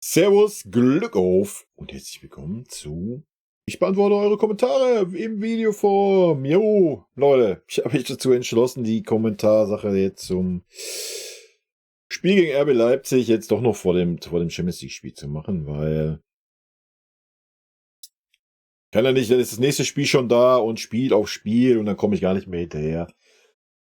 Servus, Glück auf und herzlich willkommen zu Ich beantworte eure Kommentare im Videoform. Jo, Leute, ich habe mich dazu entschlossen, die Kommentarsache jetzt zum Spiel gegen RB Leipzig jetzt doch noch vor dem Champions League-Spiel zu machen, weil kann ja nicht, dann ist das nächste Spiel schon da und Spiel auf Spiel und dann komme ich gar nicht mehr hinterher.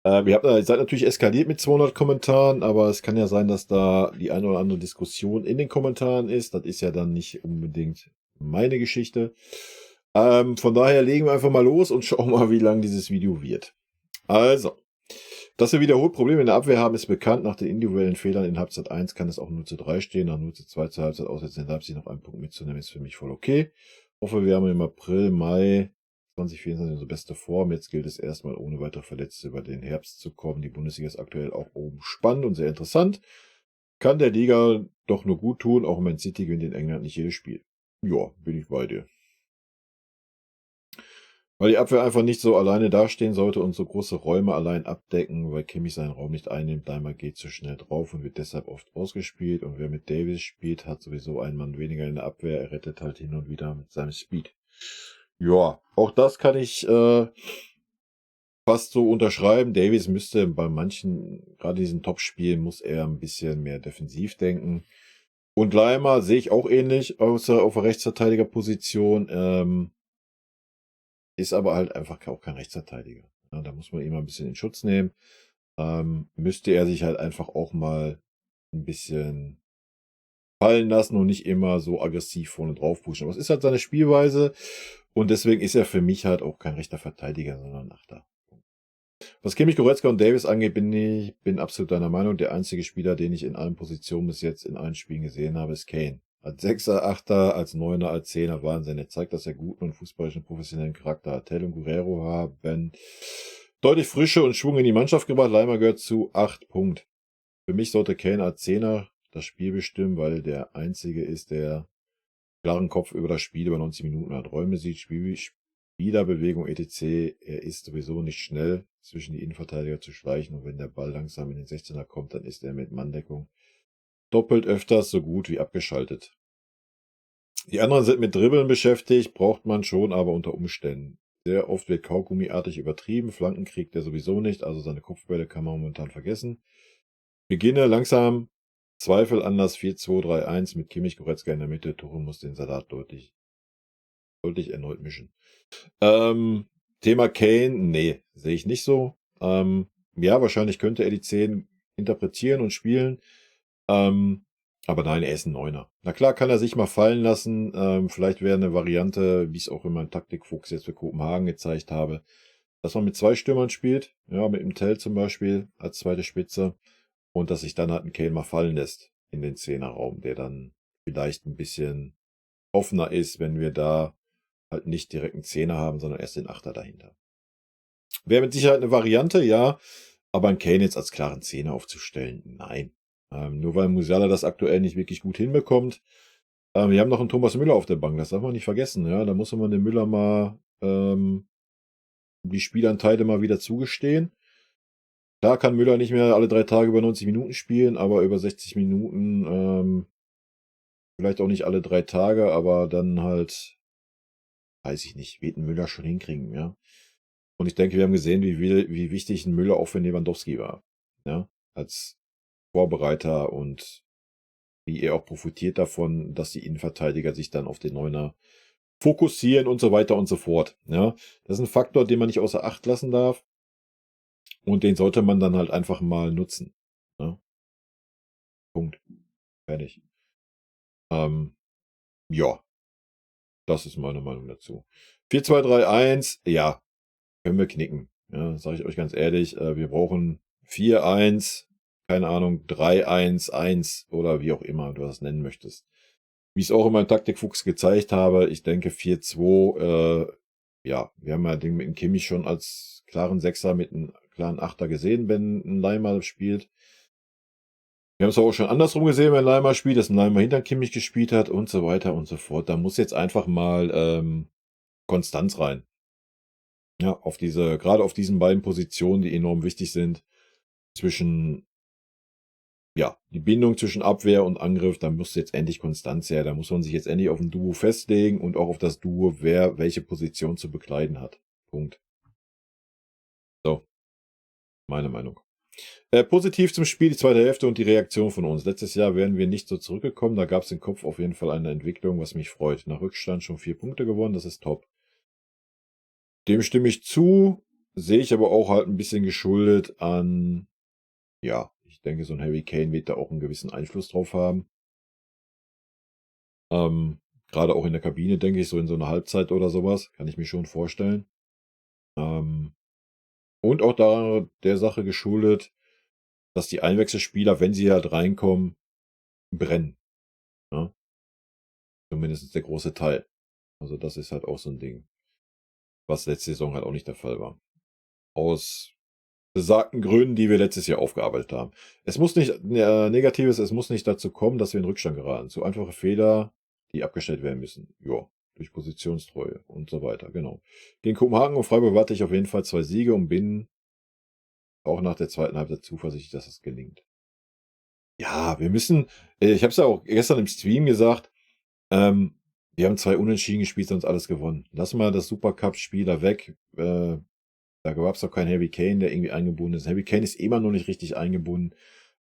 Ihr seid natürlich eskaliert mit 200 Kommentaren, aber es kann ja sein, dass da die eine oder andere Diskussion in den Kommentaren ist. Das ist ja dann nicht unbedingt meine Geschichte. Von daher legen wir einfach mal los und schauen mal, wie lang dieses Video wird. Also, dass wir wiederholt Probleme in der Abwehr haben, ist bekannt. Nach den individuellen Fehlern in Halbzeit 1 kann es auch 0:3 stehen. Nach 0:2 zur Halbzeit aussetzen in Leipzig noch einen Punkt mitzunehmen, ist für mich voll okay. Hoffe, wir haben im April, Mai 2024 unsere beste Form. Jetzt gilt es erstmal ohne weitere Verletzte über den Herbst zu kommen. Die Bundesliga ist aktuell auch oben spannend und sehr interessant. Kann der Liga doch nur gut tun, auch Man City gewinnt in England nicht jedes Spiel. Ja, bin ich bei dir. Weil die Abwehr einfach nicht so alleine dastehen sollte und so große Räume allein abdecken, weil Kimmich seinen Raum nicht einnimmt. Leimer geht zu schnell drauf und wird deshalb oft ausgespielt. Und wer mit Davis spielt, hat sowieso einen Mann weniger in der Abwehr. Er rettet halt hin und wieder mit seinem Speed. Ja, auch das kann ich fast so unterschreiben. Davis müsste bei manchen, gerade diesen Top-Spielen, muss er ein bisschen mehr defensiv denken. Und Leimer sehe ich auch ähnlich, außer auf der Rechtsverteidigerposition. Ist aber halt einfach auch kein Rechtsverteidiger. Ja, da muss man ihn mal ein bisschen in Schutz nehmen. Müsste er sich halt einfach auch mal ein bisschen fallen lassen und nicht immer so aggressiv vorne drauf pushen. Aber es ist halt seine Spielweise und deswegen ist er für mich halt auch kein rechter Verteidiger, sondern ein Achter. Was Kimmich, Goretzka und Davis angeht, bin absolut deiner Meinung. Der einzige Spieler, den ich in allen Positionen bis jetzt in allen Spielen gesehen habe, ist Kane. Als Sechser, Achter, als Neuner, als Zehner Wahnsinn. Er zeigt, dass er guten und fußballischen professionellen Charakter hat. Tell und Guerrero haben deutlich Frische und Schwung in die Mannschaft gebracht. Leimer gehört zu 8 Punkten. Für mich sollte Kane als Zehner das Spiel bestimmen, weil der Einzige ist, der klaren Kopf über das Spiel über 90 Minuten hat. Räume sieht, Spielerbewegung etc. Er ist sowieso nicht schnell, zwischen die Innenverteidiger zu schleichen und wenn der Ball langsam in den 16er kommt, dann ist er mit Manndeckung doppelt öfters so gut wie abgeschaltet. Die anderen sind mit Dribbeln beschäftigt, braucht man schon, aber unter Umständen. Sehr oft wird kaugummiartig übertrieben, Flanken kriegt er sowieso nicht, also seine Kopfbälle kann man momentan vergessen. Beginne langsam, Zweifel an das 4-2-3-1 mit Kimmich, Goretzka in der Mitte, Tuchel muss den Salat deutlich erneut mischen. Thema Kane, nee, sehe ich nicht so. Ja, wahrscheinlich könnte er die 10 interpretieren und spielen. Aber nein, er ist ein Neuner. Na klar kann er sich mal fallen lassen. Vielleicht wäre eine Variante, wie ich es auch in meinem Taktikfuchs jetzt für Kopenhagen gezeigt habe, dass man mit 2 Stürmern spielt. Ja, mit dem Tell zum Beispiel als zweite Spitze. Und dass sich dann halt ein Kane mal fallen lässt in den Zehnerraum, der dann vielleicht ein bisschen offener ist, wenn wir da halt nicht direkt einen Zehner haben, sondern erst den Achter dahinter. Wäre mit Sicherheit eine Variante, ja, aber einen Kane jetzt als klaren Zehner aufzustellen, nein. Nur weil Musiala das aktuell nicht wirklich gut hinbekommt. Wir haben noch einen Thomas Müller auf der Bank, das darf man nicht vergessen, ja. Da muss man dem Müller mal die Spielanteile mal wieder zugestehen. Klar kann Müller nicht mehr alle 3 Tage über 90 Minuten spielen, aber über 60 Minuten, vielleicht auch nicht alle 3 Tage, aber dann halt, weiß ich nicht, wird 'n Müller schon hinkriegen, ja. Und ich denke, wir haben gesehen, wie wichtig 'n Müller auch für Lewandowski war, ja, als Vorbereiter und wie er auch profitiert davon, dass die Innenverteidiger sich dann auf den Neuner fokussieren und so weiter und so fort, ja. Das ist 'n Faktor, den man nicht außer Acht lassen darf und den sollte man dann halt einfach mal nutzen, ne? Punkt. Fertig. Ähm, ja, das ist meine Meinung dazu. 4-2-3-1, ja, können wir knicken. Ja, sage ich euch ganz ehrlich, wir brauchen 4-1, keine Ahnung, 3-1-1 oder wie auch immer du das nennen möchtest. Wie ich es auch in meinem Taktikfuchs gezeigt habe, ich denke 4-2, ja, wir haben ja den mit dem Kimmich schon als klaren Sechser mit einem klaren Achter gesehen, wenn ein Leimer spielt. Wir haben es auch schon andersrum gesehen, wenn Leimer spielt, dass ein Leimer hinter Kimmich gespielt hat und so weiter und so fort. Da muss jetzt einfach mal Konstanz rein. Ja, gerade auf diesen beiden Positionen, die enorm wichtig sind, zwischen ja, die Bindung zwischen Abwehr und Angriff, da muss jetzt endlich Konstanz her. Da muss man sich jetzt endlich auf ein Duo festlegen und auch auf das Duo, wer welche Position zu bekleiden hat. Punkt. So, meine Meinung. Positiv zum Spiel, die zweite Hälfte und die Reaktion von uns. Letztes Jahr wären wir nicht so zurückgekommen. Da gab es im Kopf auf jeden Fall eine Entwicklung, was mich freut. Nach Rückstand schon 4 Punkte gewonnen, das ist top. Dem stimme ich zu, sehe ich aber auch halt ein bisschen geschuldet an, ja, ich denke, so ein Harry Kane wird da auch einen gewissen Einfluss drauf haben. Grade auch in der Kabine, denke ich, so in so einer Halbzeit oder sowas, kann ich mir schon vorstellen. Ähm, und auch da der Sache geschuldet, dass die Einwechselspieler, wenn sie halt reinkommen, brennen, ne? Zumindest der große Teil. Also, das ist halt auch so ein Ding, was letzte Saison halt auch nicht der Fall war. Aus besagten Gründen, die wir letztes Jahr aufgearbeitet haben. Es muss nicht Negatives, es muss nicht dazu kommen, dass wir in Rückstand geraten. So einfache Fehler, die abgestellt werden müssen. Ja, durch Positionstreue und so weiter, genau. Gegen Kopenhagen und Freiburg warte ich auf jeden Fall 2 Siege und bin auch nach der zweiten Halbzeit zuversichtlich, dass es gelingt. Ja, wir müssen ich habe es ja auch gestern im Stream gesagt, wir haben 2 Unentschieden gespielt, sonst alles gewonnen. Lass mal das Supercup-Spiel da weg. Da gab's doch keinen Harry Kane, der irgendwie eingebunden ist. Harry Kane ist immer noch nicht richtig eingebunden.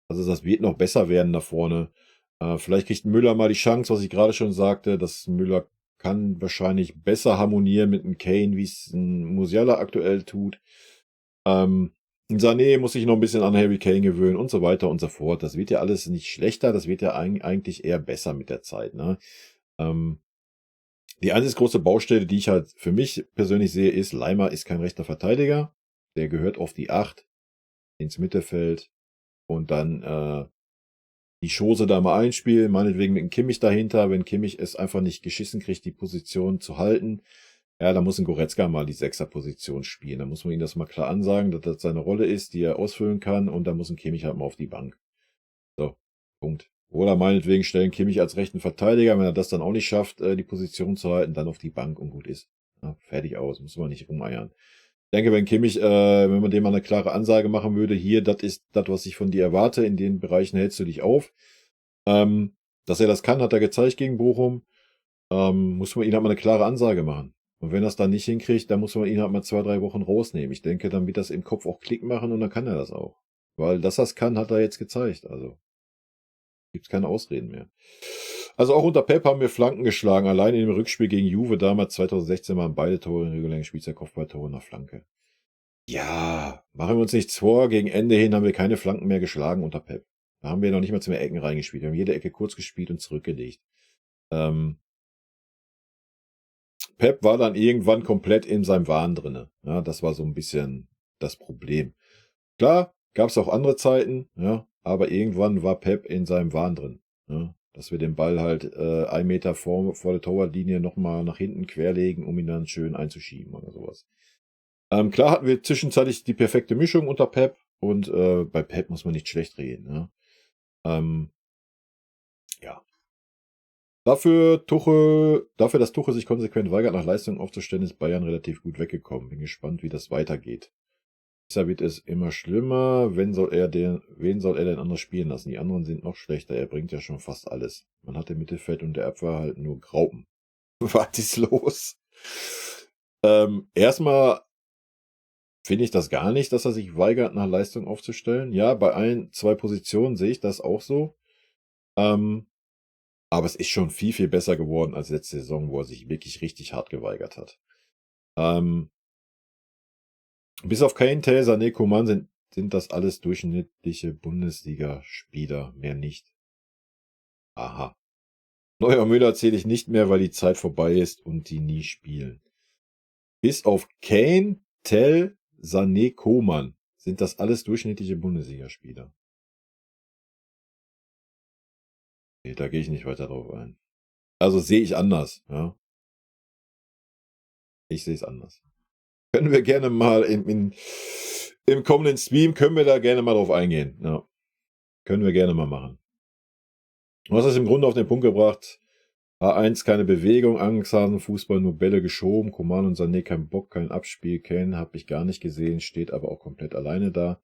Also, das wird noch besser werden da vorne. Vielleicht kriegt Müller mal die Chance, was ich gerade schon sagte, dass Müller kann wahrscheinlich besser harmonieren mit 'm Kane, wie's 'n Musiala aktuell tut. Ähm, Sané muss sich noch ein bisschen an Harry Kane gewöhnen und so weiter und so fort. Das wird ja alles nicht schlechter, das wird ja eigentlich eher besser mit der Zeit, ne? Ähm, die einzig große Baustelle, die ich halt für mich persönlich sehe, ist, Leimer ist kein rechter Verteidiger. Der gehört auf die 8 ins Mittelfeld und dann, die Chose da mal einspielen, meinetwegen mit 'm Kimmich dahinter. Wenn Kimmich es einfach nicht geschissen kriegt, die Position zu halten, ja, dann muss 'n Goretzka mal die Sechserposition spielen. Da muss man ihm das mal klar ansagen, dass das seine Rolle ist, die er ausfüllen kann, und dann muss 'n Kimmich halt mal auf die Bank. So, Punkt. Oder meinetwegen stellen Kimmich als rechten Verteidiger, wenn er das dann auch nicht schafft, die Position zu halten, dann auf die Bank und gut ist. Ja, fertig aus, muss man nicht rumeiern. Ich denke, wenn Kimmich wenn man dem mal 'ne klare Ansage machen würde: „Hier, das ist das, was ich von dir erwarte. In den Bereichen hältst du dich auf." Ähm, dass er das kann, hat er gezeigt gegen Bochum. Muss man ihm halt mal 'ne klare Ansage machen. Und wenn er's dann nicht hinkriegt, dann muss man ihn halt mal 2, 3 Wochen rausnehmen. Ich denke, dann wird das im Kopf auch Klick machen und dann kann er das auch. Weil dass er's kann, hat er jetzt gezeigt. Also, gibt's keine Ausreden mehr. Also, auch unter Pep haben wir Flanken geschlagen. Allein im Rückspiel gegen Juve damals 2016 waren beide Tore in regulären Spielzeit Kopfballtore nach Flanke. Ja, machen wir uns nichts vor, gegen Ende hin haben wir keine Flanken mehr geschlagen unter Pep. Da haben wir noch nicht mal zu mehr Ecken reingespielt. Wir haben jede Ecke kurz gespielt und zurückgelegt. Ähm, Pep war dann irgendwann komplett in seinem Wahn drinne. Ja, das war so ein bisschen das Problem. Klar, gab es auch andere Zeiten, ja, aber irgendwann war Pep in seinem Wahn drin, ja, dass wir den Ball halt, 1 Meter vor der Torwartlinie noch mal nach hinten querlegen, um ihn dann schön einzuschieben oder sowas. Klar hatten wir zwischenzeitlich die perfekte Mischung unter Pep und, bei Pep muss man nicht schlecht reden, ne? Ähm, ja. Dafür, dass Tuchel sich konsequent weigert, nach Leistung aufzustellen, ist Bayern relativ gut weggekommen. Bin gespannt, wie das weitergeht. Deshalb wird es immer schlimmer. Wen soll er denn anders spielen lassen? Die anderen sind noch schlechter. Er bringt ja schon fast alles. Man hat im Mittelfeld und der Abwehr halt nur Graupen. Was ist los? Erstmal finde ich das gar nicht, dass er sich weigert, nach Leistung aufzustellen. Ja, bei 2 Positionen sehe ich das auch so. Ähm, aber es ist schon viel, viel besser geworden als letzte Saison, wo er sich wirklich richtig hart geweigert hat. Ähm, bis auf Kane, Tell, Sané, Coman sind das alles durchschnittliche Bundesligaspieler, mehr nicht. Aha. Neuer Müller zähle ich nicht mehr, weil die Zeit vorbei ist und die nie spielen. Bis auf Kane, Tell, Sané, Coman sind das alles durchschnittliche Bundesligaspieler. Ne, da gehe ich nicht weiter drauf ein. Also, sehe ich anders, ja. Ich sehe es anders. Können wir gerne mal im kommenden Stream können wir da gerne mal drauf eingehen, ja. Können wir gerne mal machen. Du hast es im Grunde auf den Punkt gebracht. A1 keine Bewegung, Angst haben, Fußball nur Bälle geschoben, Coman und Sané kein Bock, kein Abspiel, Kane habe ich gar nicht gesehen, steht aber auch komplett alleine da.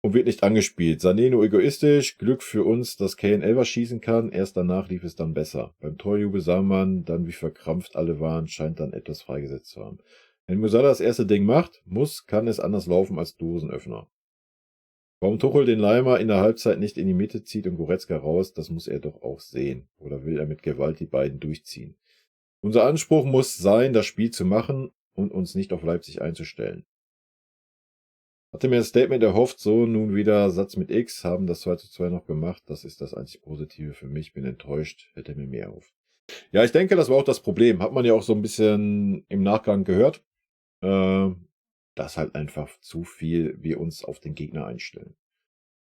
und wird nicht angespielt. Sané nur egoistisch, Glück für uns, dass Kane Elfer schießen kann. Erst danach lief es dann besser. Beim Torjubel sah man dann, wie verkrampft alle waren, scheint dann etwas freigesetzt zu haben. Wenn Musiala das erste Ding macht, kann es anders laufen als Dosenöffner. Warum Tuchel den Leimer in der Halbzeit nicht in die Mitte zieht und Goretzka raus, das muss er doch auch sehen. Oder will er mit Gewalt die beiden durchziehen? Unser Anspruch muss sein, das Spiel zu machen und uns nicht auf Leipzig einzustellen. Hatte mir das Statement erhofft, so nun wieder Satz mit X, haben das 2:2 noch gemacht. Das ist das einzig Positive für mich. Bin enttäuscht, hätte mir mehr erhofft. Ja, ich denke, das war auch das Problem. Hat man ja auch so ein bisschen im Nachgang gehört, dass halt einfach zu viel wir uns auf den Gegner einstellen.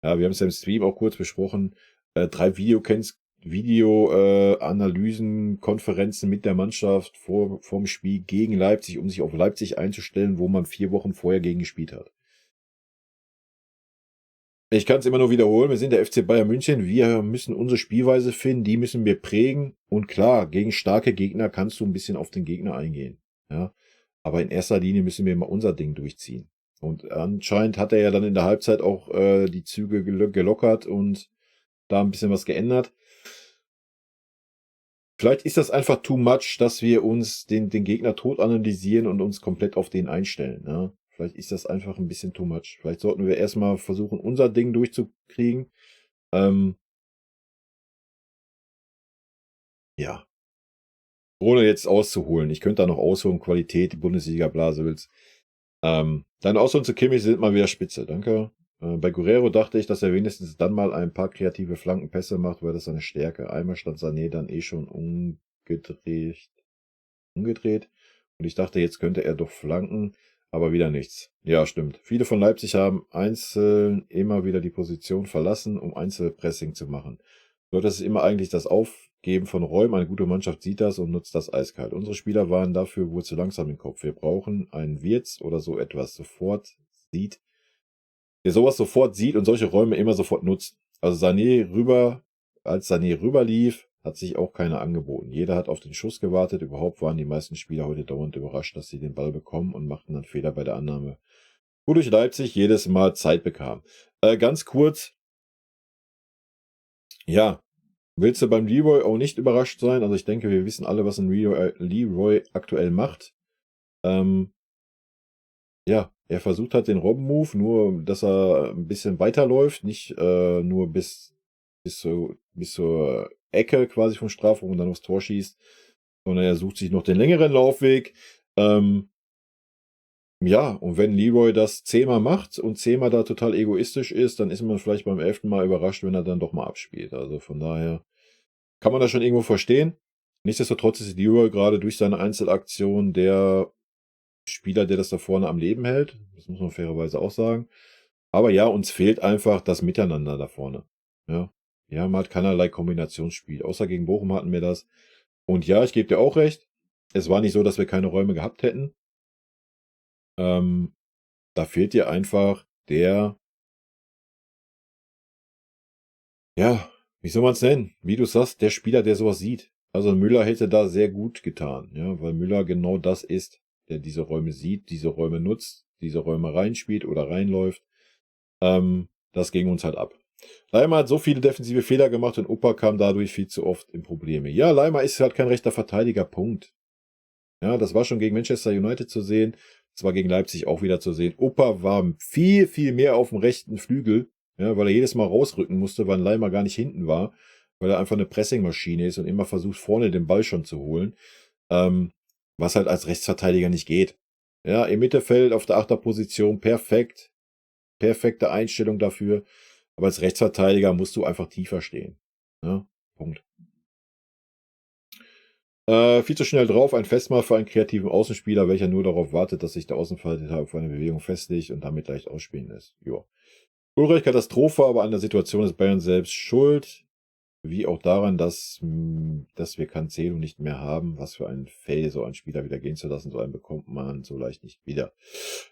Ja, wir haben es ja im Stream auch kurz besprochen. 3 Videoanalysen, Konferenzen mit der Mannschaft vorm Spiel gegen Leipzig, um sich auf Leipzig einzustellen, wo man 4 Wochen vorher gegen gespielt hat. Ich kann es immer nur wiederholen, wir sind der FC Bayern München, wir müssen unsere Spielweise finden, die müssen wir prägen. Und klar, gegen starke Gegner kannst du ein bisschen auf den Gegner eingehen. Ja, aber in erster Linie müssen wir mal unser Ding durchziehen. Und anscheinend hat er ja dann in der Halbzeit auch die Züge gelockert und da ein bisschen was geändert. Vielleicht ist das einfach too much, dass wir uns den Gegner tot analysieren und uns komplett auf den einstellen. Ja? Vielleicht ist das einfach ein bisschen too much. Vielleicht sollten wir erstmal versuchen, unser Ding durchzukriegen. Ja. Ohne jetzt auszuholen. Ich könnte da noch ausholen, Qualität, die Bundesliga-Blase willst. Deine Ausholen zu Kimmich sind mal wieder spitze, danke. Bei Guerrero dachte ich, dass er wenigstens dann mal ein paar kreative Flankenpässe macht, weil das seine Stärke. Einmal stand Sané dann schon umgedreht. Und ich dachte, jetzt könnte er doch flanken, aber wieder nichts. Ja, stimmt. Viele von Leipzig haben einzeln immer wieder die Position verlassen, um Einzelpressing zu machen. Dort ist es immer eigentlich das Aufgeben von Räumen. Eine gute Mannschaft sieht das und nutzt das eiskalt. Unsere Spieler waren dafür wohl zu langsam im Kopf. Wir brauchen einen Wirtz oder so etwas der sowas sofort sieht und solche Räume immer sofort nutzt. Also als Sané rüberlief, hat sich auch keiner angeboten. Jeder hat auf den Schuss gewartet. Überhaupt waren die meisten Spieler heute dauernd überrascht, dass sie den Ball bekommen und machten dann Fehler bei der Annahme. Wodurch Leipzig jedes Mal Zeit bekam. Ganz kurz. Ja, willst du beim Leroy auch nicht überrascht sein? Also ich denke, wir wissen alle, was ein Leroy aktuell macht. Ja, er versucht halt den Robben-Move, nur dass er ein bisschen weiterläuft, nicht nur bis zur Ecke quasi vom Strafraum und dann aufs Tor schießt, sondern er sucht sich noch den längeren Laufweg. Ja, und wenn Leroy das 10-mal macht und 10-mal da total egoistisch ist, dann ist man vielleicht beim 11. Mal überrascht, wenn er dann doch mal abspielt. Also von daher kann man das schon irgendwo verstehen. Nichtsdestotrotz ist Leroy gerade durch seine Einzelaktion der Spieler, der das da vorne am Leben hält. Das muss man fairerweise auch sagen. Aber ja, uns fehlt einfach das Miteinander da vorne. Ja, wir haben halt keinerlei Kombinationsspiel. Außer gegen Bochum hatten wir das. Und ja, ich gebe dir auch recht. Es war nicht so, dass wir keine Räume gehabt hätten. Da fehlt dir einfach ja, wie soll man es nennen? Wie du sagst, der Spieler, der sowas sieht. Also Müller hätte da sehr gut getan, ja, weil Müller genau das ist, der diese Räume sieht, diese Räume nutzt, diese Räume reinspielt oder reinläuft. Das ging uns halt ab. Leimer hat so viele defensive Fehler gemacht und Opa kam dadurch viel zu oft in Probleme. Ja, Leimer ist halt kein rechter Verteidiger, Punkt. Ja, das war schon gegen Manchester United zu sehen. Das war gegen Leipzig auch wieder zu sehen. Opa war viel, viel mehr auf dem rechten Flügel, ja, weil er jedes Mal rausrücken musste, weil Leimer gar nicht hinten war, weil er einfach eine Pressingmaschine ist und immer versucht, vorne den Ball schon zu holen. Was halt als Rechtsverteidiger nicht geht. Ja, im Mittelfeld auf der Achterposition perfekt. Perfekte Einstellung dafür. Aber als Rechtsverteidiger musst du einfach tiefer stehen. Ja, Punkt. Viel zu schnell drauf, ein Festmahl für einen kreativen Außenspieler, welcher nur darauf wartet, dass sich der Außenverteidiger auf eine Bewegung festlegt und damit leicht ausspielen lässt. Jo. Ulreich Katastrophe, aber an der Situation ist Bayern selbst schuld. Wie auch daran, dass wir Cancelo nicht mehr haben. Was für ein Fail, so einen Spieler wieder gehen zu lassen. So einen bekommt man so leicht nicht wieder.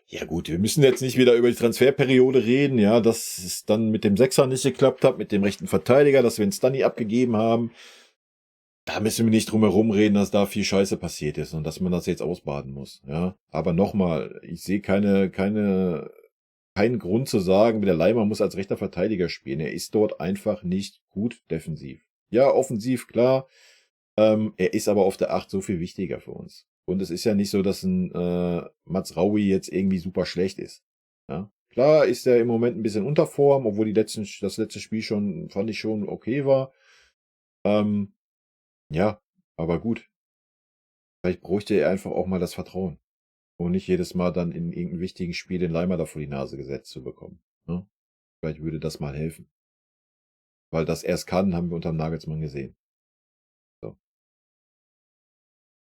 Ja gut, wir müssen jetzt nicht wieder über die Transferperiode reden. Ja, dass es dann mit dem Sechser nicht geklappt hat, mit dem rechten Verteidiger, dass wir einen Stunny abgegeben haben. Da müssen wir nicht drum herum reden, dass da viel Scheiße passiert ist und dass man das jetzt ausbaden muss. Ja, aber nochmal, ich sehe keine keinen Grund zu sagen, der Leimer muss als rechter Verteidiger spielen. Er ist dort einfach nicht gut defensiv. Ja, offensiv, klar. Er ist aber auf der 8 so viel wichtiger für uns. Und es ist ja nicht so, dass ein Mazraoui jetzt irgendwie super schlecht ist. Ja? Klar ist er im Moment ein bisschen unter Form, obwohl das letzte Spiel schon, fand ich schon okay war. Ja, aber gut. Vielleicht bräuchte er einfach auch mal das Vertrauen. Und nicht jedes Mal dann in irgendeinem wichtigen Spiel den Leimer da vor die Nase gesetzt zu bekommen. Ne? Vielleicht würde das mal helfen. Weil das er es kann, haben wir unter Nagelsmann gesehen. So.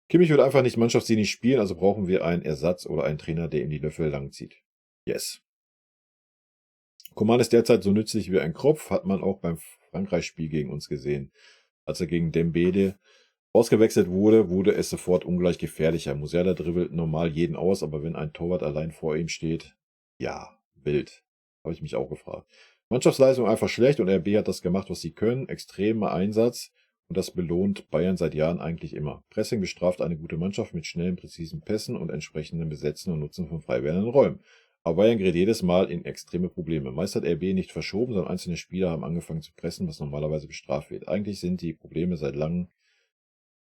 Kimmich wird einfach nicht mannschaftsdienlich spielen, also brauchen wir einen Ersatz oder einen Trainer, der ihm die Löffel langzieht. Yes. Coman ist derzeit so nützlich wie ein Kropf, hat man auch beim Frankreich-Spiel gegen uns gesehen. Als er gegen Dembele ausgewechselt wurde, wurde es sofort ungleich gefährlicher. Musiala dribbelt normal jeden aus, aber wenn ein Torwart allein vor ihm steht, ja, wild. Habe ich mich auch gefragt. Mannschaftsleistung einfach schlecht und RB hat das gemacht, was sie können. Extremer Einsatz und das belohnt Bayern seit Jahren eigentlich immer. Pressing bestraft eine gute Mannschaft mit schnellen, präzisen Pässen und entsprechenden Besetzen und Nutzen von frei werdenden Räumen. Aber Bayern gerät jedes Mal in extreme Probleme. Meist hat RB nicht verschoben, sondern einzelne Spieler haben angefangen zu pressen, was normalerweise bestraft wird. Eigentlich sind die Probleme seit langem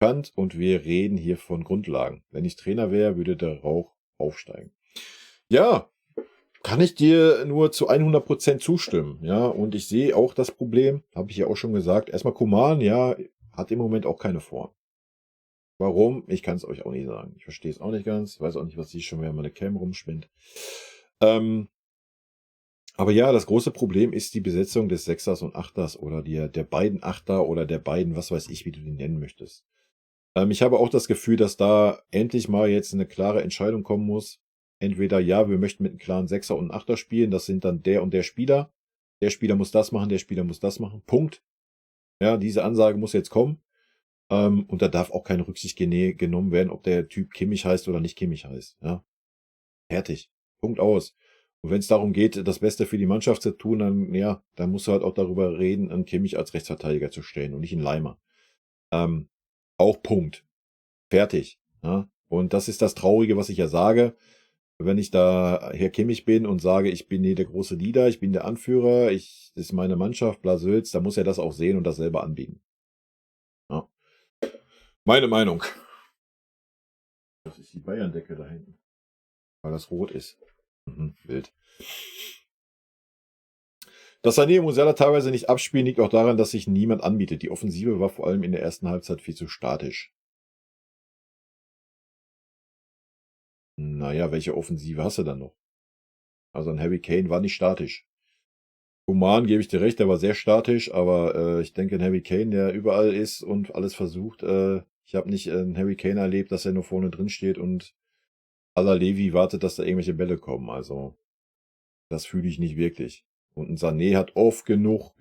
bekannt und wir reden hier von Grundlagen. Wenn ich Trainer wäre, würde der Rauch aufsteigen. Ja, kann ich dir nur zu 100% zustimmen. Ja, und ich sehe auch das Problem, habe ich ja auch schon gesagt. Erstmal Coman, ja, hat im Moment auch keine Form. Warum? Ich kann es euch auch nicht sagen. Ich verstehe es auch nicht ganz. Ich weiß auch nicht, was sie schon wieder meine Cam rumspinnt. Aber ja, das große Problem ist die Besetzung des Sechsers und Achters oder der beiden Achter oder der beiden, was weiß ich, wie du die nennen möchtest. Ich habe auch das Gefühl, dass da endlich mal jetzt eine klare Entscheidung kommen muss. Entweder ja, wir möchten mit einem klaren Sechser und Achter spielen, das sind dann der und der Spieler. Der Spieler muss das machen, der Spieler muss das machen. Punkt. Ja, diese Ansage muss jetzt kommen. Und da darf auch keine Rücksicht genommen werden, ob der Typ Kimmich heißt oder nicht Kimmich heißt. Ja, fertig. Punkt aus. Und wenn es darum geht, das Beste für die Mannschaft zu tun, dann, ja, dann musst du halt auch darüber reden, einen Kimmich als Rechtsverteidiger zu stellen und nicht einen Leimer. Auch Punkt. Fertig. Ja? Und das ist das Traurige, was ich ja sage. Wenn ich da Herr Kimmich bin und sage, ich bin hier der große Leader, ich bin der Anführer, das ist meine Mannschaft, Blasülz, dann muss er das auch sehen und das selber anbieten. Ja. Meine Meinung. Das ist die Bayern-Decke da hinten. Weil das rot ist. Wild. Dass Sané und Musiala teilweise nicht abspielen, liegt auch daran, dass sich niemand anbietet. Die Offensive war vor allem in der ersten Halbzeit viel zu statisch. Naja, welche Offensive hast du dann noch? Also ein Harry Kane war nicht statisch. Coman, gebe ich dir recht, der war sehr statisch, aber ich denke, ein Harry Kane, der überall ist und alles versucht, ich habe nicht einen Harry Kane erlebt, dass er nur vorne drin steht und à la Levi wartet, dass da irgendwelche Bälle kommen. Also, das fühle ich nicht wirklich. Und ein Sané hat oft genug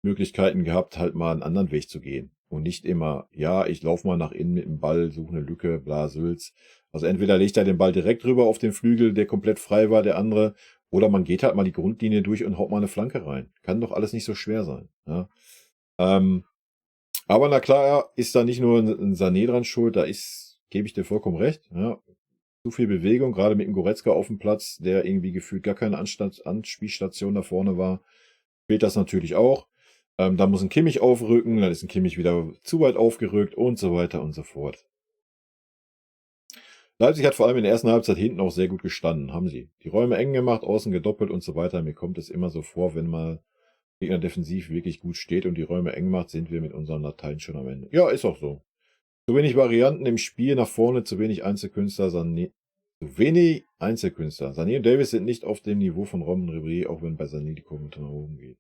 Möglichkeiten gehabt, halt mal einen anderen Weg zu gehen. Und nicht immer, ja, ich laufe mal nach innen mit dem Ball, suche eine Lücke, bla, Sülz. Also entweder legt er den Ball direkt rüber auf den Flügel, der komplett frei war, der andere, oder man geht halt mal die Grundlinie durch und haut mal eine Flanke rein. Kann doch alles nicht so schwer sein. Ja. Aber na klar, ist da nicht nur ein Sané dran schuld, gebe ich dir vollkommen recht. Ja. Zu viel Bewegung, gerade mit dem Goretzka auf dem Platz, der irgendwie gefühlt gar keine Anspielstation da vorne war, fehlt das natürlich auch. Da muss ein Kimmich aufrücken, dann ist ein Kimmich wieder zu weit aufgerückt und so weiter und so fort. Leipzig hat vor allem in der ersten Halbzeit hinten auch sehr gut gestanden, haben sie. Die Räume eng gemacht, außen gedoppelt und so weiter. Mir kommt es immer so vor, wenn mal Gegner defensiv wirklich gut steht und die Räume eng macht, sind wir mit unseren Latein schon am Ende. Ja, ist auch so. Zu wenig Varianten im Spiel nach vorne, zu wenig Einzelkünstler, Sané und Davis sind nicht auf dem Niveau von Robben Ribéry, auch wenn bei Sané die Kurve nach oben geht.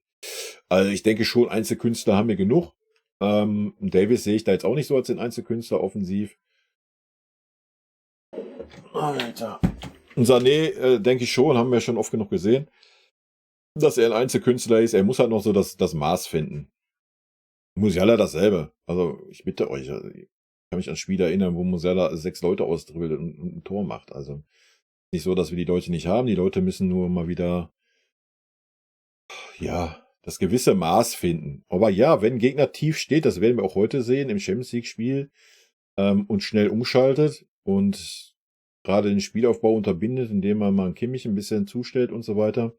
Also ich denke schon, Einzelkünstler haben wir genug. Davis sehe ich da jetzt auch nicht so als den Einzelkünstler offensiv. Alter. Und Sané, denke ich schon, haben wir schon oft genug gesehen, dass er ein Einzelkünstler ist. Er muss halt noch so das Maß finden. Musiala dasselbe. Also ich bitte euch, ich kann mich an Spiele erinnern, wo Musiala 6 Leute ausdribbelt und ein Tor macht. Also nicht so, dass wir die Leute nicht haben. Die Leute müssen nur mal wieder, ja, das gewisse Maß finden. Aber ja, wenn ein Gegner tief steht, das werden wir auch heute sehen im Champions League-Spiel, und schnell umschaltet und gerade den Spielaufbau unterbindet, indem man mal 'n Kimmich 'n bisschen zustellt und so weiter,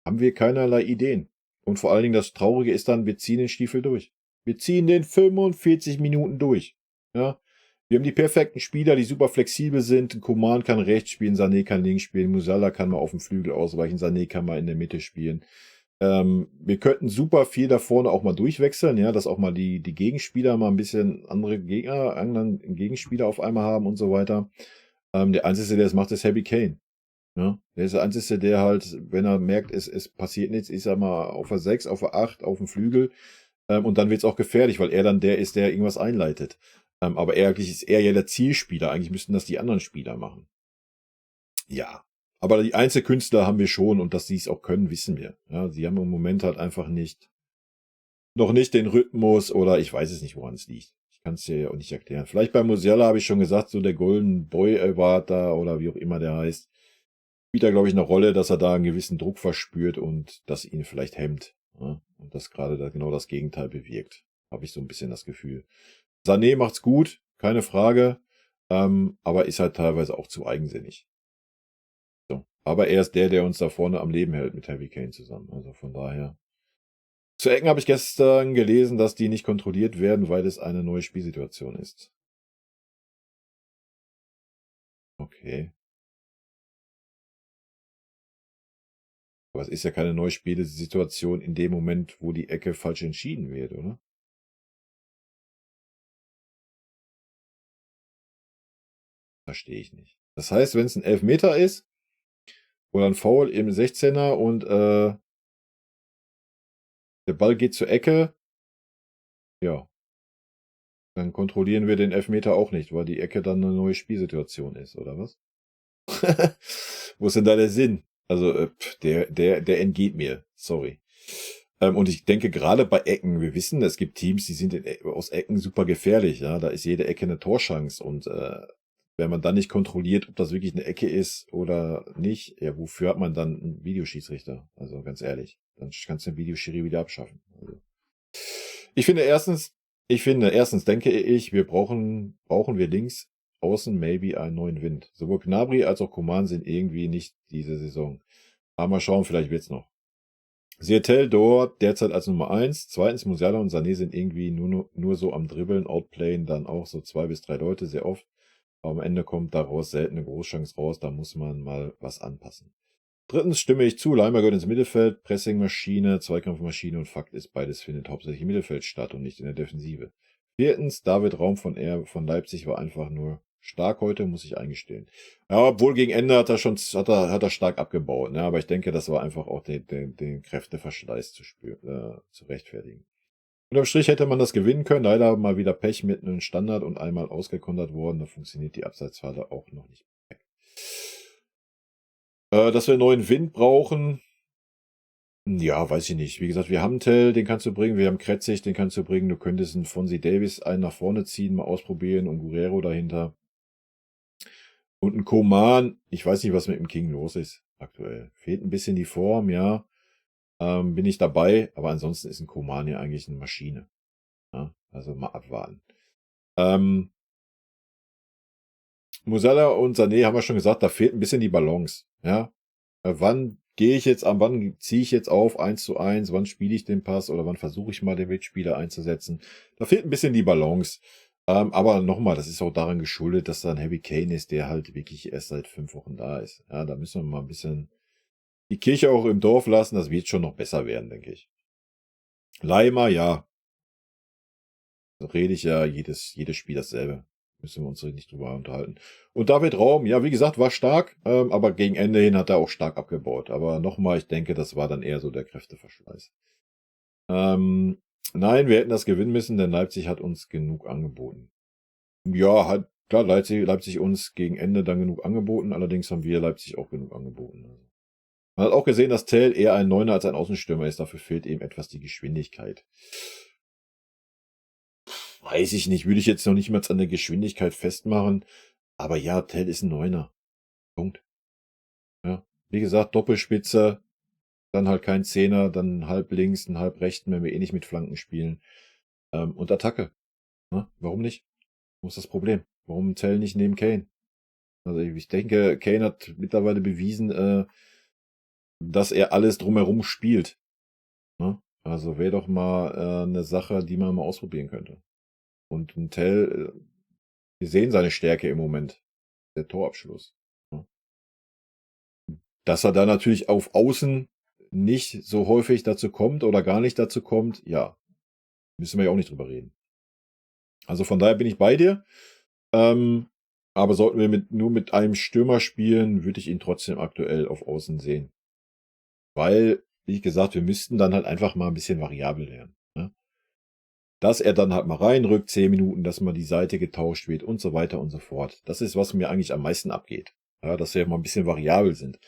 haben wir keinerlei Ideen. Und vor allen Dingen das Traurige ist dann, wir ziehen den Stiefel durch. Wir ziehen den 45 Minuten durch, ja? Wir haben die perfekten Spieler, die super flexibel sind. 'N Coman kann rechts spielen, Sané kann links spielen, Musiala kann mal aufm Flügel ausweichen, Sané kann mal in der Mitte spielen. Wir könnten super viel da vorne auch mal durchwechseln, ja, dass auch mal die Gegenspieler mal 'n bisschen anderen Gegenspieler auf einmal haben und so weiter. Der Einzige, der das macht, ist Harry Kane. Ja, der ist der Einzige, der halt, wenn er merkt, es passiert nichts, ist er mal auf der 6, auf der 8, auf dem Flügel, und dann wird's auch gefährlich, weil er dann der ist, der irgendwas einleitet. Aber eigentlich ist er ja der Zielspieler. Eigentlich müssten das die anderen Spieler machen. Ja, aber die Einzelkünstler haben wir schon und dass sie's auch können, wissen wir. Ja, sie haben im Moment halt einfach noch nicht den Rhythmus oder ich weiß es nicht, woran's liegt. Ich kann's dir ja auch nicht erklären. Vielleicht bei Musiala habe ich schon gesagt, so der Golden Boy Award da oder wie auch immer der heißt, spielt da, glaube ich, 'ne Rolle, dass er da 'n gewissen Druck verspürt und das ihn vielleicht hemmt, ne? Und das grade da genau das Gegenteil bewirkt, habe ich so 'n bisschen das Gefühl. Sané macht's gut, keine Frage, aber ist halt teilweise auch zu eigensinnig. So. Aber er ist der, der uns da vorne am Leben hält mit Harry Kane zusammen. Also von daher. Zu Ecken habe ich gestern gelesen, dass die nicht kontrolliert werden, weil es eine neue Spielsituation ist. Okay. Aber es ist ja keine neue Spielsituation in dem Moment, wo die Ecke falsch entschieden wird, oder? Verstehe ich nicht. Das heißt, wenn's 'n Elfmeter ist oder 'n Foul im 16er und, der Ball geht zur Ecke, ja, dann kontrollieren wir den Elfmeter auch nicht, weil die Ecke dann 'ne neue Spielsituation ist, oder was? Wo ist denn da der Sinn? Also, der entgeht mir, sorry. Und ich denke grade bei Ecken, wir wissen, es gibt Teams, die sind in aus Ecken super gefährlich, ja? Da ist jede Ecke 'ne Torchance und, wenn man dann nicht kontrolliert, ob das wirklich 'ne Ecke ist oder nicht, ja, wofür hat man dann 'n Videoschiedsrichter? Also, ganz ehrlich, dann kannst du den Videoschiri wieder abschaffen. Also ich finde erstens denke ich, brauchen wir links außen maybe einen neuen Wind. Sowohl Gnabry als auch Coman sind irgendwie nicht diese Saison. Aber mal schauen, vielleicht wird's noch. Siertel dort derzeit als Nummer 1. Zweitens Musiala und Sané sind irgendwie nur so am Dribbeln, outplayen dann auch so 2 bis 3 Leute sehr oft. Aber am Ende kommt daraus selten 'ne Großchance raus, da muss man mal was anpassen. Drittens stimme ich zu, Leimer gehört ins Mittelfeld, Pressingmaschine, Zweikampfmaschine und Fakt ist, beides findet hauptsächlich im Mittelfeld statt und nicht in der Defensive. Viertens, David Raum von Leipzig war einfach nur stark heute, muss ich eingestehen. Ja, obwohl gegen Ende hat er stark abgebaut, ne? Aber ich denke, das war einfach auch den Kräfteverschleiß zu rechtfertigen. Unterm Strich hätte man das gewinnen können, leider mal wieder Pech mit 'nem Standard und einmal ausgekontert worden, da funktioniert die Abseitsfalle auch noch nicht perfekt. Dass wir neuen Wind brauchen, ja, weiß ich nicht. Wie gesagt, wir haben Tell, den kannst du bringen, wir haben Kretzig, den kannst du bringen. Du könntest 'n Fonzie Davies einen nach vorne ziehen, mal ausprobieren und Guerreiro dahinter. Und 'n Coman, ich weiß nicht, was mit dem King los ist aktuell. Fehlt 'n bisschen die Form, ja, bin ich dabei, aber ansonsten ist 'n Coman ja eigentlich 'ne Maschine, ne? Also, mal abwarten. Ähm Musiala und Sané haben wir schon gesagt, da fehlt 'n bisschen die Balance, ja? Wann ziehe ich jetzt auf 1:1, wann spiele ich den Pass oder wann versuche ich mal den Mitspieler einzusetzen? Da fehlt 'n bisschen die Balance. Aber noch mal, das ist auch daran geschuldet, dass da 'n Harry Kane ist, der halt wirklich erst seit 5 Wochen da ist. Ja, da müssen wir mal 'n bisschen die Kirche auch im Dorf lassen. Das wird schon noch besser werden, denke ich. Leimer, ja, rede ich ja jedes Spiel dasselbe. Müssen wir uns nicht drüber unterhalten. Und David Raum, ja, wie gesagt, war stark, aber gegen Ende hin hat er auch stark abgebaut. Aber noch mal, ich denke, das war dann eher so der Kräfteverschleiß. Ähm, nein, wir hätten das gewinnen müssen, denn Leipzig hat uns genug angeboten. Ja, hat klar, Leipzig uns gegen Ende dann genug angeboten, allerdings haben wir Leipzig auch genug angeboten. Also, man hat auch gesehen, dass Tell eher ein Neuner als ein Außenstürmer ist, dafür fehlt ihm etwas die Geschwindigkeit. Weiß ich nicht, würde ich jetzt noch nicht mal an der Geschwindigkeit festmachen, aber ja, Tell ist 'n Neuner. Punkt. Ja. Wie gesagt, Doppelspitze, dann halt kein Zehner, dann halb links, 'n halb rechten, wenn wir eh nicht mit Flanken spielen, und Attacke, ne? Warum nicht? Wo ist das Problem? Warum Tell nicht neben Kane? Also ich denke, Kane hat mittlerweile bewiesen, dass er alles drumherum spielt. Ne? Also wäre doch mal eine Sache, die man mal ausprobieren könnte. Und ein Tell, wir sehen seine Stärke im Moment, der Torabschluss. Ne? Dass er da natürlich auf Außen nicht so häufig dazu kommt oder gar nicht dazu kommt, ja, müssen wir ja auch nicht drüber reden. Also von daher bin ich bei dir. Aber sollten wir nur mit einem Stürmer spielen, würde ich ihn trotzdem aktuell auf Außen sehen. Weil, wie gesagt, wir müssten dann halt einfach mal ein bisschen variabel werden. Ne? Dass er dann halt mal reinrückt, 10 Minuten, dass mal die Seite getauscht wird und so weiter und so fort. Das ist, was mir eigentlich am meisten abgeht. Ja, dass wir mal ein bisschen variabel sind.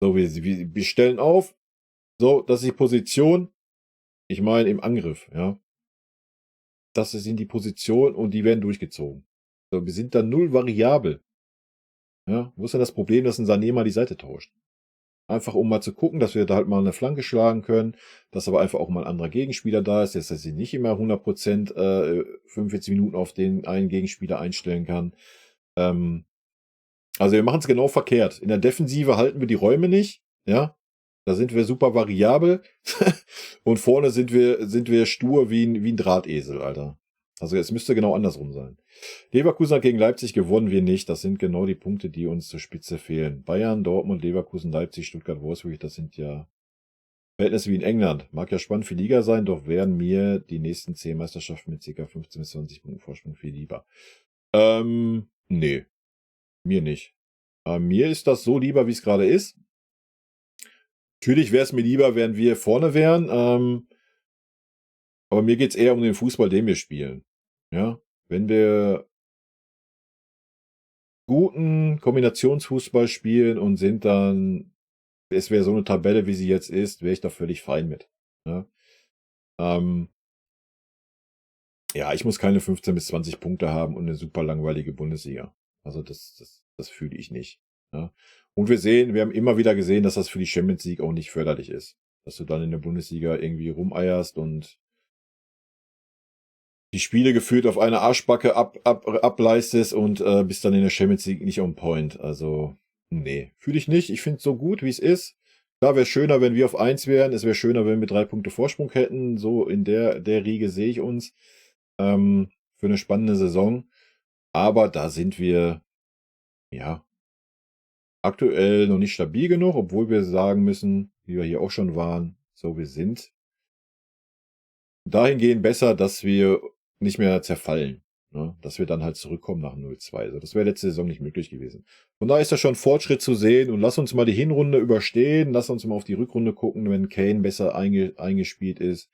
So, wir stellen auf. So, das ist die Position. Ich meine im Angriff, ja. Das sind die Positionen und die werden durchgezogen. So, wir sind dann null variabel. Ja, wo ist denn das Problem, dass ein Sané mal die Seite tauscht? Einfach um mal zu gucken, dass wir da halt mal eine Flanke schlagen können, dass aber einfach auch mal ein anderer Gegenspieler da ist, dass er sich nicht immer 100% 45 Minuten auf den einen Gegenspieler einstellen kann. Also wir machen es genau verkehrt. In der Defensive halten wir die Räume nicht, ja. Da sind wir super variabel. Und vorne sind wir stur wie ein Drahtesel, Alter. Also es müsste genau andersrum sein. Leverkusen hat gegen Leipzig gewonnen, wir nicht. Das sind genau die Punkte, die uns zur Spitze fehlen. Bayern, Dortmund, Leverkusen, Leipzig, Stuttgart, Wolfsburg, das sind ja Verhältnisse wie in England. Mag ja spannend für die Liga sein, doch wären mir die nächsten 10 Meisterschaften mit ca. 15 bis 20 Punkten Vorsprung viel lieber. Nee, mir nicht. Mir ist das so lieber, wie es gerade ist. Natürlich wäre es mir lieber, wenn wir vorne wären, aber mir geht es eher um den Fußball, den wir spielen. Ja, wenn wir guten Kombinationsfußball spielen und sind dann, es wäre so eine Tabelle, wie sie jetzt ist, wäre ich da völlig fein mit. Ja, ja, ich muss keine 15 bis 20 Punkte haben und eine super langweilige Bundesliga. Also das fühle ich nicht. Ja. Und wir haben immer wieder gesehen, dass das für die Champions League auch nicht förderlich ist. Dass du dann in der Bundesliga irgendwie rumeierst und die Spiele gefühlt auf eine Arschbacke ableistest und bist dann in der Champions League nicht on point. Also, nee, fühle ich nicht. Ich finde es so gut, wie es ist. Klar, wäre schöner, wenn wir auf 1 wären. Es wäre schöner, wenn wir 3 Punkte Vorsprung hätten. So in der Riege sehe ich uns für eine spannende Saison. Aber da sind wir, ja, aktuell noch nicht stabil genug, obwohl wir sagen müssen, wie wir hier auch schon waren, so wir sind dahingehend besser, dass wir nicht mehr zerfallen. Ne? Dass wir dann halt zurückkommen nach 0-2. Also das wäre letzte Saison nicht möglich gewesen. Von daher ist da schon Fortschritt zu sehen und lass uns mal die Hinrunde überstehen. Lass uns mal auf die Rückrunde gucken, wenn Kane besser eingespielt ist.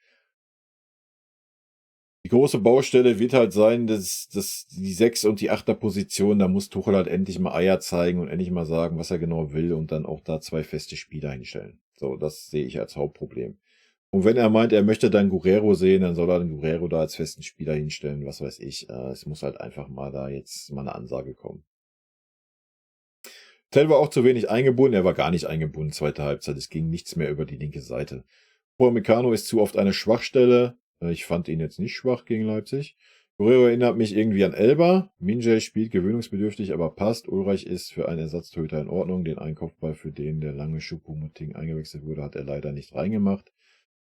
Die große Baustelle wird halt sein, dass die 6 und die 8er Position, da muss Tuchel halt endlich mal Eier zeigen und endlich mal sagen, was er genau will und dann auch da 2 feste Spieler hinstellen. So, das sehe ich als Hauptproblem. Und wenn er meint, er möchte dann Guerrero sehen, dann soll er den Guerrero da als festen Spieler hinstellen, was weiß ich. Es muss halt einfach mal da jetzt mal eine Ansage kommen. Tell war auch zu wenig eingebunden, er war gar nicht eingebunden, zweite Halbzeit. Es ging nichts mehr über die linke Seite. Upamecano ist zu oft eine Schwachstelle. Ich fand ihn jetzt nicht schwach gegen Leipzig. Guerrero erinnert mich irgendwie an Elba. Minjay spielt gewöhnungsbedürftig, aber passt. Ulreich ist für einen Ersatztorhüter in Ordnung. Den Einkopfball, für den der lange Choupo-Moting eingewechselt wurde, hat er leider nicht reingemacht.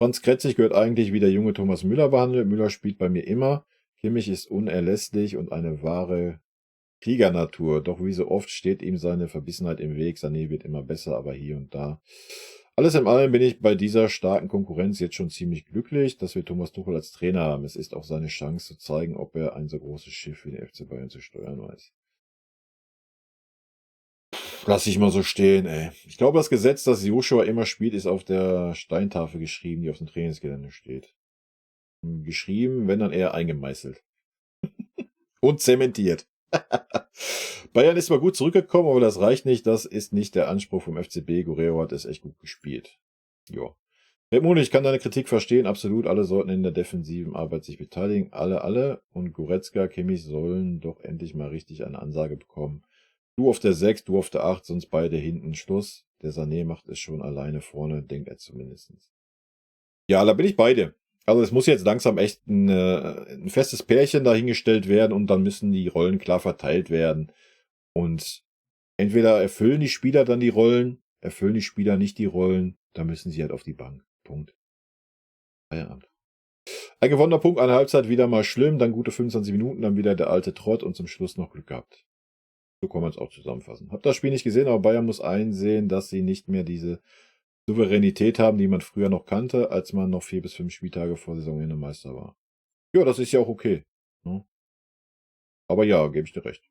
Franz Kretzig gehört eigentlich wie der junge Thomas Müller behandelt. Müller spielt bei mir immer. Kimmich ist unerlässlich und eine wahre Kriegernatur. Doch wie so oft steht ihm seine Verbissenheit im Weg. Sané wird immer besser, aber hier und da. Alles in allem bin ich bei dieser starken Konkurrenz jetzt schon ziemlich glücklich, dass wir Thomas Tuchel als Trainer haben. Es ist auch seine Chance zu zeigen, ob er ein so großes Schiff wie den FC Bayern zu steuern weiß. Lass ich mal so stehen, ey. Ich glaube, das Gesetz, das Joshua immer spielt, ist auf der Steintafel geschrieben, die auf dem Trainingsgelände steht. Geschrieben, wenn dann eher eingemeißelt. Und zementiert. Bayern ist mal gut zurückgekommen, aber das reicht nicht. Das ist nicht der Anspruch vom FCB. Guerrero hat es echt gut gespielt. Ja. Redmund, ich kann deine Kritik verstehen, absolut. Alle sollten in der defensiven Arbeit sich beteiligen. Alle. Und Goretzka, Kimmich sollen doch endlich mal richtig eine Ansage bekommen. Du auf der 6, du auf der 8, sonst beide hinten Schluss. Der Sané macht es schon alleine vorne, denkt er zumindest. Ja, da bin ich bei dir. Also es muss jetzt langsam echt ein festes Pärchen dahingestellt werden und dann müssen die Rollen klar verteilt werden. Und Entweder erfüllen die Spieler dann die Rollen, erfüllen die Spieler nicht die Rollen, dann müssen sie halt auf die Bank. Punkt. Feierabend. Ein gewonnener Punkt, eine Halbzeit wieder mal schlimm, dann gute 25 Minuten, dann wieder der alte Trott und zum Schluss noch Glück gehabt. So kann man es auch zusammenfassen. Hab das Spiel nicht gesehen, aber Bayern muss einsehen, dass sie nicht mehr diese Souveränität haben, die man früher noch kannte, als man noch 4 bis 5 Spieltage vor Saisonende Meister war. Ja, das ist ja auch okay. Ne? Aber ja, gebe ich dir recht.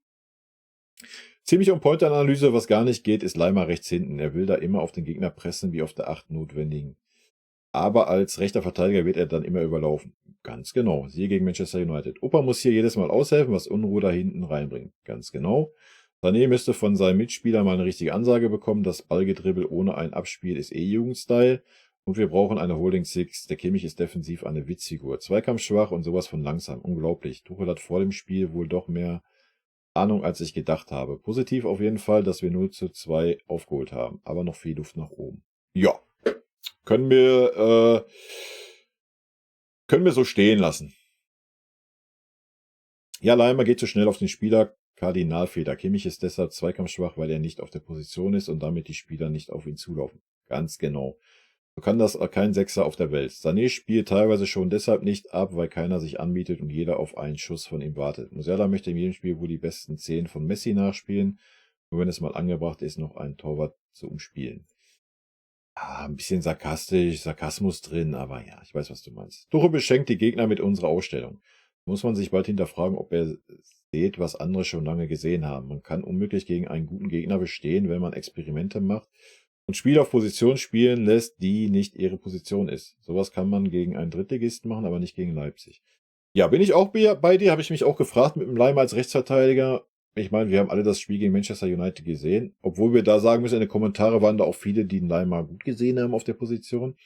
Ziemlich On-Point-Analyse, was gar nicht geht, ist Leimer rechts hinten. Er will da immer auf den Gegner pressen, wie auf der 8 notwendigen. Aber als rechter Verteidiger wird er dann immer überlaufen. Ganz genau. Siehe gegen Manchester United. Opa muss hier jedes Mal aushelfen, was Unruhe da hinten reinbringt. Ganz genau. Sané müsste von seinem Mitspieler mal eine richtige Ansage bekommen. Das Ballgedribbel ohne ein Abspiel ist Jugendstyle. Und wir brauchen eine Holding Six. Der Kimmich ist defensiv eine Witzfigur. Zweikampfschwach und sowas von langsam. Unglaublich. Tuchel hat vor dem Spiel wohl doch mehr Ahnung, als ich gedacht habe. Positiv auf jeden Fall, dass wir 0:2 aufgeholt haben. Aber noch viel Luft nach oben. Ja. Können wir so stehen lassen. Ja, Leimer geht zu schnell auf den Spieler. Kardinalfehler. Kimmich ist deshalb zweikampfschwach, weil er nicht auf der Position ist und damit die Spieler nicht auf ihn zulaufen. Ganz genau. So kann das kein Sechser auf der Welt. Sané spielt teilweise schon deshalb nicht ab, weil keiner sich anbietet und jeder auf einen Schuss von ihm wartet. Musiala möchte in jedem Spiel wohl die besten 10 von Messi nachspielen. Nur wenn es mal angebracht ist, noch einen Torwart zu umspielen. Ein bisschen Sarkasmus drin, aber ja, ich weiß, was du meinst. Tuchel beschenkt die Gegner mit unserer Ausstellung. Muss man sich bald hinterfragen, ob er sieht, was andere schon lange gesehen haben. Man kann unmöglich gegen einen guten Gegner bestehen, wenn man Experimente macht und Spieler auf Position spielen lässt, die nicht ihre Position ist. Sowas kann man gegen einen Drittligisten machen, aber nicht gegen Leipzig. Ja, bin ich auch bei dir, habe ich mich auch gefragt mit dem Leimer als Rechtsverteidiger. Ich meine, wir haben alle das Spiel gegen Manchester United gesehen. Obwohl wir da sagen müssen, in den Kommentaren waren da auch viele, die den Leimer gut gesehen haben auf der Position.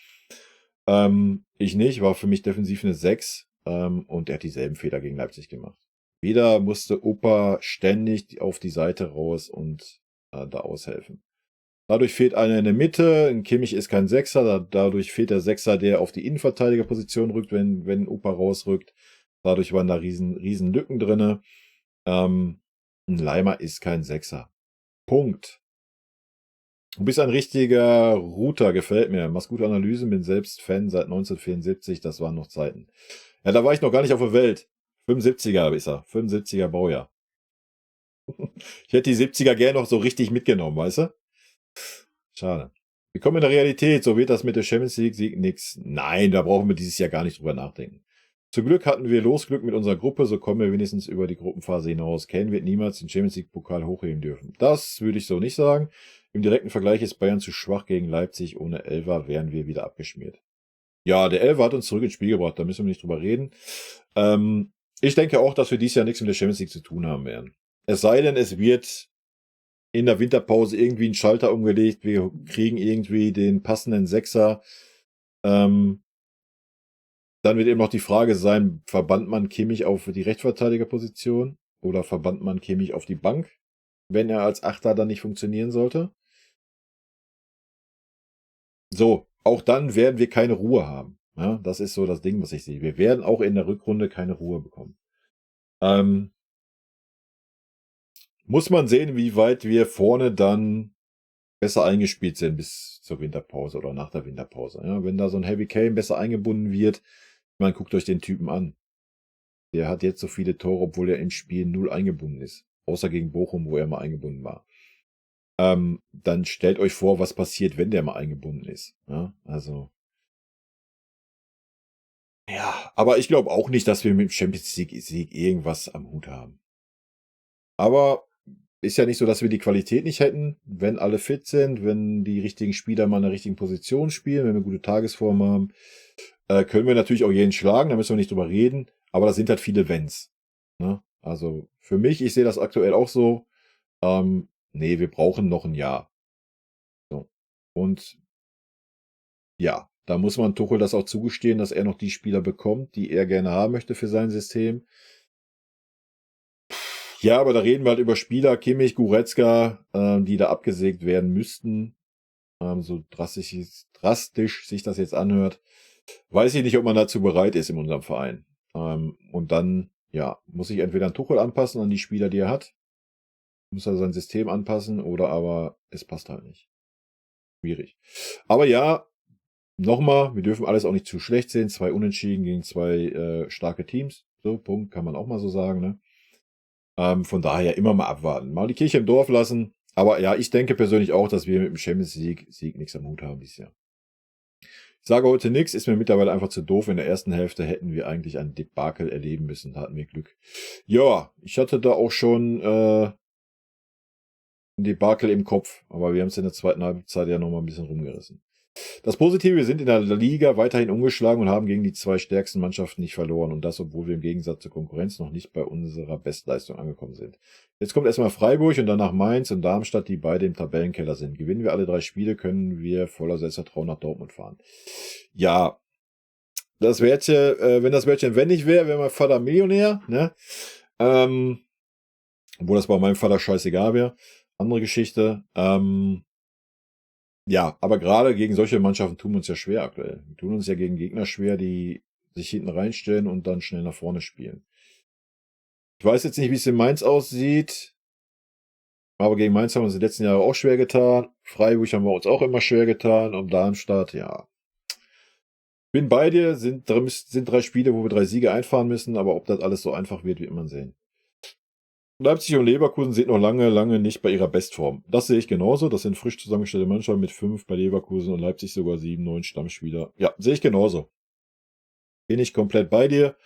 Ich nicht, war für mich defensiv eine 6. Und er hat dieselben Fehler gegen Leipzig gemacht. Wieder musste Opa ständig auf die Seite raus und da aushelfen. Dadurch fehlt einer in der Mitte. Ein Kimmich ist kein Sechser. Dadurch fehlt der Sechser, der auf die Innenverteidigerposition rückt, wenn Opa rausrückt. Dadurch waren da riesen Lücken drinne. Ein Leimer ist kein Sechser. Punkt. Du bist ein richtiger Router, gefällt mir. Machst gute Analysen, bin selbst Fan seit 1974, das waren noch Zeiten. Ja, da war ich noch gar nicht auf der Welt. 75er ist er, 75er Baujahr. Ich hätte die 70er gerne noch so richtig mitgenommen, weißt du? Schade. Willkommen in der Realität, so wird das mit der Champions League-Sieg nix. Nein, da brauchen wir dieses Jahr gar nicht drüber nachdenken. Zum Glück hatten wir Losglück mit unserer Gruppe, so kommen wir wenigstens über die Gruppenphase hinaus. Kane wird niemals den Champions League-Pokal hochheben dürfen. Das würde ich so nicht sagen. Im direkten Vergleich ist Bayern zu schwach gegen Leipzig. Ohne Elfer wären wir wieder abgeschmiert. Ja, der Elfer hat uns zurück ins Spiel gebracht, da müssen wir nicht drüber reden. Ich denke auch, dass wir dieses Jahr nichts mit der Champions League zu tun haben werden. Es sei denn, es wird in der Winterpause irgendwie ein Schalter umgelegt, wir kriegen irgendwie den passenden Sechser. Dann wird eben noch die Frage sein, verbannt man Kimmich auf die Rechtsverteidigerposition oder verbannt man Kimmich auf die Bank, wenn er als Achter dann nicht funktionieren sollte? So, auch dann werden wir keine Ruhe haben. Ja, das ist so das Ding, was ich sehe. Wir werden auch in der Rückrunde keine Ruhe bekommen. Muss man sehen, wie weit wir vorne dann besser eingespielt sind bis zur Winterpause oder nach der Winterpause. Ja, wenn da so ein Heavy Kane besser eingebunden wird, man guckt euch den Typen an. Der hat jetzt so viele Tore, obwohl er im Spiel 0 eingebunden ist. Außer gegen Bochum, wo er mal eingebunden war. Dann stellt euch vor, was passiert, wenn der mal eingebunden ist. Ja, also. Ja, aber ich glaube auch nicht, dass wir mit dem Champions League irgendwas am Hut haben. Aber ist ja nicht so, dass wir die Qualität nicht hätten, wenn alle fit sind, wenn die richtigen Spieler mal in der richtigen Position spielen, wenn wir gute Tagesform haben, können wir natürlich auch jeden schlagen, da müssen wir nicht drüber reden, aber das sind halt viele Wenns. Ne? Also für mich, ich sehe das aktuell auch so, nee, wir brauchen noch ein Jahr. So. Und ja, da muss man Tuchel das auch zugestehen, dass er noch die Spieler bekommt, die er gerne haben möchte für sein System. Ja, aber da reden wir halt über Spieler, Kimmich, Goretzka, die da abgesägt werden müssten. So drastisch sich das jetzt anhört. Weiß ich nicht, ob man dazu bereit ist in unserem Verein. Und dann, ja, muss sich entweder an Tuchel anpassen, an die Spieler, die er hat. Muss er sein System anpassen oder aber es passt halt nicht. Schwierig. Aber ja, nochmal, wir dürfen alles auch nicht zu schlecht sehen. 2 Unentschieden gegen 2 starke Teams. So, Punkt, kann man auch mal so sagen. Ne? Von daher immer mal abwarten. Mal die Kirche im Dorf lassen. Aber ja, ich denke persönlich auch, dass wir mit dem Champions League-Sieg nichts am Hut haben dieses Jahr. Ich sage heute nichts, ist mir mittlerweile einfach zu doof. In der ersten Hälfte hätten wir eigentlich ein Debakel erleben müssen. Da hatten wir Glück. Ja, ich hatte da auch schon ein Debakel im Kopf. Aber wir haben es in der zweiten Halbzeit ja nochmal ein bisschen rumgerissen. Das Positive, wir sind in der Liga weiterhin ungeschlagen und haben gegen die 2 stärksten Mannschaften nicht verloren. Und das, obwohl wir im Gegensatz zur Konkurrenz noch nicht bei unserer Bestleistung angekommen sind. Jetzt kommt erstmal Freiburg und danach Mainz und Darmstadt, die beide im Tabellenkeller sind. Gewinnen wir alle 3 Spiele, können wir voller Selbstvertrauen nach Dortmund fahren. Ja, das Wärtchen, wenn das Wärtchen wendig wäre mein Vater Millionär. Ne? Obwohl das bei meinem Vater scheißegal wäre. Andere Geschichte. Ja, aber gerade gegen solche Mannschaften tun wir uns ja schwer aktuell. Wir tun uns ja gegen Gegner schwer, die sich hinten reinstellen und dann schnell nach vorne spielen. Ich weiß jetzt nicht, wie es in Mainz aussieht, aber gegen Mainz haben wir uns die letzten Jahre auch schwer getan. Freiburg haben wir uns auch immer schwer getan und Darmstadt, ja. Bin bei dir, sind 3 Spiele, wo wir 3 Siege einfahren müssen, aber ob das alles so einfach wird, wird man sehen. Leipzig und Leverkusen sind noch lange nicht bei ihrer Bestform. Das sehe ich genauso. Das sind frisch zusammengestellte Mannschaften mit 5 bei Leverkusen und Leipzig sogar 7, 9 Stammspieler. Ja, sehe ich genauso. Bin ich komplett bei dir.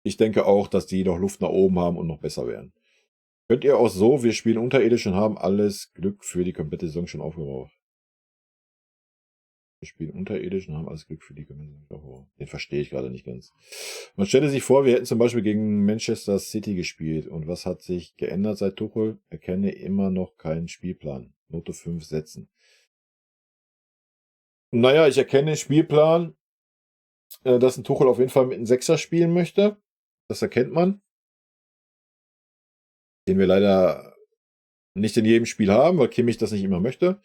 Ich denke auch, dass die noch Luft nach oben haben und noch besser werden. Könnt ihr auch so, wir spielen unterirdisch und haben alles Glück für die komplette Saison schon aufgebaut. Wir spielen unterirdisch und haben alles Glück für die komplette Saison schon aufgebaut. Den verstehe ich gerade nicht ganz. Man stelle sich vor, wir hätten zum Beispiel gegen Manchester City gespielt. Und was hat sich geändert seit Tuchel? Erkenne immer noch keinen Spielplan. Note 5 setzen. Naja, ich erkenne den Spielplan, dass ein Tuchel auf jeden Fall mit einem Sechser spielen möchte. Das erkennt man. Den wir leider nicht in jedem Spiel haben, weil Kimmich das nicht immer möchte.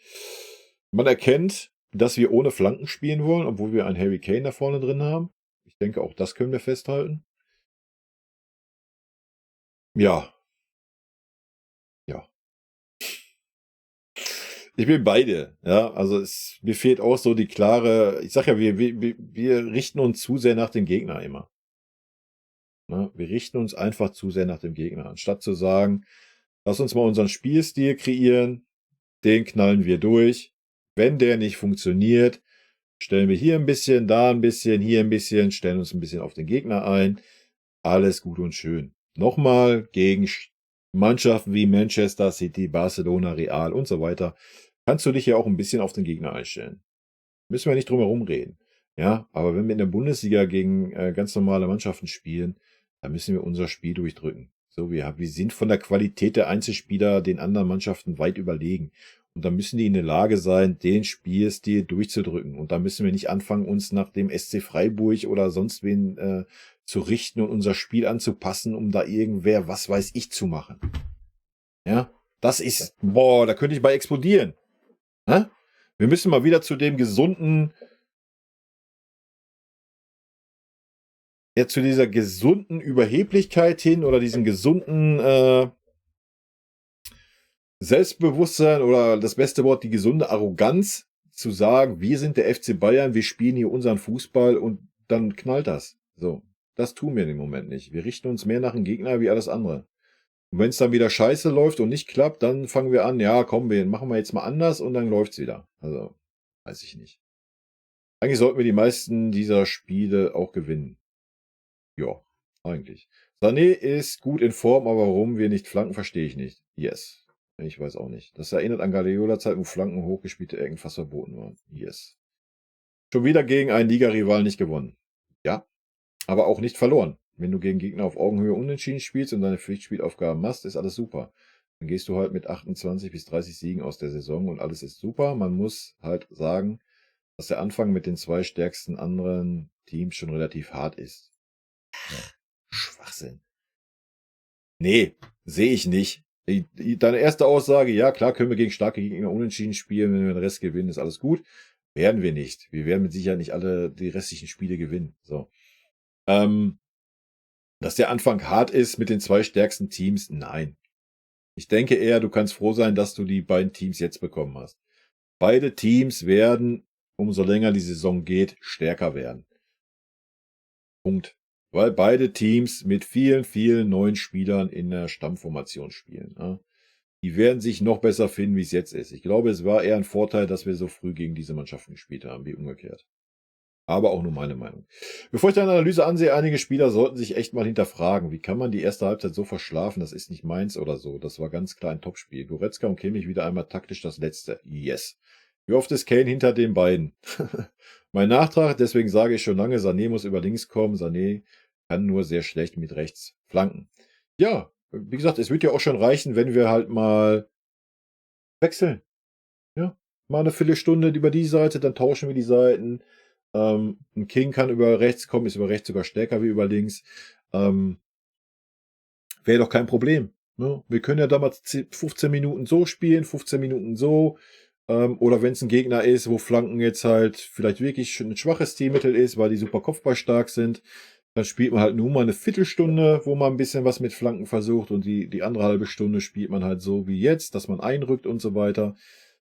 Man erkennt, dass wir ohne Flanken spielen wollen, obwohl wir einen Harry Kane da vorne drin haben. Ich denke, auch das können wir festhalten. Ja. Ja. Ich bin beide. Ja, also mir fehlt auch so die klare, ich sag ja, wir richten uns zu sehr nach dem Gegner immer. Ne? Wir richten uns einfach zu sehr nach dem Gegner, anstatt zu sagen, lass uns mal unseren Spielstil kreieren, den knallen wir durch. Wenn der nicht funktioniert, stellen wir hier ein bisschen, da ein bisschen, hier ein bisschen, stellen uns ein bisschen auf den Gegner ein. Alles gut und schön. Nochmal gegen Mannschaften wie Manchester City, Barcelona, Real und so weiter, kannst du dich ja auch ein bisschen auf den Gegner einstellen. Müssen wir nicht drum herum reden. Ja, aber wenn wir in der Bundesliga gegen ganz normale Mannschaften spielen, dann müssen wir unser Spiel durchdrücken. So, wir sind von der Qualität der Einzelspieler den anderen Mannschaften weit überlegen. Und da müssen die in der Lage sein, den Spielstil durchzudrücken. Und da müssen wir nicht anfangen, uns nach dem SC Freiburg oder sonst wen zu richten und unser Spiel anzupassen, um da irgendwer, was weiß ich, zu machen. Ja, das ist, boah, da könnte ich bei explodieren. Hä? Wir müssen mal wieder zu dem gesunden, ja, zu dieser gesunden Überheblichkeit hin oder diesem gesunden Selbstbewusstsein oder das beste Wort, die gesunde Arroganz zu sagen, wir sind der FC Bayern, wir spielen hier unseren Fußball und dann knallt das. So, das tun wir im Moment nicht. Wir richten uns mehr nach dem Gegner wie alles andere. Und wenn es dann wieder scheiße läuft und nicht klappt, dann fangen wir an, ja, komm, machen wir jetzt mal anders und dann läuft's wieder. Also, weiß ich nicht. Eigentlich sollten wir die meisten dieser Spiele auch gewinnen. Ja, eigentlich. Sané ist gut in Form, aber warum wir nicht flanken, verstehe ich nicht. Yes. Ich weiß auch nicht. Das erinnert an Guardiola-Zeit, wo Flanken hochgespielte Ecken fast verboten waren. Yes. Schon wieder gegen einen Liga-Rival nicht gewonnen. Ja, aber auch nicht verloren. Wenn du gegen Gegner auf Augenhöhe unentschieden spielst und deine Pflichtspielaufgaben machst, ist alles super. Dann gehst du halt mit 28 bis 30 Siegen aus der Saison und alles ist super. Man muss halt sagen, dass der Anfang mit den 2 stärksten anderen Teams schon relativ hart ist. Schwachsinn. Nee, sehe ich nicht. Deine erste Aussage, ja klar, können wir gegen starke Gegner unentschieden spielen, wenn wir den Rest gewinnen, ist alles gut. Werden wir nicht. Wir werden mit Sicherheit nicht alle die restlichen Spiele gewinnen. So. Dass der Anfang hart ist mit den 2 stärksten Teams, nein. Ich denke eher, du kannst froh sein, dass du die beiden Teams jetzt bekommen hast. Beide Teams werden, umso länger die Saison geht, stärker werden. Punkt. Weil beide Teams mit vielen, vielen neuen Spielern in der Stammformation spielen. Ne? Die werden sich noch besser finden, wie es jetzt ist. Ich glaube, es war eher ein Vorteil, dass wir so früh gegen diese Mannschaften gespielt haben, wie umgekehrt. Aber auch nur meine Meinung. Bevor ich deine Analyse ansehe, einige Spieler sollten sich echt mal hinterfragen. Wie kann man die erste Halbzeit so verschlafen? Das ist nicht meins oder so. Das war ganz klar ein Topspiel. Goretzka und Kimmich wieder einmal taktisch das Letzte. Yes. Wie oft ist Kane hinter den beiden? Mein Nachtrag, deswegen sage ich schon lange, Sané muss über links kommen. Sané kann nur sehr schlecht mit rechts flanken. Ja, wie gesagt, es wird ja auch schon reichen, wenn wir halt mal wechseln. Ja, mal eine Viertelstunde über die Seite, dann tauschen wir die Seiten. Ein King kann über rechts kommen, ist über rechts sogar stärker wie über links. Wäre doch kein Problem. Ne? Wir können ja damals 15 Minuten so spielen, 15 Minuten so. Oder wenn es ein Gegner ist, wo Flanken jetzt halt vielleicht wirklich ein schwaches Teammittel ist, weil die super kopfballstark sind, dann spielt man halt nur mal eine Viertelstunde, wo man ein bisschen was mit Flanken versucht und die andere halbe Stunde spielt man halt so wie jetzt, dass man einrückt und so weiter.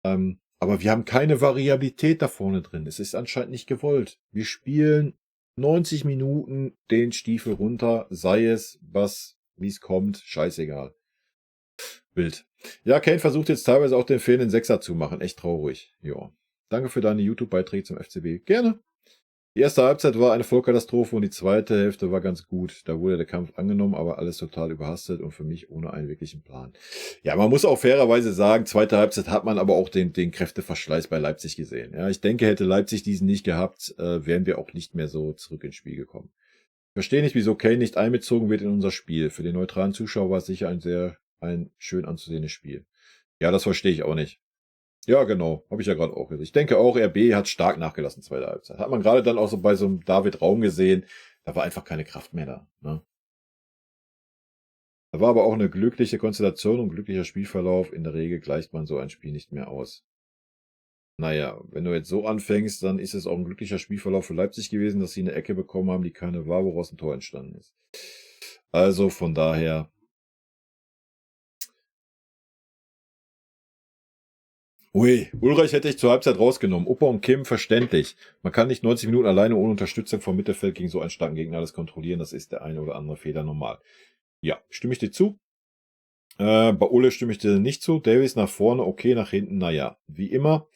Aber wir haben keine Variabilität da vorne drin. Es ist anscheinend nicht gewollt. Wir spielen 90 Minuten den Stiefel runter, sei es was, wie es kommt, scheißegal. Wild. Ja, Kane versucht jetzt teilweise auch den fehlenden Sechser zu machen. Echt traurig. Ja. Danke für deine YouTube-Beiträge zum FCB. Gerne. Die erste Halbzeit war eine Vollkatastrophe und die zweite Hälfte war ganz gut. Da wurde der Kampf angenommen, aber alles total überhastet und für mich ohne einen wirklichen Plan. Ja, man muss auch fairerweise sagen, zweite Halbzeit hat man aber auch den Kräfteverschleiß bei Leipzig gesehen. Ja, ich denke, hätte Leipzig diesen nicht gehabt, wären wir auch nicht mehr so zurück ins Spiel gekommen. Ich verstehe nicht, wieso Kane nicht einbezogen wird in unser Spiel. Für den neutralen Zuschauer war es sicher ein schön anzusehendes Spiel. Ja, das verstehe ich auch nicht. Ja, genau. Habe ich ja gerade auch gesagt. Ich denke auch, RB hat stark nachgelassen, zweite Halbzeit. Hat man gerade dann auch so bei so einem David Raum gesehen. Da war einfach keine Kraft mehr da. Ne? Da war aber auch eine glückliche Konstellation und glücklicher Spielverlauf. In der Regel gleicht man so ein Spiel nicht mehr aus. Naja, wenn du jetzt so anfängst, dann ist es auch ein glücklicher Spielverlauf für Leipzig gewesen, dass sie eine Ecke bekommen haben, die keine war, woraus ein Tor entstanden ist. Also von daher. Ui, Ulreich hätte ich zur Halbzeit rausgenommen. Opa und Kim, verständlich. Man kann nicht 90 Minuten alleine ohne Unterstützung vom Mittelfeld gegen so einen starken Gegner alles kontrollieren. Das ist der eine oder andere Fehler normal. Ja, stimme ich dir zu. Bei Ulle stimme ich dir nicht zu. Davies nach vorne, okay, nach hinten, naja. Wie immer.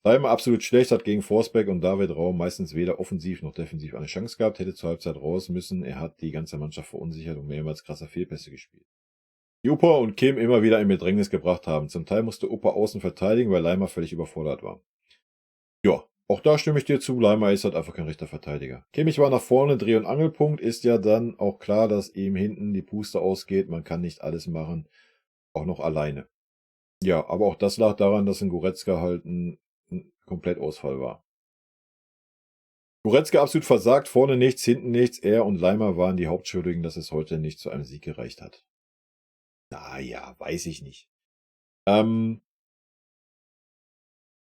Leimer absolut schlecht, hat gegen Forsberg und David Raum meistens weder offensiv noch defensiv eine Chance gehabt, hätte zur Halbzeit raus müssen. Er hat die ganze Mannschaft verunsichert und mehrmals krasser Fehlpässe gespielt. Die Opa und Kim immer wieder in Bedrängnis gebracht haben. Zum Teil musste Opa außen verteidigen, weil Leimer völlig überfordert war. Ja, auch da stimme ich dir zu. Leimer ist halt einfach kein rechter Verteidiger. Kimmich war nach vorne, Dreh- und Angelpunkt. Ist ja dann auch klar, dass ihm hinten die Puste ausgeht. Man kann nicht alles machen. Auch noch alleine. Ja, aber auch das lag daran, dass ein Goretzka halt ein Komplettausfall war. Goretzka absolut versagt, vorne nichts, hinten nichts. Er und Leimer waren die Hauptschuldigen, dass es heute nicht zu einem Sieg gereicht hat. Naja, weiß ich nicht. Wenn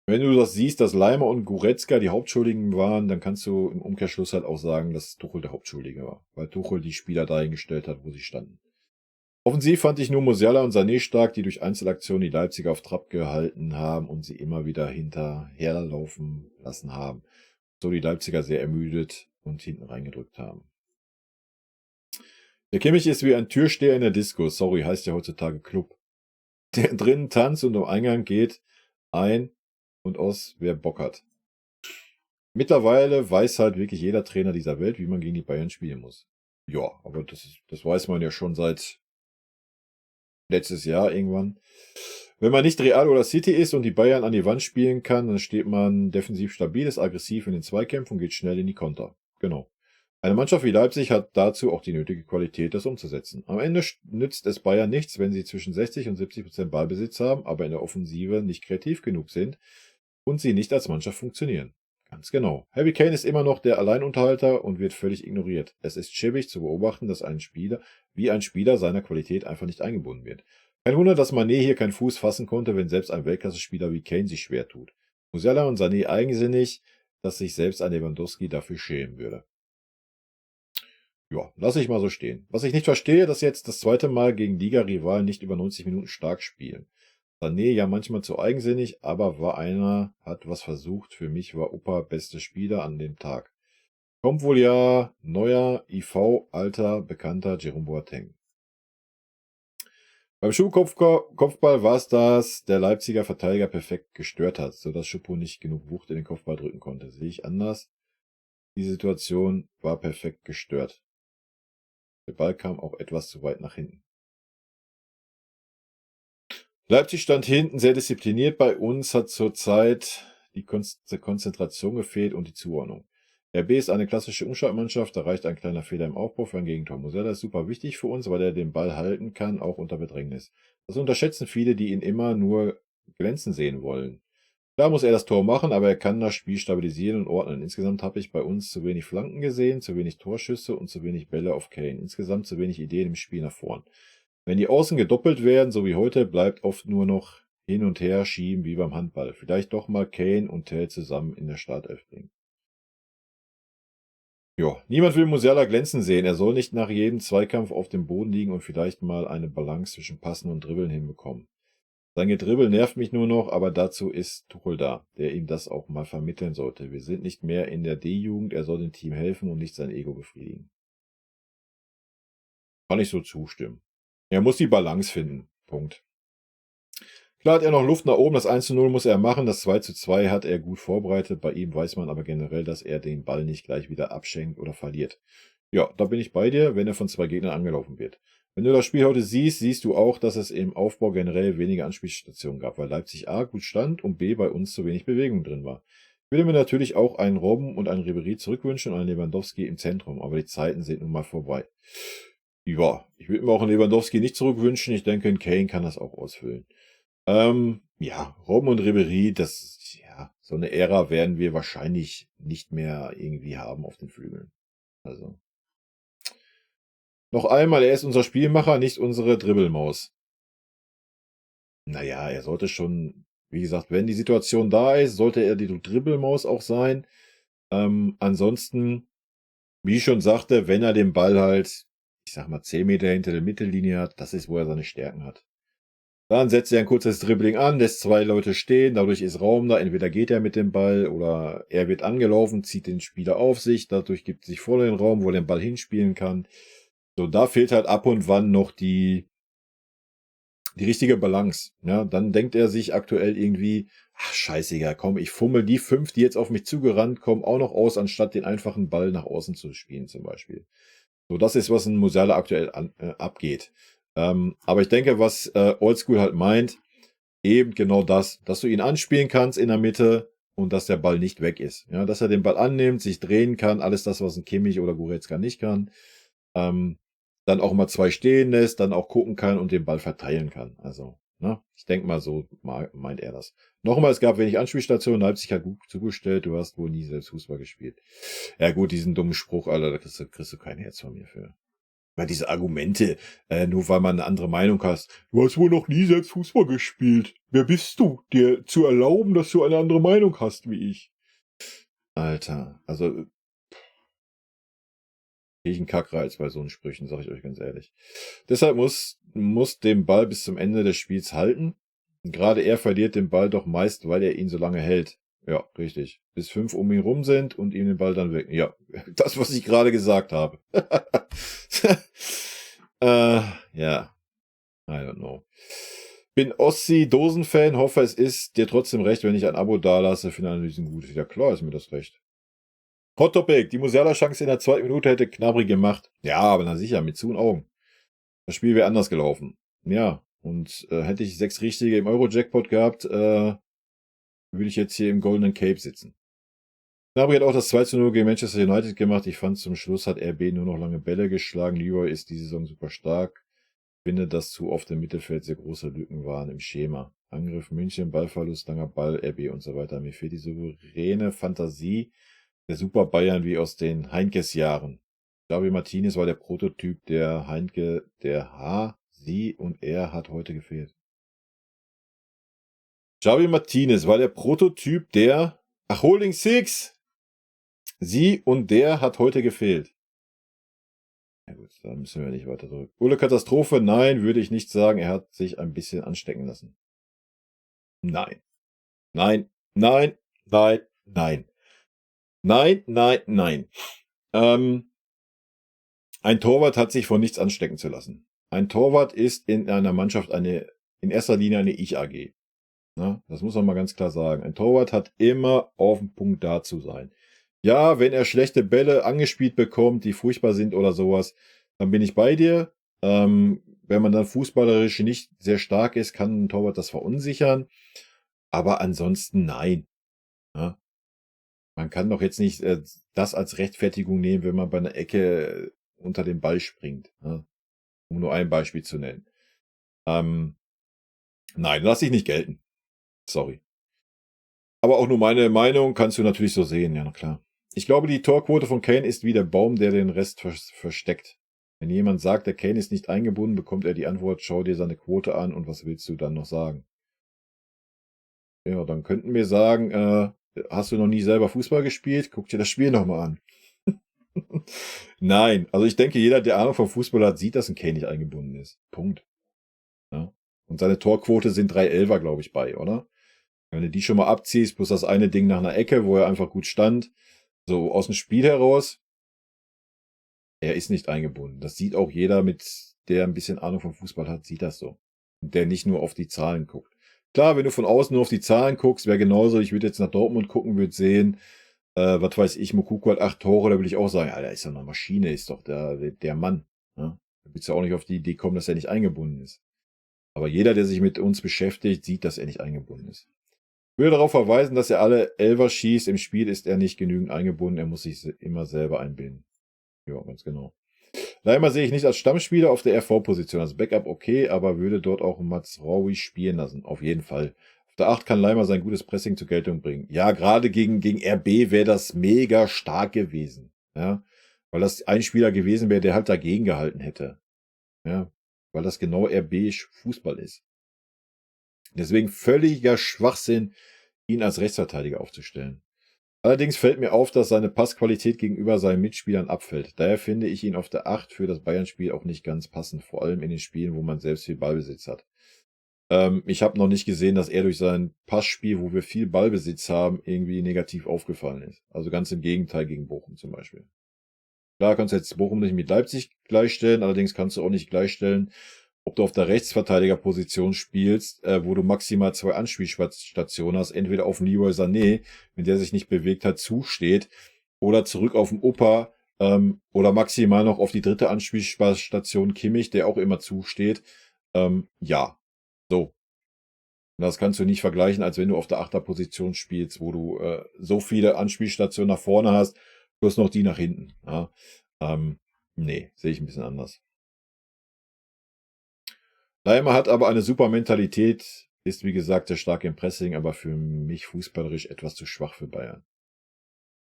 du das siehst, dass Leimer und Goretzka die Hauptschuldigen waren, dann kannst du im Umkehrschluss halt auch sagen, dass Tuchel der Hauptschuldige war. Weil Tuchel die Spieler dahingestellt hat, wo sie standen. Offensiv fand ich nur Musiala und Sané stark, die durch Einzelaktionen die Leipziger auf Trab gehalten haben und sie immer wieder hinterherlaufen lassen haben. So die Leipziger sehr ermüdet und hinten reingedrückt haben. Der Kimmich ist wie ein Türsteher in der Disco. Sorry, heißt ja heutzutage Club. Der drinnen tanzt und am Eingang geht ein und aus, wer Bock hat. Mittlerweile weiß halt wirklich jeder Trainer dieser Welt, wie man gegen die Bayern spielen muss. Ja, aber das weiß man ja schon seit letztes Jahr irgendwann. Wenn man nicht Real oder City ist und die Bayern an die Wand spielen kann, dann steht man defensiv stabil, ist aggressiv in den Zweikämpfen und geht schnell in die Konter. Genau. Eine Mannschaft wie Leipzig hat dazu auch die nötige Qualität, das umzusetzen. Am Ende nützt es Bayern nichts, wenn sie zwischen 60 und 70% Ballbesitz haben, aber in der Offensive nicht kreativ genug sind und sie nicht als Mannschaft funktionieren. Ganz genau. Harry Kane ist immer noch der Alleinunterhalter und wird völlig ignoriert. Es ist schäbig zu beobachten, dass ein Spieler seiner Qualität einfach nicht eingebunden wird. Kein Wunder, dass Mané hier keinen Fuß fassen konnte, wenn selbst ein Weltklasse-Spieler wie Kane sich schwer tut. Musiala und Sané eigensinnig, dass sich selbst ein Lewandowski dafür schämen würde. Ja, lasse ich mal so stehen. Was ich nicht verstehe, dass jetzt das zweite Mal gegen Liga-Rivalen nicht über 90 Minuten stark spielen. Sané ja manchmal zu eigensinnig, aber war einer, hat was versucht. Für mich war Opa beste Spieler an dem Tag. Kommt wohl ja neuer IV, alter, bekannter Jerome Boateng. Beim Schuhkopfball war es das, der Leipziger Verteidiger perfekt gestört hat, sodass Schuppo nicht genug Wucht in den Kopfball drücken konnte. Sehe ich anders. Die Situation war perfekt gestört. Der Ball kam auch etwas zu weit nach hinten. Leipzig stand hinten sehr diszipliniert bei uns, hat zurzeit die Konzentration gefehlt und die Zuordnung. RB ist eine klassische Umschaltmannschaft, da reicht ein kleiner Fehler im Aufbau für ein Gegentor. Musiala ist super wichtig für uns, weil er den Ball halten kann, auch unter Bedrängnis. Das unterschätzen viele, die ihn immer nur glänzen sehen wollen. Da muss er das Tor machen, aber er kann das Spiel stabilisieren und ordnen. Insgesamt habe ich bei uns zu wenig Flanken gesehen, zu wenig Torschüsse und zu wenig Bälle auf Kane. Insgesamt zu wenig Ideen im Spiel nach vorn. Wenn die Außen gedoppelt werden, so wie heute, bleibt oft nur noch hin und her schieben wie beim Handball. Vielleicht doch mal Kane und Tell zusammen in der Startelf bringen. Ja, niemand will Musiala glänzen sehen. Er soll nicht nach jedem Zweikampf auf dem Boden liegen und vielleicht mal eine Balance zwischen Passen und Dribbeln hinbekommen. Sein Gedribbel nervt mich nur noch, aber dazu ist Tuchel da, der ihm das auch mal vermitteln sollte. Wir sind nicht mehr in der D-Jugend, er soll dem Team helfen und nicht sein Ego befriedigen. Kann ich so zustimmen. Er muss die Balance finden. Punkt. Klar hat er noch Luft nach oben, das 1:0 muss er machen, das 2:2 hat er gut vorbereitet. Bei ihm weiß man aber generell, dass er den Ball nicht gleich wieder abschenkt oder verliert. Ja, da bin ich bei dir, wenn er von 2 Gegnern angelaufen wird. Wenn du das Spiel heute siehst, siehst du auch, dass es im Aufbau generell wenige Anspielstationen gab, weil Leipzig A gut stand und B bei uns zu wenig Bewegung drin war. Ich würde mir natürlich auch einen Robben und einen Ribéry zurückwünschen und einen Lewandowski im Zentrum, aber die Zeiten sind nun mal vorbei. Ja, ich würde mir auch einen Lewandowski nicht zurückwünschen. Ich denke, ein Kane kann das auch ausfüllen. Ja, Robben und Ribéry, ja, so eine Ära werden wir wahrscheinlich nicht mehr irgendwie haben auf den Flügeln. Also, noch einmal, er ist unser Spielmacher, nicht unsere Dribbelmaus. Naja, er sollte schon, wie gesagt, wenn die Situation da ist, sollte er die Dribbelmaus auch sein. Ansonsten, wie ich schon sagte, wenn er den Ball halt, ich sag mal, 10 Meter hinter der Mittellinie hat, das ist, wo er seine Stärken hat. Dann setzt er ein kurzes Dribbling an, lässt 2 Leute stehen, dadurch ist Raum da. Entweder geht er mit dem Ball oder er wird angelaufen, zieht den Spieler auf sich, dadurch gibt sich voll den Raum, wo er den Ball hinspielen kann. So, da fehlt halt ab und wann noch die richtige Balance. Ja, dann denkt er sich aktuell irgendwie, ach scheißegal, komm, ich fummel die 5, die jetzt auf mich zugerannt kommen, auch noch aus, anstatt den einfachen Ball nach außen zu spielen zum Beispiel. So, das ist, was in Musiala aktuell abgeht. Aber ich denke, was Oldschool halt meint, eben genau das, dass du ihn anspielen kannst in der Mitte und dass der Ball nicht weg ist. Ja, dass er den Ball annimmt, sich drehen kann, alles das, was ein Kimmich oder Goretzka nicht kann. Ähm, dann auch mal 2 stehen lässt, dann auch gucken kann und den Ball verteilen kann. Also, ne? Ich denke mal, so meint er das. Nochmal, es gab wenig Anspielstationen, Leipzig hat gut zugestellt, du hast wohl nie selbst Fußball gespielt. Ja gut, diesen dummen Spruch, Alter, da kriegst du kein Herz von mir für. Weil diese Argumente, nur weil man eine andere Meinung hast. Du hast wohl noch nie selbst Fußball gespielt. Wer bist du, dir zu erlauben, dass du eine andere Meinung hast wie ich? Alter, also krieg ich einen Kackreiz bei so einen Sprüchen, sag ich euch ganz ehrlich. Deshalb muss den Ball bis zum Ende des Spiels halten. Gerade er verliert den Ball doch meist, weil er ihn so lange hält. Ja, richtig. Bis 5 um ihn rum sind und ihm den Ball dann weg. Ja, das, was ich gerade gesagt habe. Ja, I don't know. Bin Ossi-Dosen-Fan, hoffe, es ist dir trotzdem recht, wenn ich ein Abo dalasse. Finde Analysen gut. Ja, klar ist mir das recht. Hot Topic. Die Musiala-Chance in der 2. Minute hätte Gnabry gemacht. Ja, aber na sicher, mit zu und Augen. Das Spiel wäre anders gelaufen. Ja, und hätte ich 6 Richtige im Euro-Jackpot gehabt, würde ich jetzt hier im Golden Cape sitzen. Gnabry hat auch das 2:0 gegen Manchester United gemacht. Ich fand, zum Schluss hat RB nur noch lange Bälle geschlagen. Leroy ist diese Saison super stark. Ich finde, dass zu oft im Mittelfeld sehr große Lücken waren im Schema. Angriff München, Ballverlust, langer Ball, RB und so weiter. Mir fehlt die souveräne Fantasie der Super Bayern wie aus den Heinkes-Jahren. Xavi Martinez war der Prototyp der Heinke, sie und er hat heute gefehlt. Xavi Martinez war der Prototyp der, Holding Six! Sie und der hat heute gefehlt. gut, da müssen wir nicht weiter zurück. Ule Katastrophe, nein, würde ich nicht sagen. Er hat sich ein bisschen anstecken lassen. Nein. Nein, nein, nein, nein. Nein, nein, nein. Ein Torwart hat sich von nichts anstecken zu lassen. Ein Torwart ist in einer Mannschaft in erster Linie eine Ich-AG. Ne? Das muss man mal ganz klar sagen. Ein Torwart hat immer auf dem Punkt da zu sein. Ja, wenn er schlechte Bälle angespielt bekommt, die furchtbar sind oder sowas, dann bin ich bei dir. Wenn man dann fußballerisch nicht sehr stark ist, kann ein Torwart das verunsichern. Aber ansonsten nein. Ja? Man kann doch jetzt nicht das als Rechtfertigung nehmen, wenn man bei einer Ecke unter den Ball springt. Ne? Um nur ein Beispiel zu nennen. Nein, lass ich nicht gelten. Sorry. Aber auch nur meine Meinung kannst du natürlich so sehen, ja, na klar. Ich glaube, die Torquote von Kane ist wie der Baum, der den Rest versteckt. Wenn jemand sagt, der Kane ist nicht eingebunden, bekommt er die Antwort, schau dir seine Quote an und was willst du dann noch sagen? Ja, dann könnten wir sagen, hast du noch nie selber Fußball gespielt? Guck dir das Spiel nochmal an. Nein, also ich denke, jeder, der Ahnung vom Fußball hat, sieht, dass ein Kane nicht eingebunden ist. Punkt. Ja. Und seine Torquote sind 3,11er, glaube ich, bei, oder? Wenn du die schon mal abziehst, plus das eine Ding nach einer Ecke, wo er einfach gut stand, so aus dem Spiel heraus, er ist nicht eingebunden. Das sieht auch jeder, der ein bisschen Ahnung vom Fußball hat, sieht das so. Und der nicht nur auf die Zahlen guckt. Klar, wenn du von außen nur auf die Zahlen guckst, wäre genauso, ich würde jetzt nach Dortmund gucken, würde sehen, was weiß ich, Moukoko hat 8 Tore, da würde ich auch sagen, Alter, ist doch eine Maschine, ist doch der Mann. Ne? Da willst du ja auch nicht auf die Idee kommen, dass er nicht eingebunden ist. Aber jeder, der sich mit uns beschäftigt, sieht, dass er nicht eingebunden ist. Ich will darauf verweisen, dass er alle Elfer schießt. Im Spiel ist er nicht genügend eingebunden. Er muss sich immer selber einbinden. Ja, ganz genau. Leimer sehe ich nicht als Stammspieler auf der RV-Position. Als Backup okay, aber würde dort auch Mats Raui spielen lassen. Auf jeden Fall. Auf der 8 kann Leimer sein gutes Pressing zur Geltung bringen. Ja, gerade gegen RB wäre das mega stark gewesen. Ja, weil das ein Spieler gewesen wäre, der halt dagegen gehalten hätte. Ja, weil das genau RB Fußball ist. Deswegen völliger Schwachsinn, ihn als Rechtsverteidiger aufzustellen. Allerdings fällt mir auf, dass seine Passqualität gegenüber seinen Mitspielern abfällt. Daher finde ich ihn auf der 8 für das Bayern-Spiel auch nicht ganz passend, vor allem in den Spielen, wo man selbst viel Ballbesitz hat. Ich habe noch nicht gesehen, dass er durch sein Passspiel, wo wir viel Ballbesitz haben, irgendwie negativ aufgefallen ist. Also ganz im Gegenteil gegen Bochum zum Beispiel. Klar kannst du jetzt Bochum nicht mit Leipzig gleichstellen, allerdings kannst du auch nicht gleichstellen, ob du auf der Rechtsverteidigerposition spielst, wo du maximal 2 Anspielstationen hast, entweder auf Leroy Sané, wenn der sich nicht bewegt hat, zusteht, oder zurück auf den Opa, oder maximal noch auf die dritte Anspielstation Kimmich, der auch immer zusteht. Ja, so. Das kannst du nicht vergleichen, als wenn du auf der Achterposition spielst, wo du so viele Anspielstationen nach vorne hast, plus noch die nach hinten. Ja. Nee, sehe ich ein bisschen anders. Leimer hat aber eine super Mentalität, ist wie gesagt sehr stark im Pressing, aber für mich fußballerisch etwas zu schwach für Bayern.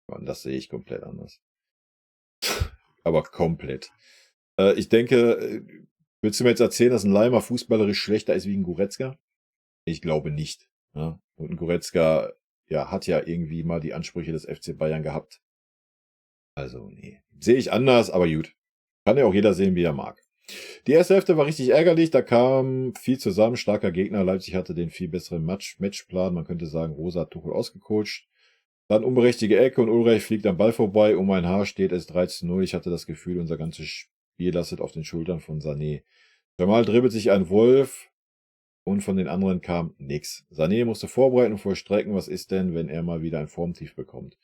Und das sehe ich komplett anders. Aber komplett. Ich denke, willst du mir jetzt erzählen, dass ein Leimer fußballerisch schlechter ist wie ein Goretzka? Ich glaube nicht. Ja? Und ein Goretzka hat ja irgendwie mal die Ansprüche des FC Bayern gehabt. Also, nee. Sehe ich anders, aber gut. Kann ja auch jeder sehen, wie er mag. Die erste Hälfte war richtig ärgerlich, da kam viel zusammen, starker Gegner. Leipzig hatte den viel besseren Matchplan. Man könnte sagen, Rosa hat Tuchel ausgecoacht. Dann unberechtigte Ecke und Ulreich fliegt am Ball vorbei. Um ein Haar steht es 3:0. Ich hatte das Gefühl, unser ganzes Spiel lastet auf den Schultern von Sané. Jamal dribbelt sich ein Wolf und von den anderen kam nix. Sané musste vorbereiten und vollstrecken. Was ist denn, wenn er mal wieder ein Formtief bekommt?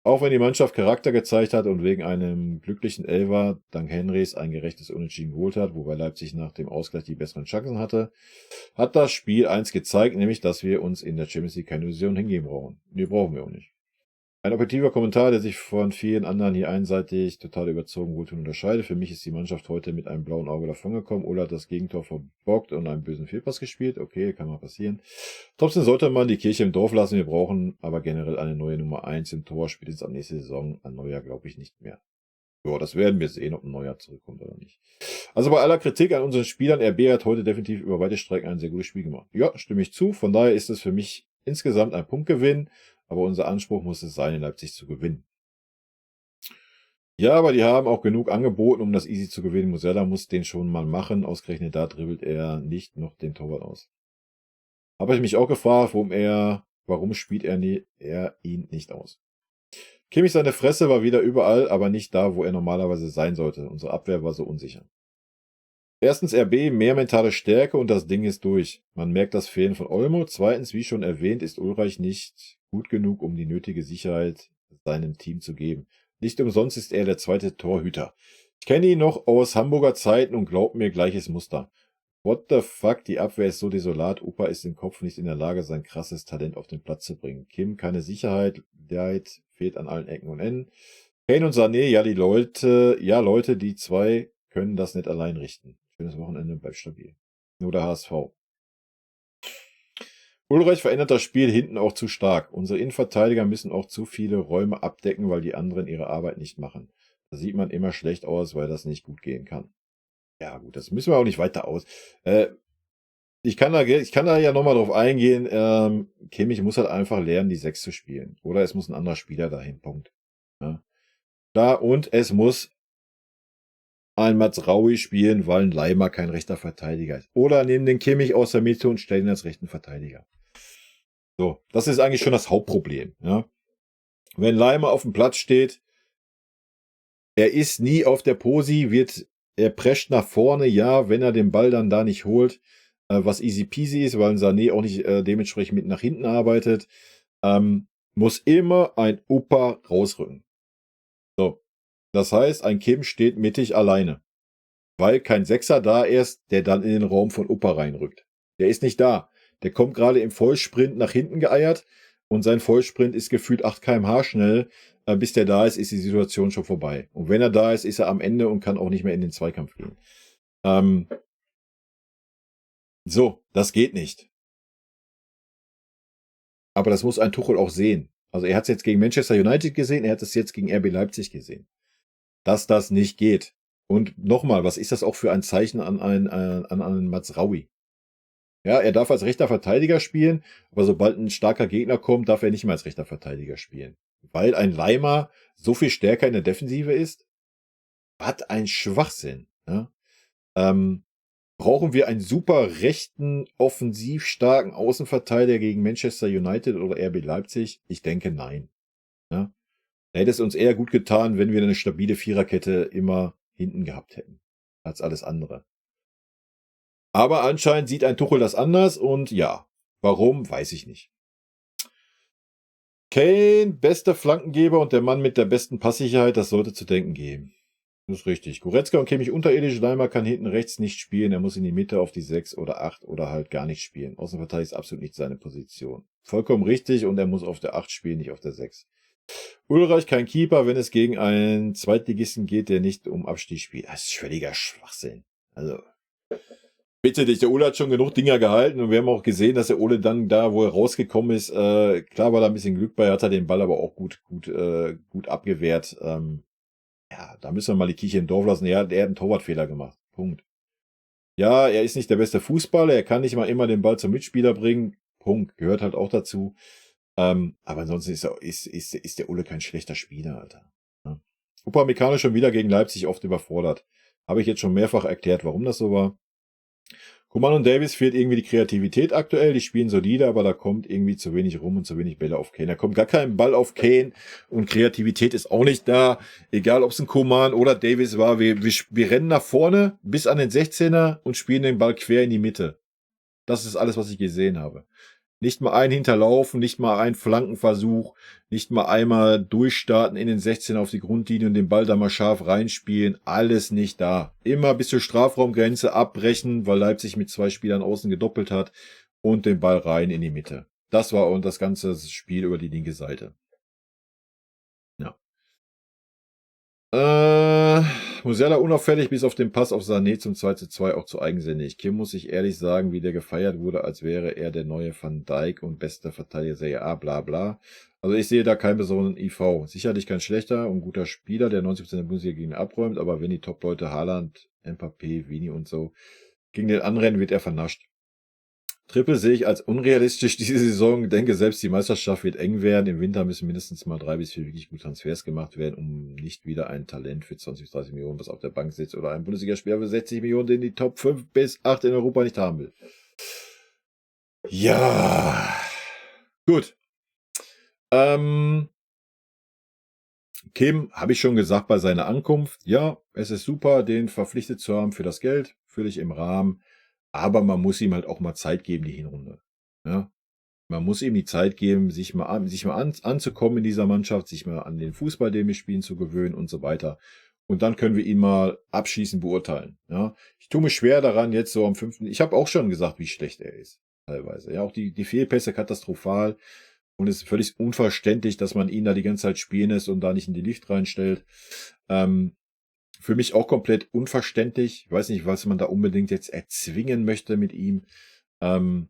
Auch wenn die Mannschaft Charakter gezeigt hat und wegen einem glücklichen Elfer dank Henrys ein gerechtes Unentschieden geholt hat, wobei Leipzig nach dem Ausgleich die besseren Chancen hatte, hat das Spiel eins gezeigt, nämlich, dass wir uns in der Champions League keine Illusion hingeben brauchen. Die brauchen wir auch nicht. Ein objektiver Kommentar, der sich von vielen anderen hier einseitig total überzogen wohltun unterscheidet. Für mich ist die Mannschaft heute mit einem blauen Auge davongekommen. Ola hat das Gegentor verbockt und einen bösen Fehlpass gespielt. Okay, kann mal passieren. Trotzdem sollte man die Kirche im Dorf lassen. Wir brauchen aber generell eine neue Nummer 1 im Tor. Spätestens ab nächste Saison. An Neuer glaube ich nicht mehr. Ja, das werden wir sehen, ob ein Neuer zurückkommt oder nicht. Also bei aller Kritik an unseren Spielern, RB hat heute definitiv über weite Strecken ein sehr gutes Spiel gemacht. Ja, stimme ich zu. Von daher ist es für mich insgesamt ein Punktgewinn. Aber unser Anspruch muss es sein, in Leipzig zu gewinnen. Ja, aber die haben auch genug angeboten, um das easy zu gewinnen. Musiala muss den schon mal machen. Ausgerechnet da dribbelt er nicht noch den Torwart aus. Habe ich mich auch gefragt, warum spielt er ihn nicht aus? Kimmich seine Fresse war wieder überall, aber nicht da, wo er normalerweise sein sollte. Unsere Abwehr war so unsicher. Erstens RB, mehr mentale Stärke und das Ding ist durch. Man merkt das Fehlen von Olmo. Zweitens, wie schon erwähnt, ist Ulreich nicht gut genug, um die nötige Sicherheit seinem Team zu geben. Nicht umsonst ist er der zweite Torhüter. Ich kenne ihn noch aus Hamburger Zeiten und glaubt mir, gleiches Muster. What the fuck, die Abwehr ist so desolat. Opa ist im Kopf nicht in der Lage, sein krasses Talent auf den Platz zu bringen. Kim, keine Sicherheit, fehlt an allen Ecken und Enden. Kane und Sané, Leute, die zwei können das nicht allein richten. Schönes Wochenende, bleibt stabil. Nur der HSV. Ulreich verändert das Spiel hinten auch zu stark. Unsere Innenverteidiger müssen auch zu viele Räume abdecken, weil die anderen ihre Arbeit nicht machen. Da sieht man immer schlecht aus, weil das nicht gut gehen kann. Ja gut, das müssen wir auch nicht weiter aus. Ich kann da ja nochmal drauf eingehen. Kimmich muss halt einfach lernen, die 6 zu spielen. Oder es muss ein anderer Spieler dahin, Punkt. Ja. Da, und es muss ein Mazraoui spielen, weil ein Leimer kein rechter Verteidiger ist. Oder nehmen den Kimmich aus der Mitte und stellen ihn als rechten Verteidiger. So, das ist eigentlich schon das Hauptproblem. Ja. Wenn Leimer auf dem Platz steht, er ist nie auf der Posi, er prescht nach vorne, ja, wenn er den Ball dann da nicht holt, was easy peasy ist, weil ein Sané auch nicht dementsprechend mit nach hinten arbeitet, muss immer ein Opa rausrücken. So, das heißt, ein Kim steht mittig alleine, weil kein Sechser da ist, der dann in den Raum von Opa reinrückt. Der ist nicht da. Der kommt gerade im Vollsprint nach hinten geeiert und sein Vollsprint ist gefühlt 8 km/h schnell. Bis der da ist die Situation schon vorbei. Und wenn er da ist, ist er am Ende und kann auch nicht mehr in den Zweikampf gehen. So, das geht nicht. Aber das muss ein Tuchel auch sehen. Also er hat es jetzt gegen Manchester United gesehen, er hat es jetzt gegen RB Leipzig gesehen. Dass das nicht geht. Und nochmal, was ist das auch für ein Zeichen an einen Mazraoui? Ja, er darf als rechter Verteidiger spielen, aber sobald ein starker Gegner kommt, darf er nicht mehr als rechter Verteidiger spielen. Weil ein Leimer so viel stärker in der Defensive ist? Hat ein Schwachsinn. Ja? Brauchen wir einen super rechten, offensiv starken Außenverteidiger gegen Manchester United oder RB Leipzig? Ich denke, nein. Ja? Da hätte es uns eher gut getan, wenn wir eine stabile Viererkette immer hinten gehabt hätten, als alles andere. Aber anscheinend sieht ein Tuchel das anders und ja, warum, weiß ich nicht. Kane, bester Flankengeber und der Mann mit der besten Passsicherheit, das sollte zu denken geben. Das ist richtig. Goretzka und Kimmich unterirdisch, Leimer kann hinten rechts nicht spielen, er muss in die Mitte auf die 6 oder 8 oder halt gar nicht spielen. Außenverteidiger ist absolut nicht seine Position. Vollkommen richtig und er muss auf der 8 spielen, nicht auf der 6. Ulreich kein Keeper, wenn es gegen einen Zweitligisten geht, der nicht um Abstieg spielt. Das ist völliger Schwachsinn. Also, bitte dich, der Ole hat schon genug Dinger gehalten und wir haben auch gesehen, dass der Ole dann da, wo er rausgekommen ist, klar war da ein bisschen Glück bei, hat er den Ball aber auch gut abgewehrt. Ja, da müssen wir mal die Kirche im Dorf lassen. Er hat einen Torwartfehler gemacht. Punkt. Ja, er ist nicht der beste Fußballer, er kann nicht mal immer den Ball zum Mitspieler bringen. Punkt. Gehört halt auch dazu. Aber ansonsten ist der Ole kein schlechter Spieler, Alter. Ja. Upamecano schon wieder gegen Leipzig oft überfordert. Habe ich jetzt schon mehrfach erklärt, warum das so war. Coman und Davis fehlt irgendwie die Kreativität aktuell. Die spielen solide, aber da kommt irgendwie zu wenig rum und zu wenig Bälle auf Kane. Da kommt gar kein Ball auf Kane und Kreativität ist auch nicht da. Egal, ob es ein Coman oder Davis war. Wir rennen nach vorne bis an den 16er und spielen den Ball quer in die Mitte. Das ist alles, was ich gesehen habe. Nicht mal ein Hinterlaufen, nicht mal ein Flankenversuch, nicht mal einmal durchstarten in den 16 auf die Grundlinie und den Ball da mal scharf reinspielen. Alles nicht da. Immer bis zur Strafraumgrenze abbrechen, weil Leipzig mit 2 Spielern außen gedoppelt hat und den Ball rein in die Mitte. Das war und das ganze Spiel über die linke Seite. Ja. Musiala unauffällig bis auf den Pass auf Sané zum 2:2 auch zu eigensinnig. Kim muss ich ehrlich sagen, wie der gefeiert wurde, als wäre er der neue Van Dijk und bester Verteidiger Serie A, bla bla. Also ich sehe da keinen besonderen IV. Sicherlich kein schlechter und guter Spieler, der 90% der Bundesliga gegen abräumt, aber wenn die Top-Leute Haaland, Mbappé, Vini und so gegen den anrennen, wird er vernascht. Triple sehe ich als unrealistisch diese Saison. Ich denke, selbst die Meisterschaft wird eng werden. Im Winter müssen mindestens mal 3 bis 4 wirklich gute Transfers gemacht werden, um nicht wieder ein Talent für 20, 30 Millionen, was auf der Bank sitzt, oder ein Bundesligaspieler für 60 Millionen, den die Top 5 bis 8 in Europa nicht haben will. Ja, gut. Kim, habe ich schon gesagt bei seiner Ankunft, ja, es ist super, den verpflichtet zu haben für das Geld, völlig im Rahmen, aber man muss ihm halt auch mal Zeit geben, die Hinrunde. Ja? Man muss ihm die Zeit geben, sich mal anzukommen in dieser Mannschaft, sich mal an den Fußball, den wir spielen, zu gewöhnen und so weiter. Und dann können wir ihn mal abschließend beurteilen. Ja? Ich tue mir schwer daran, jetzt so am 5. Ich habe auch schon gesagt, wie schlecht er ist, teilweise. Ja, auch die Fehlpässe katastrophal. Und es ist völlig unverständlich, dass man ihn da die ganze Zeit spielen lässt und da nicht in die Licht reinstellt. Für mich auch komplett unverständlich. Ich weiß nicht, was man da unbedingt jetzt erzwingen möchte mit ihm. Aber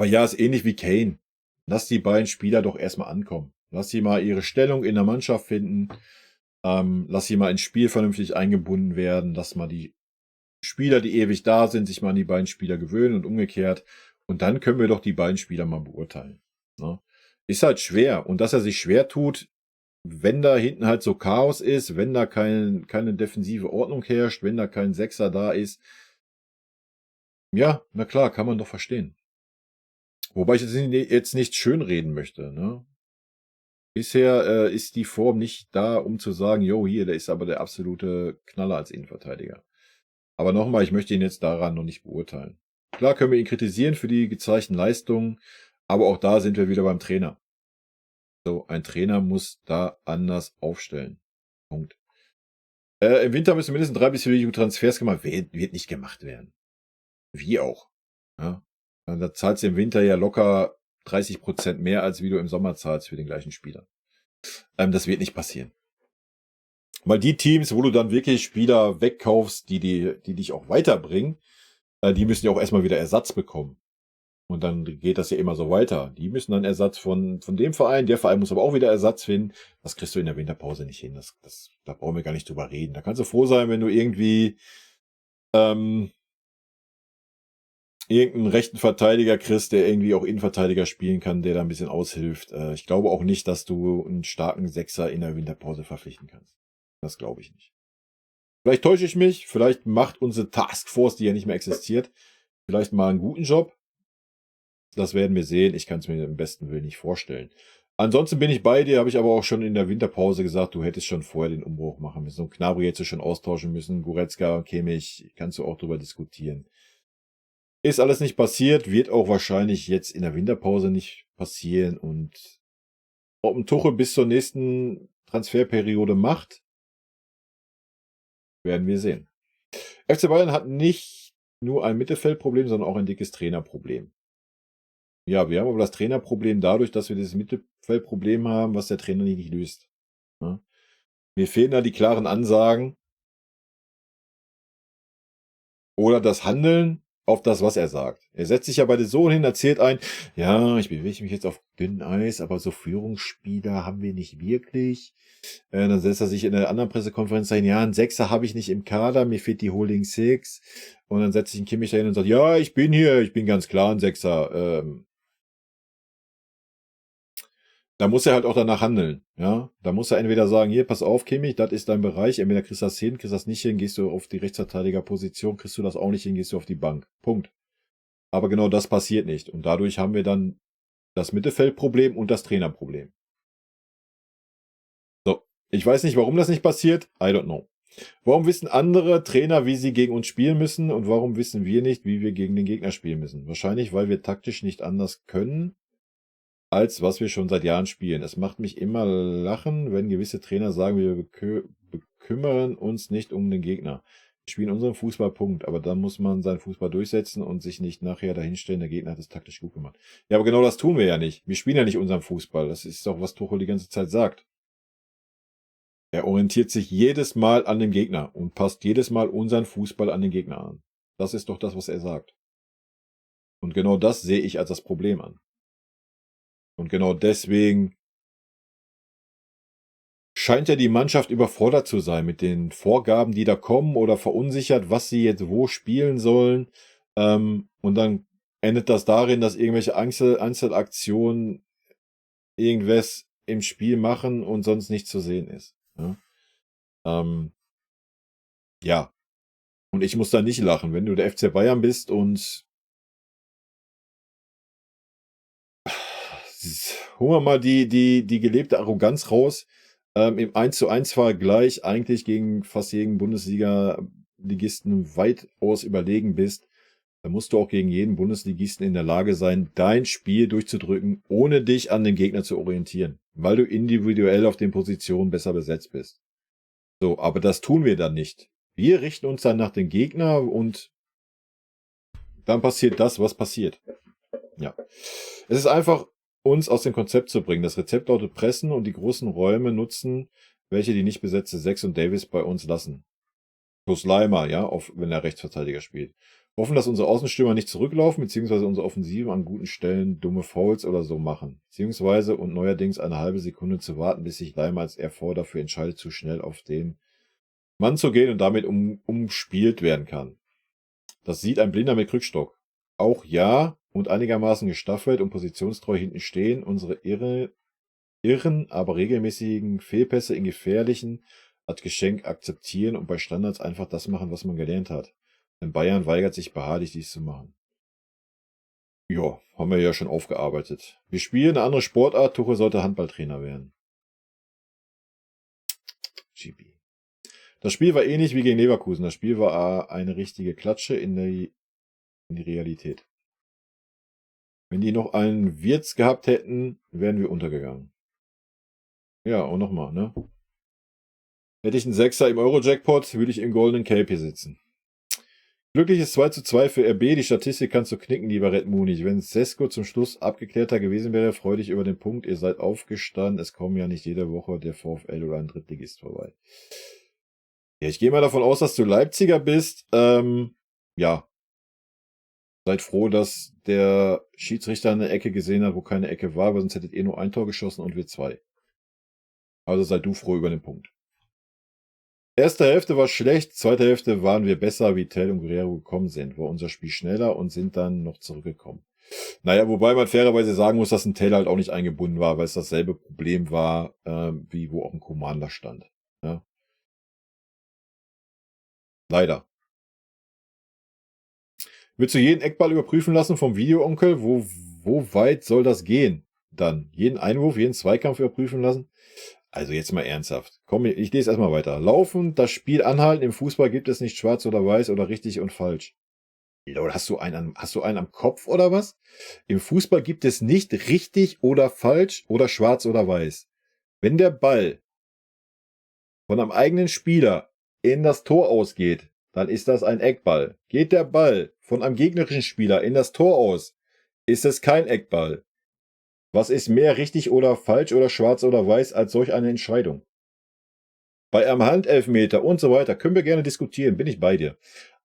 ja, ist ähnlich wie Kane. Lass die beiden Spieler doch erstmal ankommen. Lass sie mal ihre Stellung in der Mannschaft finden. Lass sie mal ins Spiel vernünftig eingebunden werden. Lass mal die Spieler, die ewig da sind, sich mal an die beiden Spieler gewöhnen und umgekehrt. Und dann können wir doch die beiden Spieler mal beurteilen. Ne? Ist halt schwer. Und dass er sich schwer tut, wenn da hinten halt so Chaos ist, wenn da keine defensive Ordnung herrscht, wenn da kein Sechser da ist. Ja, na klar, kann man doch verstehen. Wobei ich jetzt nicht schönreden möchte. Ne? Bisher ist die Form nicht da, um zu sagen, jo, hier, der ist aber der absolute Knaller als Innenverteidiger. Aber nochmal, ich möchte ihn jetzt daran noch nicht beurteilen. Klar können wir ihn kritisieren für die gezeigten Leistungen, aber auch da sind wir wieder beim Trainer. So, ein Trainer muss da anders aufstellen. Punkt. Im Winter müssen mindestens 3 bis 4 Transfers gemacht werden. Wird nicht gemacht werden. Wie auch. Ja? Da zahlst du im Winter ja locker 30% mehr, als wie du im Sommer zahlst für den gleichen Spieler. Das wird nicht passieren. Weil die Teams, wo du dann wirklich Spieler wegkaufst, die dich auch weiterbringen, die müssen ja auch erstmal wieder Ersatz bekommen. Und dann geht das ja immer so weiter. Die müssen dann Ersatz von dem Verein. Der Verein muss aber auch wieder Ersatz finden. Das kriegst du in der Winterpause nicht hin. Da brauchen wir gar nicht drüber reden. Da kannst du froh sein, wenn du irgendwie irgendeinen rechten Verteidiger kriegst, der irgendwie auch Innenverteidiger spielen kann, der da ein bisschen aushilft. Ich glaube auch nicht, dass du einen starken Sechser in der Winterpause verpflichten kannst. Das glaube ich nicht. Vielleicht täusche ich mich. Vielleicht macht unsere Taskforce, die ja nicht mehr existiert, vielleicht mal einen guten Job. Das werden wir sehen. Ich kann es mir im besten Willen nicht vorstellen. Ansonsten bin ich bei dir, habe ich aber auch schon in der Winterpause gesagt, du hättest schon vorher den Umbruch machen müssen. Und Gnabry hättest du schon austauschen müssen. Goretzka, Kimmich, kannst du auch drüber diskutieren. Ist alles nicht passiert, wird auch wahrscheinlich jetzt in der Winterpause nicht passieren. Und ob ein Tuchel bis zur nächsten Transferperiode macht, werden wir sehen. FC Bayern hat nicht nur ein Mittelfeldproblem, sondern auch ein dickes Trainerproblem. Ja, wir haben aber das Trainerproblem dadurch, dass wir dieses Mittelfeldproblem haben, was der Trainer nicht löst. Ja? Mir fehlen da die klaren Ansagen oder das Handeln auf das, was er sagt. Er setzt sich ja bei den Sohn hin, erzählt ein, ja, ich bewege mich jetzt auf dünnem Eis, aber so Führungsspieler haben wir nicht wirklich. Dann setzt er sich in der anderen Pressekonferenz ein, ja, einen Sechser habe ich nicht im Kader, mir fehlt die Holding Six. Und dann setzt sich ein Kimmich dahin und sagt, ja, ich bin hier, ich bin ganz klar ein Sechser. Da muss er halt auch danach handeln, ja. Da muss er entweder sagen, hier, pass auf, Kimmich, das ist dein Bereich, entweder kriegst du das hin, kriegst du das nicht hin, gehst du auf die Rechtsverteidigerposition, kriegst du das auch nicht hin, gehst du auf die Bank. Punkt. Aber genau das passiert nicht. Und dadurch haben wir dann das Mittelfeldproblem und das Trainerproblem. So, ich weiß nicht, warum das nicht passiert. I don't know. Warum wissen andere Trainer, wie sie gegen uns spielen müssen und warum wissen wir nicht, wie wir gegen den Gegner spielen müssen? Wahrscheinlich, weil wir taktisch nicht anders können, als was wir schon seit Jahren spielen. Es macht mich immer lachen, wenn gewisse Trainer sagen, wir bekümmern uns nicht um den Gegner. Wir spielen unseren Fußball, Punkt. Aber dann muss man seinen Fußball durchsetzen und sich nicht nachher dahinstellen, der Gegner hat es taktisch gut gemacht. Ja, aber genau das tun wir ja nicht. Wir spielen ja nicht unseren Fußball. Das ist doch, was Tuchel die ganze Zeit sagt. Er orientiert sich jedes Mal an dem Gegner und passt jedes Mal unseren Fußball an den Gegner an. Das ist doch das, was er sagt. Und genau das sehe ich als das Problem an. Und genau deswegen scheint ja die Mannschaft überfordert zu sein mit den Vorgaben, die da kommen oder verunsichert, was sie jetzt wo spielen sollen. Und dann endet das darin, dass irgendwelche Einzelaktionen irgendwas im Spiel machen und sonst nicht zu sehen ist. Ja. Ja. Und ich muss da nicht lachen, wenn du der FC Bayern bist und holen wir mal die gelebte Arroganz raus. Im 1:1 Vergleich eigentlich gegen fast jeden Bundesliga-Ligisten weitaus überlegen bist, dann musst du auch gegen jeden Bundesligisten in der Lage sein, dein Spiel durchzudrücken, ohne dich an dem Gegner zu orientieren, weil du individuell auf den Positionen besser besetzt bist. So, aber das tun wir dann nicht. Wir richten uns dann nach dem Gegner und dann passiert das, was passiert. Ja. Es ist einfach, uns aus dem Konzept zu bringen. Das Rezept lautet pressen und die großen Räume nutzen, welche die nicht besetzte 6 und Davis bei uns lassen. Plus Leimer, ja, wenn er Rechtsverteidiger spielt. Hoffen, dass unsere Außenstürmer nicht zurücklaufen, beziehungsweise unsere Offensive an guten Stellen dumme Fouls oder so machen. Beziehungsweise und neuerdings eine halbe Sekunde zu warten, bis sich Leimer als RV dafür entscheidet, zu schnell auf den Mann zu gehen und damit umspielt werden kann. Das sieht ein Blinder mit Krückstock. Auch ja und einigermaßen gestaffelt und positionstreu hinten stehen, unsere irren, aber regelmäßigen Fehlpässe in gefährlichen als Geschenk akzeptieren und bei Standards einfach das machen, was man gelernt hat. Denn Bayern weigert sich beharrlich, dies zu machen. Ja, haben wir ja schon aufgearbeitet. Wir spielen eine andere Sportart, Tuchel sollte Handballtrainer werden. GB. Das Spiel war ähnlich wie gegen Leverkusen. Das Spiel war eine richtige Klatsche in die Realität. Wenn die noch einen Wirtz gehabt hätten, wären wir untergegangen. Ja, und nochmal, ne? Hätte ich einen Sechser im Euro-Jackpot, würde ich im goldenen Cape hier sitzen. Glückliches 2:2 für RB. Die Statistik kannst du knicken, lieber Red Mooney. Wenn Sesko zum Schluss abgeklärter gewesen wäre, freu dich über den Punkt. Ihr seid aufgestanden. Es kommen ja nicht jede Woche der VfL oder ein Drittligist vorbei. Ja, ich gehe mal davon aus, dass du Leipziger bist. Ja. Seid froh, dass der Schiedsrichter eine Ecke gesehen hat, wo keine Ecke war, weil sonst hättet ihr nur ein Tor geschossen und wir 2. Also sei du froh über den Punkt. Erste Hälfte war schlecht, zweite Hälfte waren wir besser, wie Tell und Guerrero gekommen sind. War unser Spiel schneller und sind dann noch zurückgekommen. Naja, wobei man fairerweise sagen muss, dass ein Tell halt auch nicht eingebunden war, weil es dasselbe Problem war, wie wo auch ein Commander stand. Ja. Leider. Willst du jeden Eckball überprüfen lassen vom Video-Onkel? Wo weit soll das gehen? Dann jeden Einwurf, jeden Zweikampf überprüfen lassen? Also jetzt mal ernsthaft. Komm, ich lese erstmal weiter. Laufen, das Spiel anhalten. Im Fußball gibt es nicht schwarz oder weiß oder richtig und falsch. Oder hast du einen am Kopf oder was? Im Fußball gibt es nicht richtig oder falsch oder schwarz oder weiß. Wenn der Ball von einem eigenen Spieler in das Tor ausgeht, dann ist das ein Eckball. Geht der Ball von einem gegnerischen Spieler in das Tor aus, ist es kein Eckball. Was ist mehr richtig oder falsch oder schwarz oder weiß als solch eine Entscheidung? Bei einem Handelfmeter und so weiter können wir gerne diskutieren, bin ich bei dir.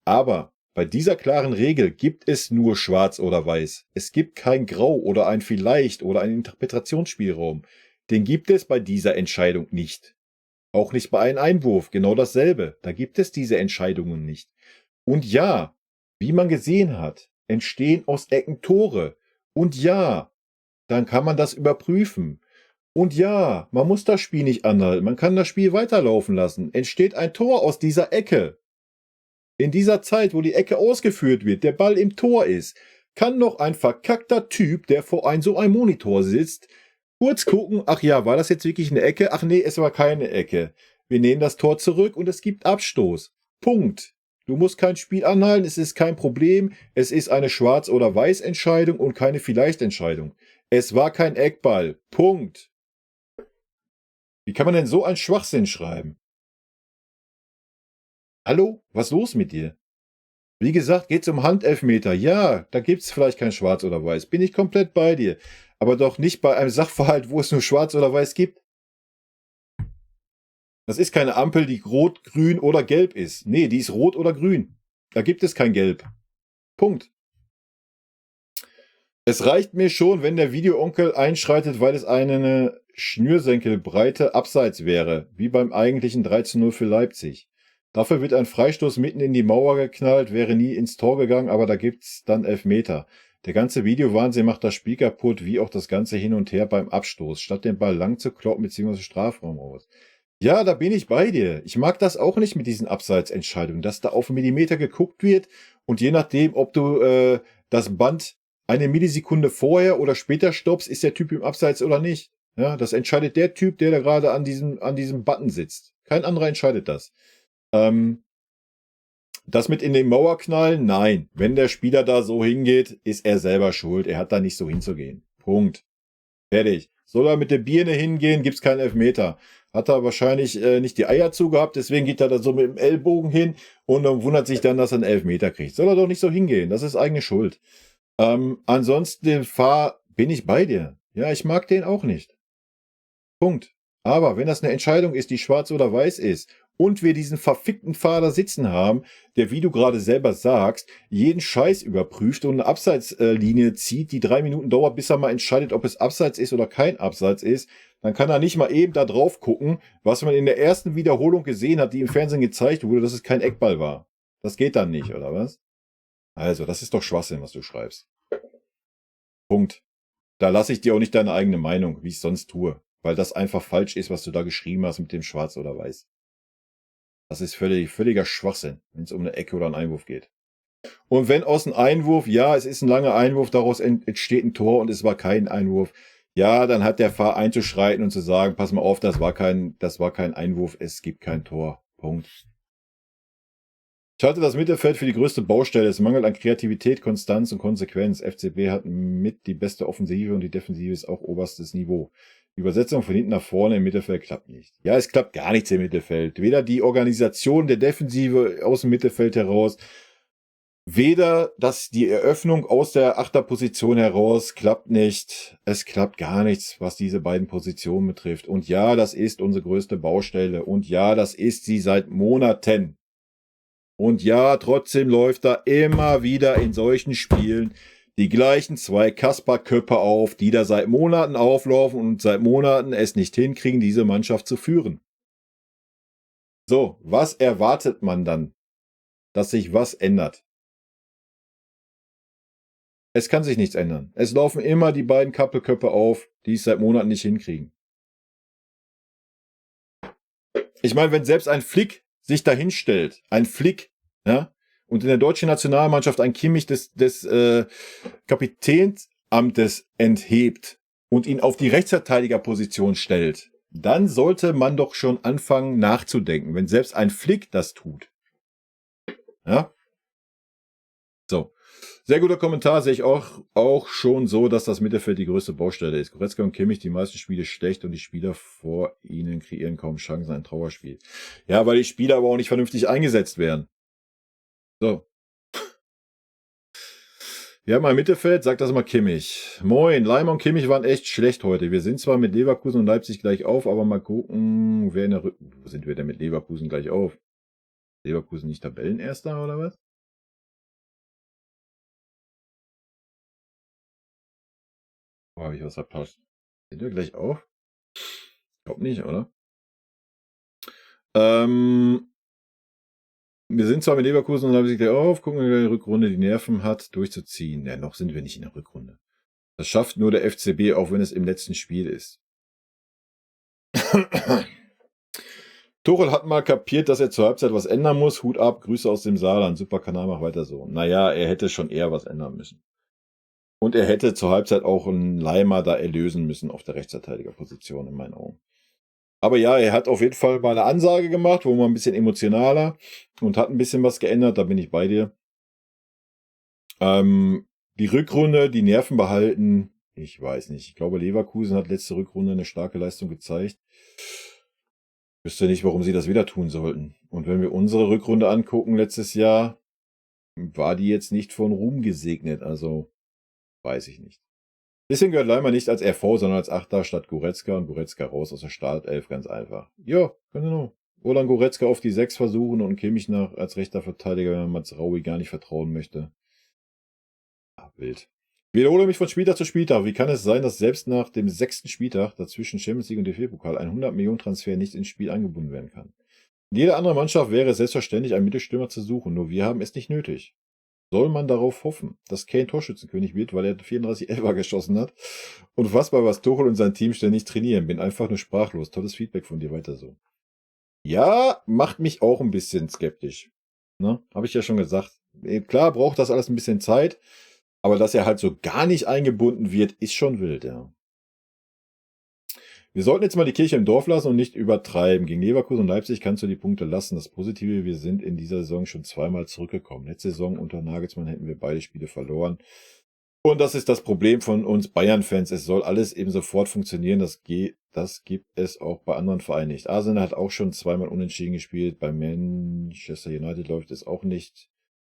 Aber bei dieser klaren Regel gibt es nur schwarz oder weiß. Es gibt kein Grau oder ein vielleicht oder einen Interpretationsspielraum. Den gibt es bei dieser Entscheidung nicht. Auch nicht bei einem Einwurf, genau dasselbe. Da gibt es diese Entscheidungen nicht. Und ja, wie man gesehen hat, entstehen aus Ecken Tore. Und ja, dann kann man das überprüfen. Und ja, man muss das Spiel nicht anhalten, man kann das Spiel weiterlaufen lassen. Entsteht ein Tor aus dieser Ecke. In dieser Zeit, wo die Ecke ausgeführt wird, der Ball im Tor ist, kann noch ein verkackter Typ, der vor so einem Monitor sitzt, kurz gucken, ach ja, war das jetzt wirklich eine Ecke? Ach nee, es war keine Ecke. Wir nehmen das Tor zurück und es gibt Abstoß. Punkt. Du musst kein Spiel anhalten, es ist kein Problem. Es ist eine Schwarz- oder Weiß-Entscheidung und keine Vielleicht-Entscheidung. Es war kein Eckball. Punkt. Wie kann man denn so einen Schwachsinn schreiben? Hallo? Was ist los mit dir? Wie gesagt, geht's um Handelfmeter. Ja, da gibt's vielleicht kein Schwarz oder Weiß. Bin ich komplett bei dir. Aber doch nicht bei einem Sachverhalt, wo es nur Schwarz oder Weiß gibt. Das ist keine Ampel, die rot, grün oder gelb ist. Nee, die ist rot oder grün. Da gibt es kein Gelb. Punkt. Es reicht mir schon, wenn der Video-Onkel einschreitet, weil es eine Schnürsenkelbreite abseits wäre, wie beim eigentlichen 3:0 für Leipzig. Dafür wird ein Freistoß mitten in die Mauer geknallt, wäre nie ins Tor gegangen, aber da gibt's dann Elfmeter. Der ganze Videowahnsinn macht das Spiel kaputt, wie auch das ganze Hin und Her beim Abstoß, statt den Ball lang zu kloppen bzw. Strafraum aus. Ja, da bin ich bei dir. Ich mag das auch nicht mit diesen Abseitsentscheidungen, dass da auf 1 Millimeter geguckt wird und je nachdem, ob du das Band eine Millisekunde vorher oder später stoppst, ist der Typ im Abseits oder nicht. Ja, das entscheidet der Typ, der da gerade an diesem Button sitzt. Kein anderer entscheidet das. Das mit in den Mauer knallen? Nein. Wenn der Spieler da so hingeht, ist er selber schuld. Er hat da nicht so hinzugehen. Punkt. Fertig. Soll er mit der Birne hingehen, gibt's keinen Elfmeter. Hat er wahrscheinlich nicht die Eier zugehabt, deswegen geht er da so mit dem Ellbogen hin und dann wundert sich dann, dass er einen Elfmeter kriegt. Soll er doch nicht so hingehen. Das ist eigene Schuld. Ansonsten den Fahr bin ich bei dir. Ja, ich mag den auch nicht. Punkt. Aber wenn das eine Entscheidung ist, die schwarz oder weiß ist und wir diesen verfickten Fahrer sitzen haben, der, wie du gerade selber sagst, jeden Scheiß überprüft und eine Abseitslinie zieht, die 3 Minuten dauert, bis er mal entscheidet, ob es Abseits ist oder kein Abseits ist, dann kann er nicht mal eben da drauf gucken, was man in der ersten Wiederholung gesehen hat, die im Fernsehen gezeigt wurde, dass es kein Eckball war. Das geht dann nicht, oder was? Also, das ist doch Schwachsinn, was du schreibst. Punkt. Da lasse ich dir auch nicht deine eigene Meinung, wie ich es sonst tue. Weil das einfach falsch ist, was du da geschrieben hast mit dem Schwarz oder Weiß. Das ist völliger Schwachsinn, wenn es um eine Ecke oder einen Einwurf geht. Und wenn aus einem Einwurf, ja, es ist ein langer Einwurf, daraus entsteht ein Tor und es war kein Einwurf, ja, dann hat der Fahrer einzuschreiten und zu sagen, pass mal auf, das war kein Einwurf, es gibt kein Tor. Punkt. Ich halte das Mittelfeld für die größte Baustelle. Es mangelt an Kreativität, Konstanz und Konsequenz. FCB hat mit die beste Offensive und die Defensive ist auch oberstes Niveau. Die Übersetzung von hinten nach vorne im Mittelfeld klappt nicht. Ja, es klappt gar nichts im Mittelfeld. Weder die Organisation der Defensive aus dem Mittelfeld heraus, weder die Eröffnung aus der Achterposition heraus klappt nicht. Es klappt gar nichts, was diese beiden Positionen betrifft. Und ja, das ist unsere größte Baustelle. Und ja, das ist sie seit Monaten. Und ja, trotzdem läuft da immer wieder in solchen Spielen die gleichen 2 Kasperköpfe auf, die da seit Monaten auflaufen und seit Monaten es nicht hinkriegen, diese Mannschaft zu führen. So, was erwartet man dann? Dass sich was ändert? Es kann sich nichts ändern. Es laufen immer die beiden Kappelköpfe auf, die es seit Monaten nicht hinkriegen. Ich meine, wenn selbst ein Flick sich dahin stellt, ein Flick, ja, und in der deutschen Nationalmannschaft ein Kimmich des Kapitänsamtes enthebt und ihn auf die Rechtsverteidigerposition stellt, dann sollte man doch schon anfangen nachzudenken, wenn selbst ein Flick das tut. Ja? So. Sehr guter Kommentar, sehe ich auch schon so, dass das Mittelfeld die größte Baustelle ist. Goretzka und Kimmich die meisten Spiele schlecht und die Spieler vor ihnen kreieren kaum Chancen, ein Trauerspiel. Ja, weil die Spieler aber auch nicht vernünftig eingesetzt werden. So. Wir haben ein Mittelfeld, sagt das mal Kimmich. Moin, Leimer und Kimmich waren echt schlecht heute. Wir sind zwar mit Leverkusen und Leipzig gleich auf, aber mal gucken, wer in der Wo sind wir denn mit Leverkusen gleich auf? Leverkusen nicht Tabellenerster oder was? Oh, habe ich was verpasst? Sind wir gleich auf? Ich glaube nicht, oder? Wir sind zwar mit Leverkusen und Leipzig gleich auf, gucken, wer die Rückrunde die Nerven hat, durchzuziehen. Ja, noch sind wir nicht in der Rückrunde. Das schafft nur der FCB, auch wenn es im letzten Spiel ist. Tuchel hat mal kapiert, dass er zur Halbzeit was ändern muss. Hut ab, Grüße aus dem Saarland. Super Kanal, mach weiter so. Naja, er hätte schon eher was ändern müssen. Und er hätte zur Halbzeit auch einen Leimer da erlösen müssen auf der Rechtsverteidigerposition in meinen Augen. Aber ja, er hat auf jeden Fall mal eine Ansage gemacht, wo man ein bisschen emotionaler und hat ein bisschen was geändert, da bin ich bei dir. Die Rückrunde, die Nerven behalten, ich weiß nicht. Ich glaube, Leverkusen hat letzte Rückrunde eine starke Leistung gezeigt. Ich wüsste nicht, warum sie das wieder tun sollten. Und wenn wir unsere Rückrunde angucken letztes Jahr, war die jetzt nicht von Ruhm gesegnet, also weiß ich nicht. Deswegen gehört Leimer nicht als RV, sondern als Achter statt Goretzka und Goretzka raus aus der Startelf, ganz einfach. Ja, genau. Oder Goretzka auf die 6 versuchen und Kimmich nach als rechter Verteidiger, wenn man Mazraoui gar nicht vertrauen möchte. Ah, wild. Ich wiederhole mich von Spieltag zu Spieltag. Wie kann es sein, dass selbst nach dem 6. Spieltag, dazwischen Champions League und DFB-Pokal, ein 100-Millionen-Transfer nicht ins Spiel eingebunden werden kann? In jeder anderen Mannschaft wäre es selbstverständlich, einen Mittelstürmer zu suchen, nur wir haben es nicht nötig. soll man darauf hoffen, dass Kane Torschützenkönig wird, weil er 34 Elfer geschossen hat. Unfassbar, was Tuchel und sein Team ständig trainieren. Bin einfach nur sprachlos. Tolles Feedback von dir, weiter so. Ja, macht mich auch ein bisschen skeptisch. Ne? Habe ich ja schon gesagt. Klar braucht das alles ein bisschen Zeit, aber dass er halt so gar nicht eingebunden wird, ist schon wild, ja. Wir sollten jetzt mal die Kirche im Dorf lassen und nicht übertreiben. Gegen Leverkusen und Leipzig kannst du die Punkte lassen. Das Positive, wir sind in dieser Saison schon zweimal zurückgekommen. Letzte Saison unter Nagelsmann hätten wir beide Spiele verloren. Und das ist das Problem von uns Bayern-Fans. Es soll alles eben sofort funktionieren. Das gibt es auch bei anderen Vereinen nicht. Arsenal hat auch schon zweimal unentschieden gespielt. Bei Manchester United läuft es auch nicht.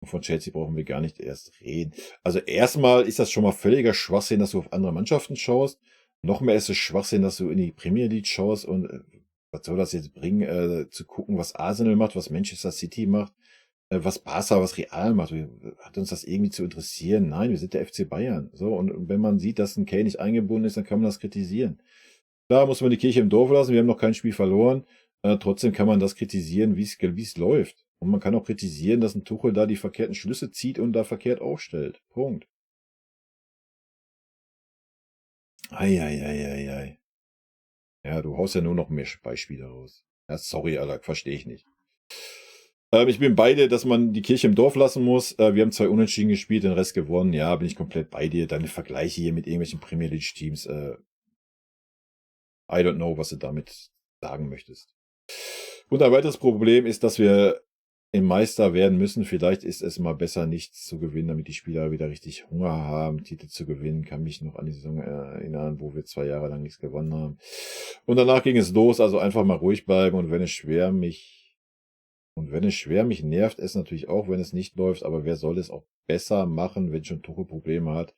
Und von Chelsea brauchen wir gar nicht erst reden. Also erstmal ist das schon mal völliger Schwachsinn, dass du auf andere Mannschaften schaust. Noch mehr ist es Schwachsinn, dass du in die Premier League schaust und was soll das jetzt bringen, zu gucken, was Arsenal macht, was Manchester City macht, was Barca, was Real macht. Hat uns das irgendwie zu interessieren? Nein, wir sind der FC Bayern. So, und wenn man sieht, dass ein Kane nicht eingebunden ist, dann kann man das kritisieren. Da muss man die Kirche im Dorf lassen, wir haben noch kein Spiel verloren. Trotzdem kann man das kritisieren, wie es läuft. Und man kann auch kritisieren, dass ein Tuchel da die verkehrten Schlüsse zieht und da verkehrt aufstellt. Punkt. Eieieiei. Ja, du haust ja nur noch mehr Beispiele raus. Ja, sorry, Alter, verstehe ich nicht. Ich bin beide, dass man die Kirche im Dorf lassen muss. Wir haben 2 Unentschieden gespielt, den Rest gewonnen. Ja, bin ich komplett bei dir. Deine Vergleiche hier mit irgendwelchen Premier League Teams, I don't know, was du damit sagen möchtest. Und ein weiteres Problem ist, dass wir im Meister werden müssen. Vielleicht ist es mal besser, nichts zu gewinnen, damit die Spieler wieder richtig Hunger haben, Titel zu gewinnen. Kann mich noch an die Saison erinnern, wo wir 2 Jahre lang nichts gewonnen haben. Und danach ging es los, also einfach mal ruhig bleiben. Und wenn es schwer mich nervt, es natürlich auch, wenn es nicht läuft. Aber wer soll es auch besser machen, wenn schon Tuchel Probleme hat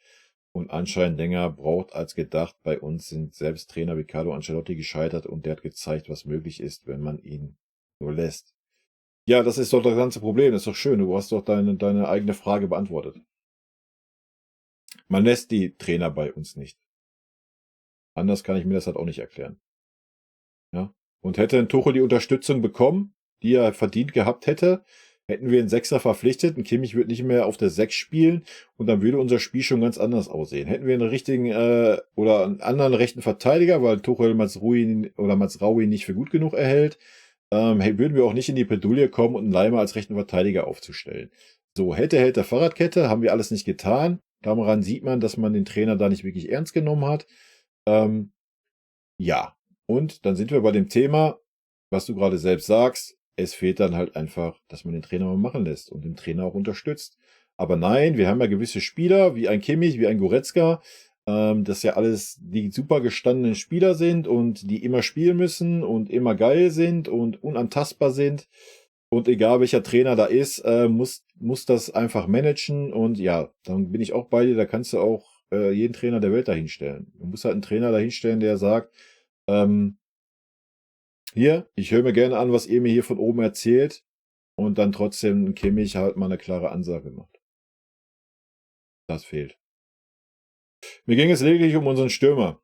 und anscheinend länger braucht als gedacht? Bei uns sind selbst Trainer wie Carlo Ancelotti gescheitert und der hat gezeigt, was möglich ist, wenn man ihn nur lässt. Ja, das ist doch das ganze Problem. Das ist doch schön. Du hast doch deine eigene Frage beantwortet. Man lässt die Trainer bei uns nicht. Anders kann ich mir das halt auch nicht erklären. Ja. Und hätte ein Tuchel die Unterstützung bekommen, die er verdient gehabt hätte, hätten wir einen Sechser verpflichtet. Ein Kimmich wird nicht mehr auf der 6 spielen und dann würde unser Spiel schon ganz anders aussehen. Hätten wir einen richtigen oder einen anderen rechten Verteidiger, weil Tuchel Mazraoui nicht für gut genug erhält, würden wir auch nicht in die Bredouille kommen und einen Leimer als rechten Verteidiger aufzustellen. So, hätte Fahrradkette, haben wir alles nicht getan. Daran sieht man, dass man den Trainer da nicht wirklich ernst genommen hat. Ja, und dann sind wir bei dem Thema, was du gerade selbst sagst. Es fehlt dann halt einfach, dass man den Trainer mal machen lässt und den Trainer auch unterstützt. Aber nein, wir haben ja gewisse Spieler, wie ein Kimmich, wie ein Goretzka, das ja alles die super gestandenen Spieler sind und die immer spielen müssen und immer geil sind und unantastbar sind. Und egal welcher Trainer da ist, muss das einfach managen. Und ja, dann bin ich auch bei dir, da kannst du auch jeden Trainer der Welt dahinstellen. Du musst halt einen Trainer dahinstellen, der sagt, hier, ich höre mir gerne an, was ihr mir hier von oben erzählt. Und dann trotzdem ein Kimmich halt mal eine klare Ansage macht. Das fehlt. Mir ging es lediglich um unseren Stürmer.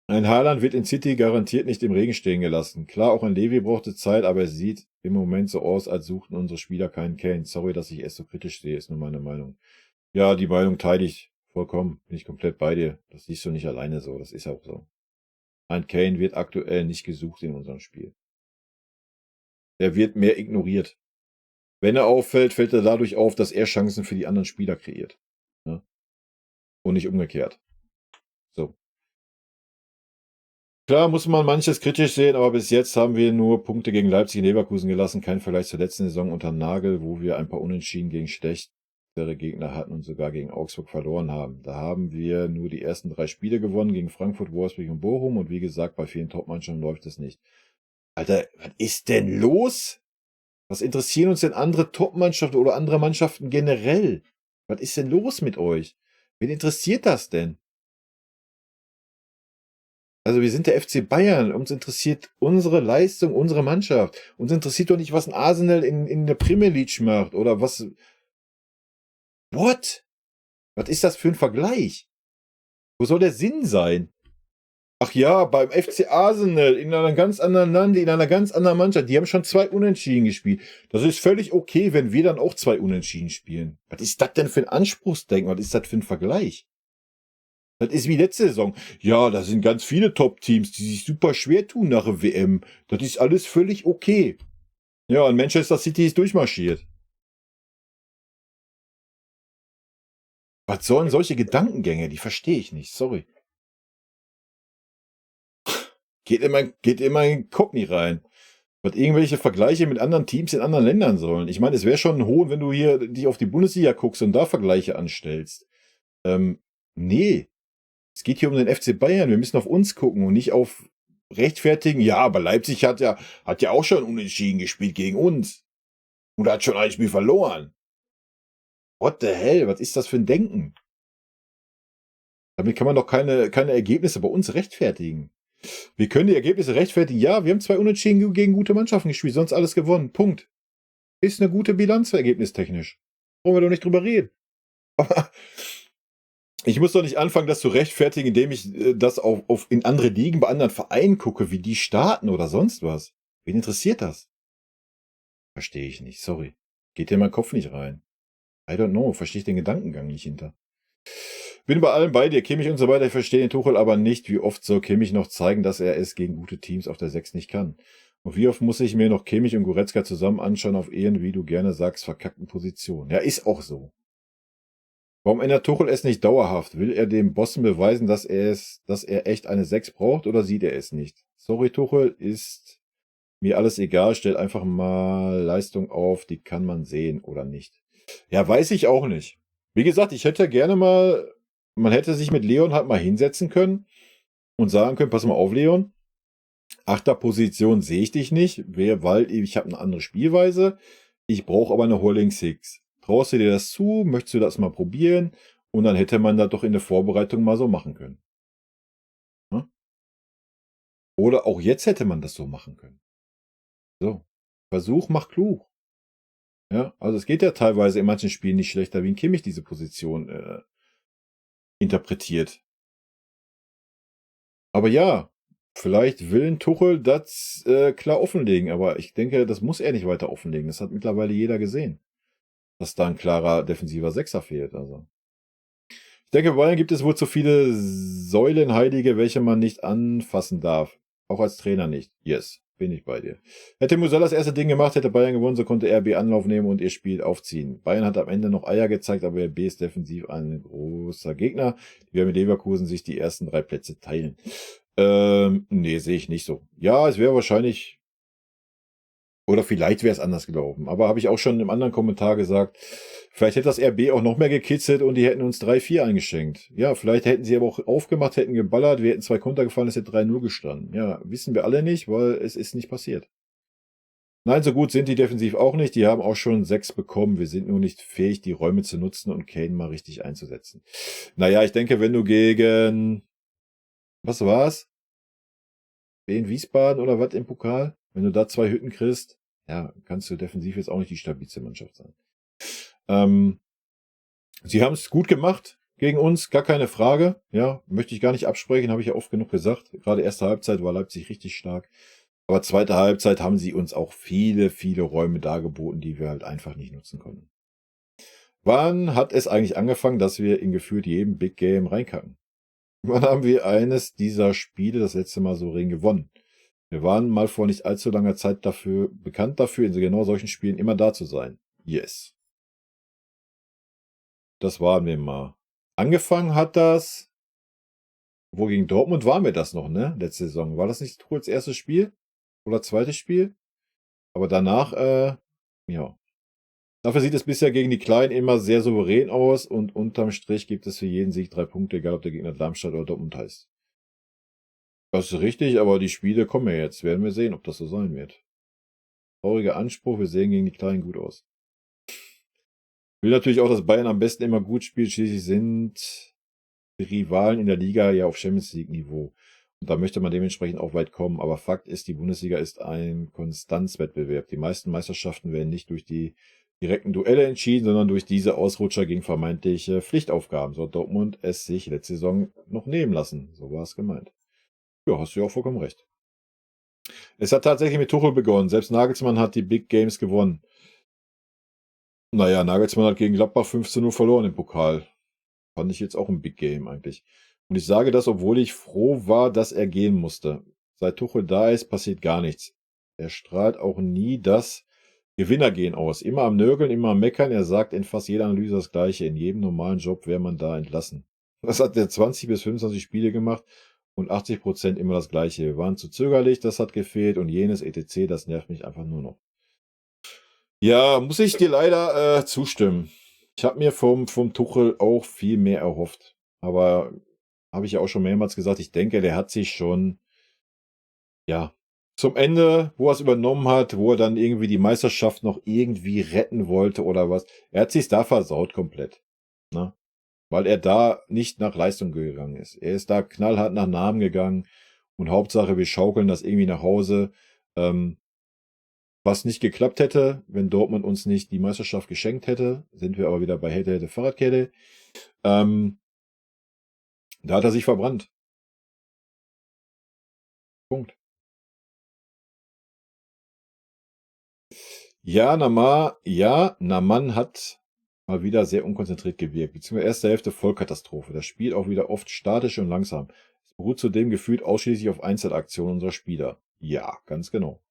Ein Haaland wird in City garantiert nicht im Regen stehen gelassen. Klar, auch ein Levi brauchte Zeit, aber es sieht im Moment so aus, als suchten unsere Spieler keinen Kane. Sorry, dass ich es so kritisch sehe, ist nur meine Meinung. Ja, die Meinung teile ich vollkommen. Bin ich komplett bei dir. Das siehst du nicht alleine so. Das ist auch so. Ein Kane wird aktuell nicht gesucht in unserem Spiel. Er wird mehr ignoriert. Wenn er auffällt, fällt er dadurch auf, dass er Chancen für die anderen Spieler kreiert. Ja? Und nicht umgekehrt. So. Klar muss man manches kritisch sehen, aber bis jetzt haben wir nur Punkte gegen Leipzig und Leverkusen gelassen. Kein Vergleich zur letzten Saison unter Nagel, wo wir ein paar Unentschieden gegen schlechtere Gegner hatten und sogar gegen Augsburg verloren haben. Da haben wir nur die ersten 3 Spiele gewonnen gegen Frankfurt, Wolfsburg und Bochum. Und wie gesagt, bei vielen Topmannschaften läuft es nicht. Alter, was ist denn los? Was interessieren uns denn andere Topmannschaften oder andere Mannschaften generell? Was ist denn los mit euch? Wen interessiert das denn? Also wir sind der FC Bayern. Uns interessiert unsere Leistung, unsere Mannschaft. Uns interessiert doch nicht, was ein Arsenal in der Premier League macht oder was. What? Was ist das für ein Vergleich? Wo soll der Sinn sein? Ach ja, beim FC Arsenal, in einer ganz anderen Lande, in einer ganz anderen Mannschaft. Die haben schon 2 Unentschieden gespielt. Das ist völlig okay, wenn wir dann auch 2 Unentschieden spielen. Was ist das denn für ein Anspruchsdenken? Was ist das für ein Vergleich? Das ist wie letzte Saison. Ja, da sind ganz viele Top-Teams, die sich super schwer tun nach der WM. Das ist alles völlig okay. Ja, und Manchester City ist durchmarschiert. Was sollen solche Gedankengänge? Die verstehe ich nicht. Sorry. Geht in meinen Kopf nie rein. Was irgendwelche Vergleiche mit anderen Teams in anderen Ländern sollen. Ich meine, es wäre schon ein Hohn, wenn du hier dich auf die Bundesliga guckst und da Vergleiche anstellst. Nee. Es geht hier um den FC Bayern. Wir müssen auf uns gucken und nicht auf rechtfertigen. Ja, aber Leipzig hat ja auch schon unentschieden gespielt gegen uns. Und hat schon ein Spiel verloren. What the hell? Was ist das für ein Denken? Damit kann man doch keine Ergebnisse bei uns rechtfertigen. Wir können die Ergebnisse rechtfertigen. Ja, wir haben 2 Unentschieden gegen gute Mannschaften gespielt, sonst alles gewonnen. Punkt. Ist eine gute Bilanz ergebnistechnisch. Brauchen wir doch nicht drüber reden. Aber ich muss doch nicht anfangen, das zu rechtfertigen, indem ich das in andere Ligen bei anderen Vereinen gucke, wie die starten oder sonst was. Wen interessiert das? Verstehe ich nicht, sorry. Geht in meinen Kopf nicht rein. I don't know, verstehe ich den Gedankengang nicht hinter. Bin bei allem bei dir, Kimmich und so weiter. Ich verstehe den Tuchel aber nicht. Wie oft soll Kimmich noch zeigen, dass er es gegen gute Teams auf der 6 nicht kann? Und wie oft muss ich mir noch Kimmich und Goretzka zusammen anschauen auf ihren, wie du gerne sagst, verkackten Positionen? Ja, ist auch so. Warum ändert Tuchel es nicht dauerhaft? Will er dem Bossen beweisen, dass er echt eine 6 braucht, oder sieht er es nicht? Sorry, Tuchel, ist mir alles egal. Stell einfach mal Leistung auf, die kann man sehen oder nicht. Ja, weiß ich auch nicht. Wie gesagt, ich hätte gerne mal, man hätte sich mit Leon halt mal hinsetzen können und sagen können, pass mal auf, Leon, 8. Position sehe ich dich nicht, weil ich habe eine andere Spielweise. Ich brauche aber eine Holding Six. Traust du dir das zu? Möchtest du das mal probieren? Und dann hätte man das doch in der Vorbereitung mal so machen können. Hm? Oder auch jetzt hätte man das so machen können. So. Versuch macht klug. Ja, also es geht ja teilweise in manchen Spielen nicht schlechter, wie ein Kimmich diese Position interpretiert. Aber ja, vielleicht will ein Tuchel das klar offenlegen, aber ich denke, das muss er nicht weiter offenlegen. Das hat mittlerweile jeder gesehen, dass da ein klarer defensiver Sechser fehlt. Also. Ich denke, bei Bayern gibt es wohl zu viele Säulenheilige, welche man nicht anfassen darf. Auch als Trainer nicht. Yes, bin ich bei dir. Hätte Musiala das erste Ding gemacht, hätte Bayern gewonnen, so konnte RB Anlauf nehmen und ihr Spiel aufziehen. Bayern hat am Ende noch Eier gezeigt, aber RB ist defensiv ein großer Gegner. Die werden mit Leverkusen sich die ersten 3 Plätze teilen. Nee, sehe ich nicht so. Ja, es wäre wahrscheinlich, oder vielleicht wäre es anders gelaufen. Aber habe ich auch schon im anderen Kommentar gesagt, vielleicht hätte das RB auch noch mehr gekitzelt und die hätten uns 3-4 eingeschenkt. Ja, vielleicht hätten sie aber auch aufgemacht, hätten geballert, wir hätten 2 Konter gefallen, es hätte 3-0 gestanden. Ja, wissen wir alle nicht, weil es ist nicht passiert. Nein, so gut sind die defensiv auch nicht. Die haben auch schon 6 bekommen. Wir sind nur nicht fähig, die Räume zu nutzen und Kane mal richtig einzusetzen. Naja, ich denke, wenn du gegen, was war's? In Wiesbaden oder was im Pokal? Wenn du da 2 Hütten kriegst, ja, kannst du defensiv jetzt auch nicht die stabilste Mannschaft sein. Sie haben es gut gemacht gegen uns, gar keine Frage. Ja, möchte ich gar nicht absprechen, habe ich ja oft genug gesagt. Gerade erste Halbzeit war Leipzig richtig stark. Aber zweite Halbzeit haben sie uns auch viele, viele Räume dargeboten, die wir halt einfach nicht nutzen konnten. Wann hat es eigentlich angefangen, dass wir in gefühlt jedem Big Game reinkacken? Wann haben wir eines dieser Spiele das letzte Mal souverän gewonnen? Wir waren mal vor nicht allzu langer Zeit bekannt dafür, in genau solchen Spielen immer da zu sein. Yes. Das waren wir mal. Angefangen hat das, wo gegen Dortmund waren wir das noch, ne? Letzte Saison. War das nicht Tuchels erstes Spiel? Oder zweites Spiel? Aber danach, ja. Dafür sieht es bisher gegen die Kleinen immer sehr souverän aus und unterm Strich gibt es für jeden Sieg 3 Punkte, egal ob der Gegner Darmstadt oder Dortmund heißt. Das ist richtig, aber die Spiele kommen ja jetzt. Werden wir sehen, ob das so sein wird. Trauriger Anspruch, wir sehen gegen die Kleinen gut aus. Will natürlich auch, dass Bayern am besten immer gut spielt. Schließlich sind die Rivalen in der Liga ja auf Champions League Niveau. Und da möchte man dementsprechend auch weit kommen. Aber Fakt ist, die Bundesliga ist ein Konstanzwettbewerb. Die meisten Meisterschaften werden nicht durch die direkten Duelle entschieden, sondern durch diese Ausrutscher gegen vermeintliche Pflichtaufgaben. So hat Dortmund es sich letzte Saison noch nehmen lassen. So war es gemeint. Ja, hast du ja auch vollkommen recht. Es hat tatsächlich mit Tuchel begonnen. Selbst Nagelsmann hat die Big Games gewonnen. Naja, Nagelsmann hat gegen Gladbach 15-0 verloren im Pokal. Fand ich jetzt auch ein Big Game eigentlich. Und ich sage das, obwohl ich froh war, dass er gehen musste. Seit Tuchel da ist, passiert gar nichts. Er strahlt auch nie das Gewinnergehen aus. Immer am Nörgeln, immer am Meckern. Er sagt in fast jeder Analyse das Gleiche. In jedem normalen Job wäre man da entlassen. Das hat er 20 bis 25 Spiele gemacht und 80% immer das Gleiche. Wir waren zu zögerlich, das hat gefehlt und jenes etc. Das nervt mich einfach nur noch. Ja, muss ich dir leider zustimmen. Ich habe mir vom Tuchel auch viel mehr erhofft. Aber habe ich ja auch schon mehrmals gesagt, ich denke, der hat sich schon, ja, zum Ende, wo er es übernommen hat, wo er dann irgendwie die Meisterschaft noch irgendwie retten wollte oder was, er hat sich da versaut komplett. Ne? Weil er da nicht nach Leistung gegangen ist. Er ist da knallhart nach Namen gegangen und Hauptsache, wir schaukeln das irgendwie nach Hause. Was nicht geklappt hätte, wenn Dortmund uns nicht die Meisterschaft geschenkt hätte, sind wir aber wieder bei hätte Fahrradkette. Da hat er sich verbrannt. Punkt. Ja, Naman hat mal wieder sehr unkonzentriert gewirkt. Beziehungsweise erste Hälfte Vollkatastrophe. Das Spiel auch wieder oft statisch und langsam. Es beruht zudem gefühlt ausschließlich auf Einzelaktionen unserer Spieler. Ja, ganz genau.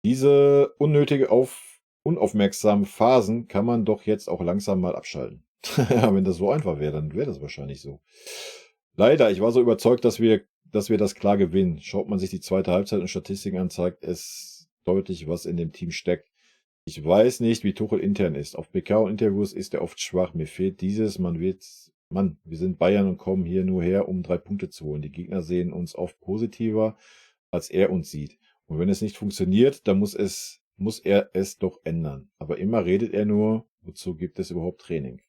Diese unaufmerksamen Phasen kann man doch jetzt auch langsam mal abschalten. Ja, wenn das so einfach wäre, dann wäre das wahrscheinlich so. Leider, ich war so überzeugt, dass wir das klar gewinnen. Schaut man sich die zweite Halbzeit und Statistiken an, zeigt es deutlich, was in dem Team steckt. Ich weiß nicht, wie Tuchel intern ist. Auf PK-Interviews ist er oft schwach. Mir fehlt dieses, wir sind Bayern und kommen hier nur her, um 3 Punkte zu holen. Die Gegner sehen uns oft positiver, als er uns sieht. Und wenn es nicht funktioniert, dann muss er es doch ändern. Aber immer redet er nur, wozu gibt es überhaupt Training?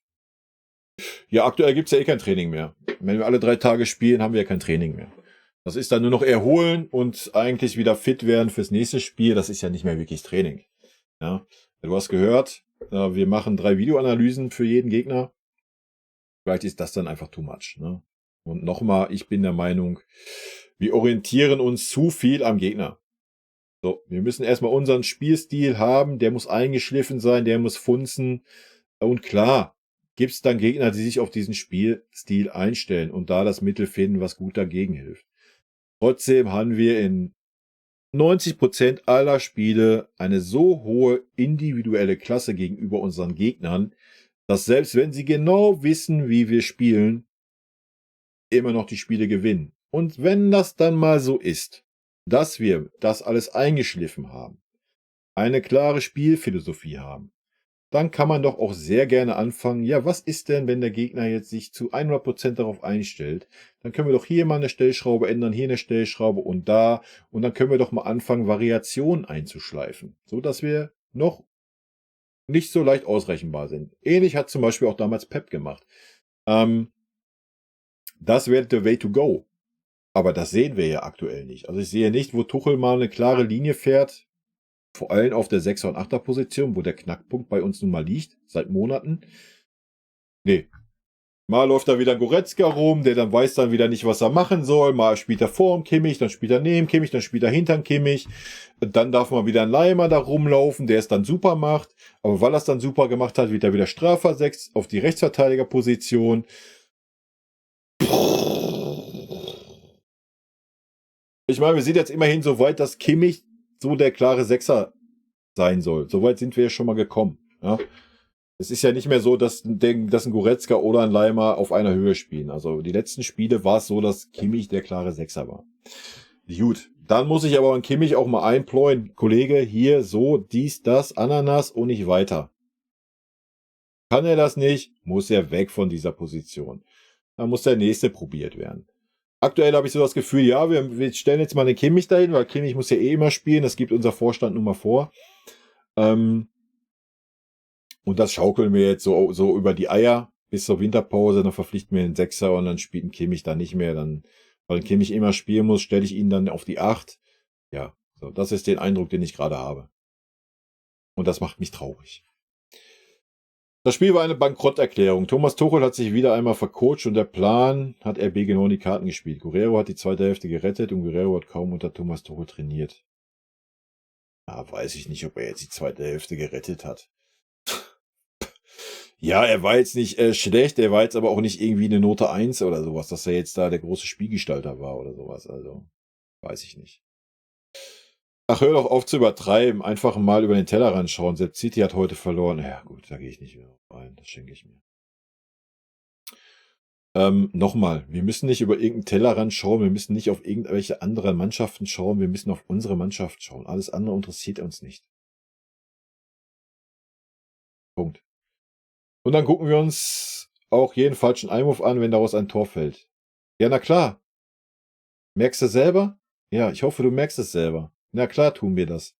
Ja, aktuell gibt's ja eh kein Training mehr. Wenn wir alle 3 Tage spielen, haben wir ja kein Training mehr. Das ist dann nur noch erholen und eigentlich wieder fit werden fürs nächste Spiel. Das ist ja nicht mehr wirklich Training. Ja, du hast gehört, wir machen 3 Videoanalysen für jeden Gegner. Vielleicht ist das dann einfach too much. Ne? Und nochmal, ich bin der Meinung, wir orientieren uns zu viel am Gegner. So, wir müssen erstmal unseren Spielstil haben, der muss eingeschliffen sein, der muss funzen. Und klar, gibt's dann Gegner, die sich auf diesen Spielstil einstellen und da das Mittel finden, was gut dagegen hilft. Trotzdem haben wir in 90% aller Spiele eine so hohe individuelle Klasse gegenüber unseren Gegnern, dass selbst wenn sie genau wissen, wie wir spielen, immer noch die Spiele gewinnen. Und wenn das dann mal so ist, dass wir das alles eingeschliffen haben, eine klare Spielphilosophie haben, dann kann man doch auch sehr gerne anfangen, ja, was ist denn, wenn der Gegner jetzt sich zu 100% darauf einstellt? Dann können wir doch hier mal eine Stellschraube ändern, hier eine Stellschraube und da. Und dann können wir doch mal anfangen, Variationen einzuschleifen, so dass wir noch nicht so leicht ausrechenbar sind. Ähnlich hat zum Beispiel auch damals Pep gemacht. Das wäre the way to go. Aber das sehen wir ja aktuell nicht. Also ich sehe nicht, wo Tuchel mal eine klare Linie fährt, vor allem auf der 6er und 8er Position, wo der Knackpunkt bei uns nun mal liegt, seit Monaten. Nee. Mal läuft da wieder Goretzka rum, der dann weiß dann wieder nicht, was er machen soll. Mal spielt er vor dem Kimmich, dann spielt er neben Kimmich, dann spielt er hinterm Kimmich. Dann darf mal wieder ein Leimer da rumlaufen, der es dann super macht. Aber weil er es dann super gemacht hat, wird er wieder strafversetzt auf die Rechtsverteidigerposition. Ich meine, wir sind jetzt immerhin so weit, dass Kimmich so der klare Sechser sein soll. Soweit sind wir ja schon mal gekommen. Ja? Es ist ja nicht mehr so, dass ein Goretzka oder ein Leimer auf einer Höhe spielen. Also die letzten Spiele war es so, dass Kimmich der klare Sechser war. Gut, dann muss ich aber an Kimmich auch mal einpläuen, Kollege, hier so, dies, das, Ananas und nicht weiter. Kann er das nicht, muss er weg von dieser Position. Dann muss der nächste probiert werden. Aktuell habe ich so das Gefühl, ja, wir stellen jetzt mal den Kimmich dahin, weil Kimmich muss ja eh immer spielen, das gibt unser Vorstand nun mal vor. Und das schaukeln wir jetzt so über die Eier bis zur Winterpause, dann verpflichten wir den Sechser und dann spielt ein Kimmich da nicht mehr. Weil ein Kimmich immer spielen muss, stelle ich ihn dann auf die 8. Ja, so, das ist den Eindruck, den ich gerade habe. Und das macht mich traurig. Das Spiel war eine Bankrotterklärung. Thomas Tuchel hat sich wieder einmal vercoacht und der Plan hat RB genau in die Karten gespielt. Guerrero hat die zweite Hälfte gerettet und Guerrero hat kaum unter Thomas Tuchel trainiert. Ja, weiß ich nicht, ob er jetzt die zweite Hälfte gerettet hat. Ja, er war jetzt nicht schlecht, er war jetzt aber auch nicht irgendwie eine Note 1 oder sowas, dass er jetzt da der große Spielgestalter war oder sowas. Also, weiß ich nicht. Ach, hör doch auf zu übertreiben. Einfach mal über den Tellerrand schauen. Selbst City hat heute verloren. Ja gut, da gehe ich nicht mehr rein. Das schenke ich mir. Nochmal, wir müssen nicht über irgendeinen Tellerrand schauen. Wir müssen nicht auf irgendwelche anderen Mannschaften schauen. Wir müssen auf unsere Mannschaft schauen. Alles andere interessiert uns nicht. Punkt. Und dann gucken wir uns auch jeden falschen Einwurf an, wenn daraus ein Tor fällt. Ja, na klar. Merkst du selber? Ja, ich hoffe, du merkst es selber. Na klar tun wir das.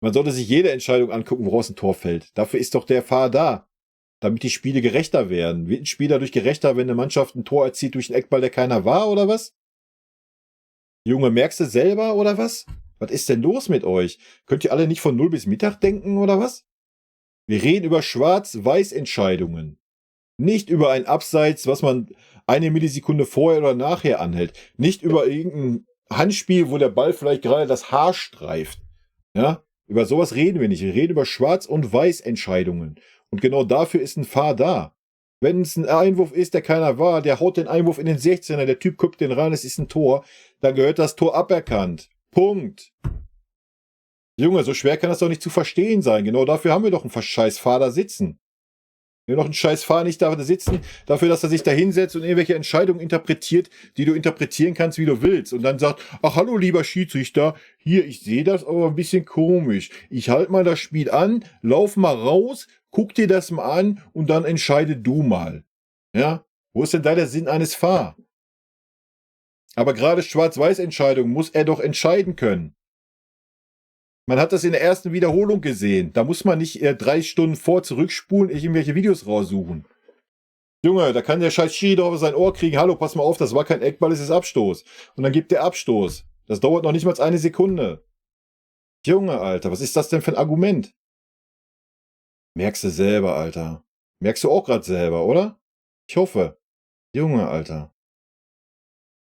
Man sollte sich jede Entscheidung angucken, woraus ein Tor fällt. Dafür ist doch der VAR da. Damit die Spiele gerechter werden. Wird ein Spiel dadurch gerechter, wenn eine Mannschaft ein Tor erzielt durch einen Eckball, der keiner war, oder was? Junge, merkst du selber, oder was? Was ist denn los mit euch? Könnt ihr alle nicht von 0 bis Mittag denken, oder was? Wir reden über Schwarz-Weiß-Entscheidungen. Nicht über ein Abseits, was man eine Millisekunde vorher oder nachher anhält. Nicht über irgendein Handspiel, wo der Ball vielleicht gerade das Haar streift. Ja? Über sowas reden wir nicht. Wir reden über Schwarz- und Weiß-Entscheidungen. Und genau dafür ist ein VAR da. Wenn es ein Einwurf ist, der keiner war, der haut den Einwurf in den 16er, der Typ guckt den rein, es ist ein Tor, dann gehört das Tor aberkannt. Punkt. Junge, so schwer kann das doch nicht zu verstehen sein. Genau dafür haben wir doch einen scheiß VAR da sitzen. Wir haben noch einen scheiß VAR nicht da sitzen, dafür, dass er sich da hinsetzt und irgendwelche Entscheidungen interpretiert, die du interpretieren kannst, wie du willst. Und dann sagt, ach hallo, lieber Schiedsrichter, hier, ich sehe das aber ein bisschen komisch. Ich halte mal das Spiel an, lauf mal raus, guck dir das mal an und dann entscheide du mal. Ja? Wo ist denn da der Sinn eines VAR? Aber gerade Schwarz-Weiß-Entscheidungen muss er doch entscheiden können. Man hat das in der ersten Wiederholung gesehen. Da muss man nicht 3 Stunden zurückspulen, irgendwelche Videos raussuchen. Junge, da kann der scheiß Schiri doch auf sein Ohr kriegen. Hallo, pass mal auf, das war kein Eckball, es ist Abstoß. Und dann gibt der Abstoß. Das dauert noch nicht mal eine Sekunde. Junge, Alter, was ist das denn für ein Argument? Merkst du selber, Alter. Merkst du auch gerade selber, oder? Ich hoffe. Junge, Alter.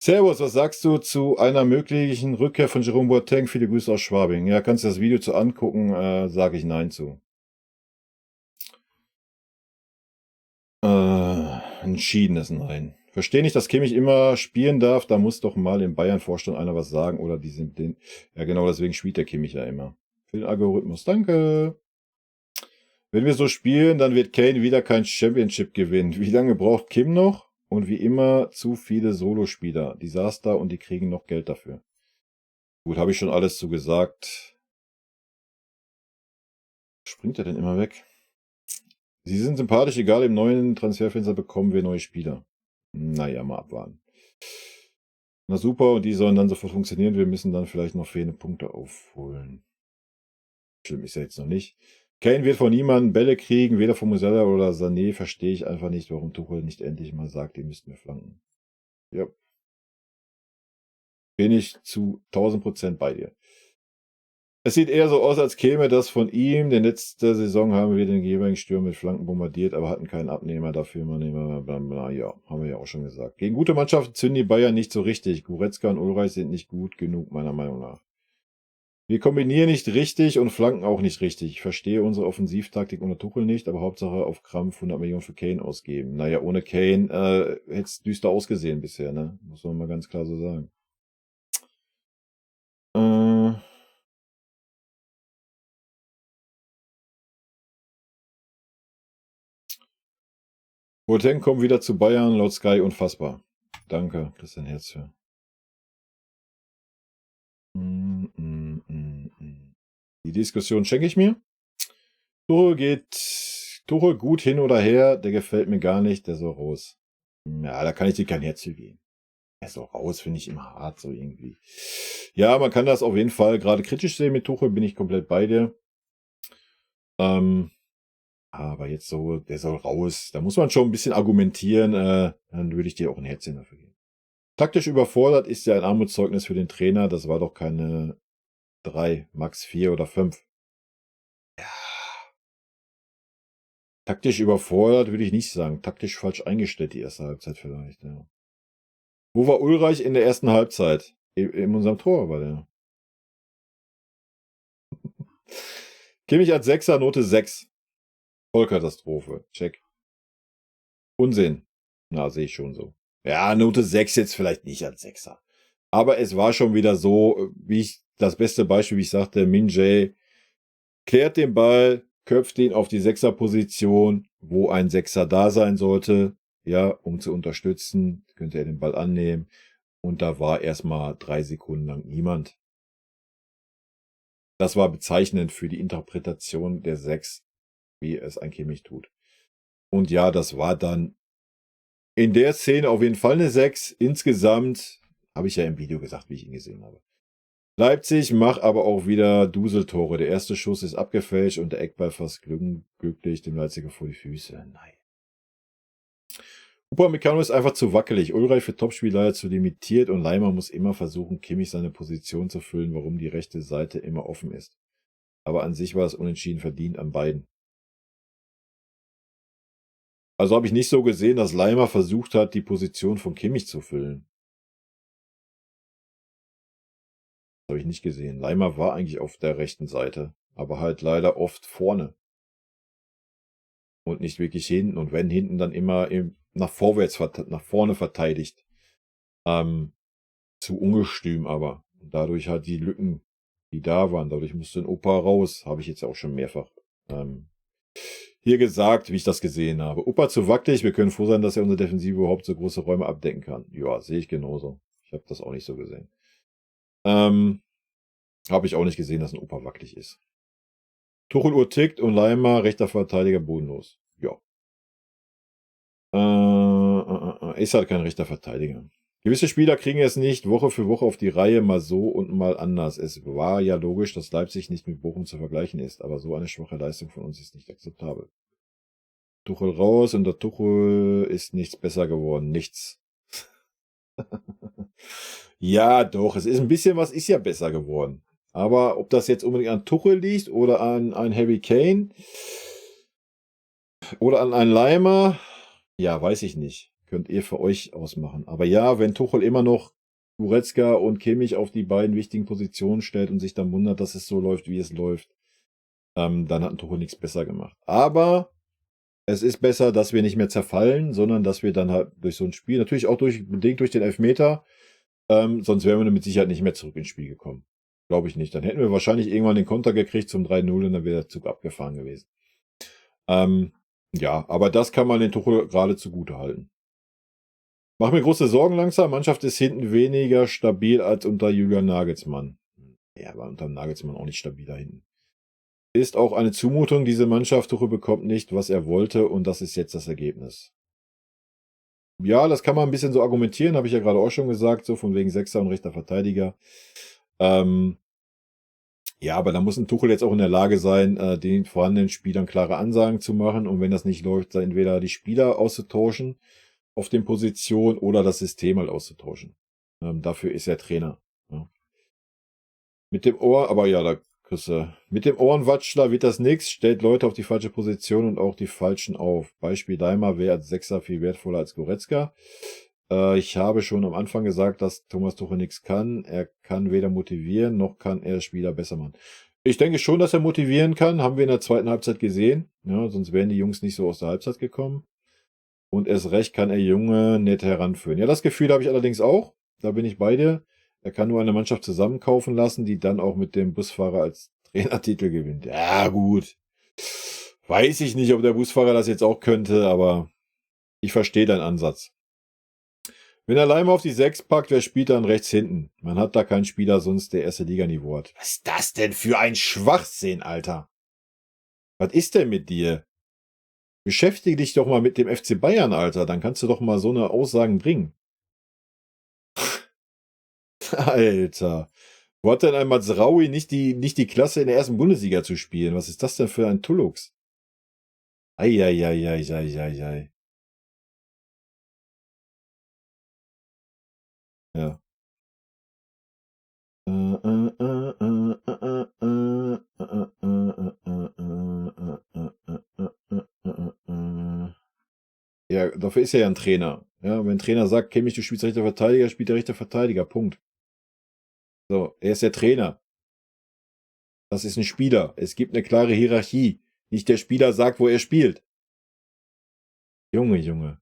Servus, was sagst du zu einer möglichen Rückkehr von Jerome Boateng? Viele Grüße aus Schwabing. Ja, kannst du das Video zu angucken, sage ich Nein zu. Entschiedenes Nein. Verstehe nicht, dass Kimmich immer spielen darf. Da muss doch mal im Bayern-Vorstand einer was sagen. Oder die sind den. Ja, genau, deswegen spielt der Kimmich ja immer. Für den Algorithmus. Danke. Wenn wir so spielen, dann wird Kane wieder kein Championship gewinnen. Wie lange braucht Kim noch? Und wie immer zu viele Solospieler. Desaster und die kriegen noch Geld dafür. Gut, habe ich schon alles zu gesagt. Springt er denn immer weg? Sie sind sympathisch, egal, im neuen Transferfenster bekommen wir neue Spieler. Naja, mal abwarten. Na super, und die sollen dann sofort funktionieren. Wir müssen dann vielleicht noch fehlende Punkte aufholen. Schlimm ist ja jetzt noch nicht. Kane wird von niemandem Bälle kriegen, weder von Musiala oder Sané. Verstehe ich einfach nicht, warum Tuchel nicht endlich mal sagt, ihr müsst mir flanken. Ja. Bin ich zu 1000% bei dir. Es sieht eher so aus, als käme das von ihm. Denn letzte Saison haben wir den jeweiligen Stürmer mit Flanken bombardiert, aber hatten keinen Abnehmer dafür. Ja, haben wir ja auch schon gesagt. Gegen gute Mannschaften zünden die Bayern nicht so richtig. Goretzka und Ulreich sind nicht gut genug, meiner Meinung nach. Wir kombinieren nicht richtig und flanken auch nicht richtig. Ich verstehe unsere Offensivtaktik unter Tuchel nicht, aber Hauptsache auf Krampf 100 Millionen für Kane ausgeben. Naja, ohne Kane hätte es düster ausgesehen bisher, ne? Muss man mal ganz klar so sagen. Boateng kommt wieder zu Bayern, laut Sky unfassbar. Danke, Christian Herzfeld. Die Diskussion schenke ich mir. Tuchel gut hin oder her, der gefällt mir gar nicht, der soll raus. Ja, da kann ich dir kein Herz für geben. Er soll raus, finde ich immer hart, so irgendwie. Ja, man kann das auf jeden Fall gerade kritisch sehen mit Tuchel, bin ich komplett bei dir. Aber jetzt so, der soll raus. Da muss man schon ein bisschen argumentieren, dann würde ich dir auch ein Herzchen dafür geben. Taktisch überfordert ist ja ein Armutszeugnis für den Trainer. Das war doch keine 3, max 4 oder 5. Ja. Taktisch überfordert würde ich nicht sagen. Taktisch falsch eingestellt, die erste Halbzeit vielleicht, ja. Wo war Ulreich in der ersten Halbzeit? In unserem Tor war der. Kimmich als Sechser, Note 6. Vollkatastrophe. Check. Unsinn. Na, sehe ich schon so. Ja, Note 6 jetzt vielleicht nicht als Sechser. Aber es war schon wieder so, wie ich, das beste Beispiel, wie ich sagte, Min-Jae klärt den Ball, köpft ihn auf die Sechserposition, wo ein Sechser da sein sollte, ja, um zu unterstützen, könnte er den Ball annehmen. Und da war erstmal 3 Sekunden lang niemand. Das war bezeichnend für die Interpretation der 6, wie es ein Kimmich tut. Und ja, das war dann in der Szene auf jeden Fall eine 6. Insgesamt habe ich ja im Video gesagt, wie ich ihn gesehen habe. Leipzig macht aber auch wieder Duseltore. Der erste Schuss ist abgefälscht und der Eckball fast glücklich dem Leipziger vor die Füße. Nein. Upamecano ist einfach zu wackelig. Ulreich für Topspieler zu limitiert und Leimer muss immer versuchen, Kimmich seine Position zu füllen, warum die rechte Seite immer offen ist. Aber an sich war es unentschieden verdient an beiden. Also habe ich nicht so gesehen, dass Leimer versucht hat, die Position von Kimmich zu füllen. Das habe ich nicht gesehen. Leimer war eigentlich auf der rechten Seite, aber halt leider oft vorne. Und nicht wirklich hinten. Und wenn hinten, dann immer nach vorne verteidigt. Zu ungestüm aber. Und dadurch halt die Lücken, die da waren. Dadurch musste ein Opa raus. Habe ich jetzt auch schon mehrfach hier gesagt, wie ich das gesehen habe. Opa zu wackelig. Wir können froh sein, dass er unsere Defensive überhaupt so große Räume abdecken kann. Ja, sehe ich genauso. Ich habe das auch nicht so gesehen. Habe ich auch nicht gesehen, dass ein Opa wackelig ist. Tuchel tickt und Leimer, rechter Verteidiger, bodenlos. Ja. Ist halt kein rechter Verteidiger. Gewisse Spieler kriegen es nicht Woche für Woche auf die Reihe, mal so und mal anders. Es war ja logisch, dass Leipzig nicht mit Bochum zu vergleichen ist, aber so eine schwache Leistung von uns ist nicht akzeptabel. Tuchel raus, und der Tuchel ist nichts besser geworden. Nichts. Ja, doch, es ist ein bisschen was, ist ja besser geworden. Aber ob das jetzt unbedingt an Tuchel liegt oder an Harry Kane oder an einen Leimer, ja, weiß ich nicht. Könnt ihr für euch ausmachen. Aber ja, wenn Tuchel immer noch Goretzka und Kimmich auf die beiden wichtigen Positionen stellt und sich dann wundert, dass es so läuft, wie es läuft, dann hat Tuchel nichts besser gemacht. Aber es ist besser, dass wir nicht mehr zerfallen, sondern dass wir dann halt durch so ein Spiel, natürlich auch bedingt durch den Elfmeter, sonst wären wir mit Sicherheit nicht mehr zurück ins Spiel gekommen. Glaube ich nicht. Dann hätten wir wahrscheinlich irgendwann den Konter gekriegt zum 3-0 und dann wäre der Zug abgefahren gewesen. Ja, aber das kann man den Tuchel gerade zugute halten. Mach mir große Sorgen langsam. Mannschaft ist hinten weniger stabil als unter Julian Nagelsmann. Ja, aber unter Nagelsmann auch nicht stabiler hinten. Ist auch eine Zumutung. Diese Mannschaft, Tuchel bekommt nicht, was er wollte, und das ist jetzt das Ergebnis. Ja, das kann man ein bisschen so argumentieren, habe ich ja gerade auch schon gesagt, so von wegen Sechser und rechter Verteidiger. Ja, aber da muss ein Tuchel jetzt auch in der Lage sein, den vorhandenen Spielern klare Ansagen zu machen, und wenn das nicht läuft, dann entweder die Spieler auszutauschen auf den Positionen oder das System halt auszutauschen. Dafür ist er Trainer. Ja. Mit dem Ohr, aber ja, da kriegst du, mit dem Ohrenwatschler wird das nix, stellt Leute auf die falsche Position und auch die falschen auf. Beispiel Daimler wäre als Sechser viel wertvoller als Goretzka. Ich habe schon am Anfang gesagt, dass Thomas Tuchel nichts kann. Er kann weder motivieren, noch kann er Spieler besser machen. Ich denke schon, dass er motivieren kann. Haben wir in der zweiten Halbzeit gesehen. Ja, sonst wären die Jungs nicht so aus der Halbzeit gekommen. Und erst recht kann er Junge nett heranführen. Ja, das Gefühl habe ich allerdings auch. Da bin ich bei dir. Er kann nur eine Mannschaft zusammenkaufen lassen, die dann auch mit dem Busfahrer als Trainertitel gewinnt. Ja, gut. Weiß ich nicht, ob der Busfahrer das jetzt auch könnte, aber ich verstehe deinen Ansatz. Wenn er Leimer auf die 6 packt, wer spielt dann rechts hinten? Man hat da keinen Spieler sonst, der erste Liga-Niveau hat. Was ist das denn für ein Schwachsinn, Alter? Was ist denn mit dir? Beschäftige dich doch mal mit dem FC Bayern, Alter. Dann kannst du doch mal so eine Aussagen bringen. Alter. Wo hat denn ein Mazraoui nicht die Klasse in der ersten Bundesliga zu spielen? Was ist das denn für ein Tullux? Eieieiei. Ja. Ja, dafür ist er ja ein Trainer. Ja, wenn ein Trainer sagt, Kimmich, du spielst rechter Verteidiger, spielt der rechter Verteidiger. Punkt. So, er ist der Trainer. Das ist ein Spieler. Es gibt eine klare Hierarchie. Nicht der Spieler sagt, wo er spielt. Junge, Junge.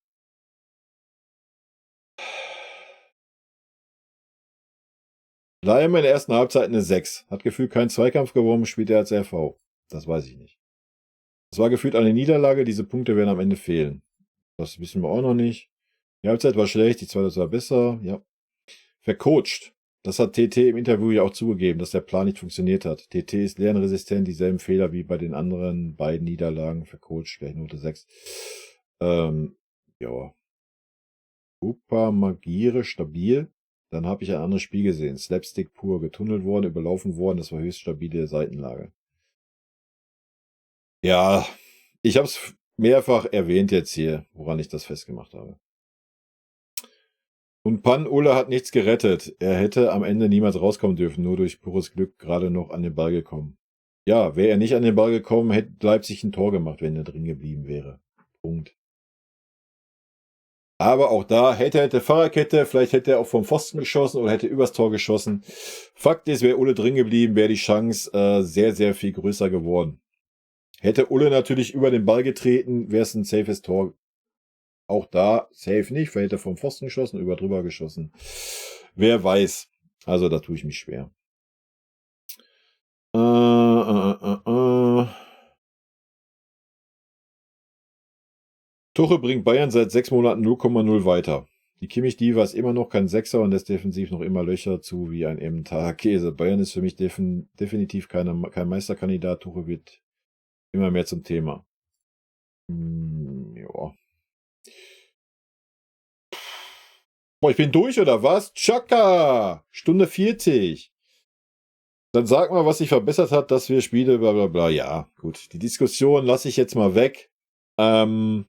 Leimer in der ersten Halbzeit eine 6. Hat gefühlt keinen Zweikampf gewonnen, spielt er als RV. Das weiß ich nicht. Es war gefühlt eine Niederlage, diese Punkte werden am Ende fehlen. Das wissen wir auch noch nicht. Die Halbzeit war schlecht, die zweite war besser. Ja. Vercoacht. Das hat TT im Interview ja auch zugegeben, dass der Plan nicht funktioniert hat. TT ist lernresistent, dieselben Fehler wie bei den anderen beiden Niederlagen. Vercoacht, gleich Note 6. Ja. Super magiere, stabil. Dann habe ich ein anderes Spiel gesehen. Slapstick pur, getunnelt worden, überlaufen worden. Das war höchst stabile Seitenlage. Ja, ich habe es mehrfach erwähnt jetzt hier, woran ich das festgemacht habe. Und Pan Ulle hat nichts gerettet. Er hätte am Ende niemals rauskommen dürfen, nur durch pures Glück gerade noch an den Ball gekommen. Ja, wäre er nicht an den Ball gekommen, hätte Leipzig ein Tor gemacht, wenn er drin geblieben wäre. Punkt. Aber auch da hätte Fahrerkette, vielleicht hätte er auch vom Pfosten geschossen oder hätte übers Tor geschossen. Fakt ist, wäre Ulle drin geblieben, wäre die Chance sehr, sehr viel größer geworden. Hätte Ulle natürlich über den Ball getreten, wäre es ein safes Tor. Auch da safe nicht, vielleicht hätte er vom Pfosten geschossen, über drüber geschossen. Wer weiß. Also da tue ich mich schwer. Tuchel bringt Bayern seit 6 Monaten 0,0 weiter. Die Kimmich-Diva ist immer noch kein Sechser und lässt defensiv noch immer Löcher zu wie ein Emmentaler Käse. Bayern ist für mich definitiv kein Meisterkandidat. Tuchel wird immer mehr zum Thema. Ja. Boah, ich bin durch, oder was? Chaka! Stunde 40. Dann sag mal, was sich verbessert hat, dass wir Spiele, bla bla bla. Ja, gut. Die Diskussion lasse ich jetzt mal weg. Ja.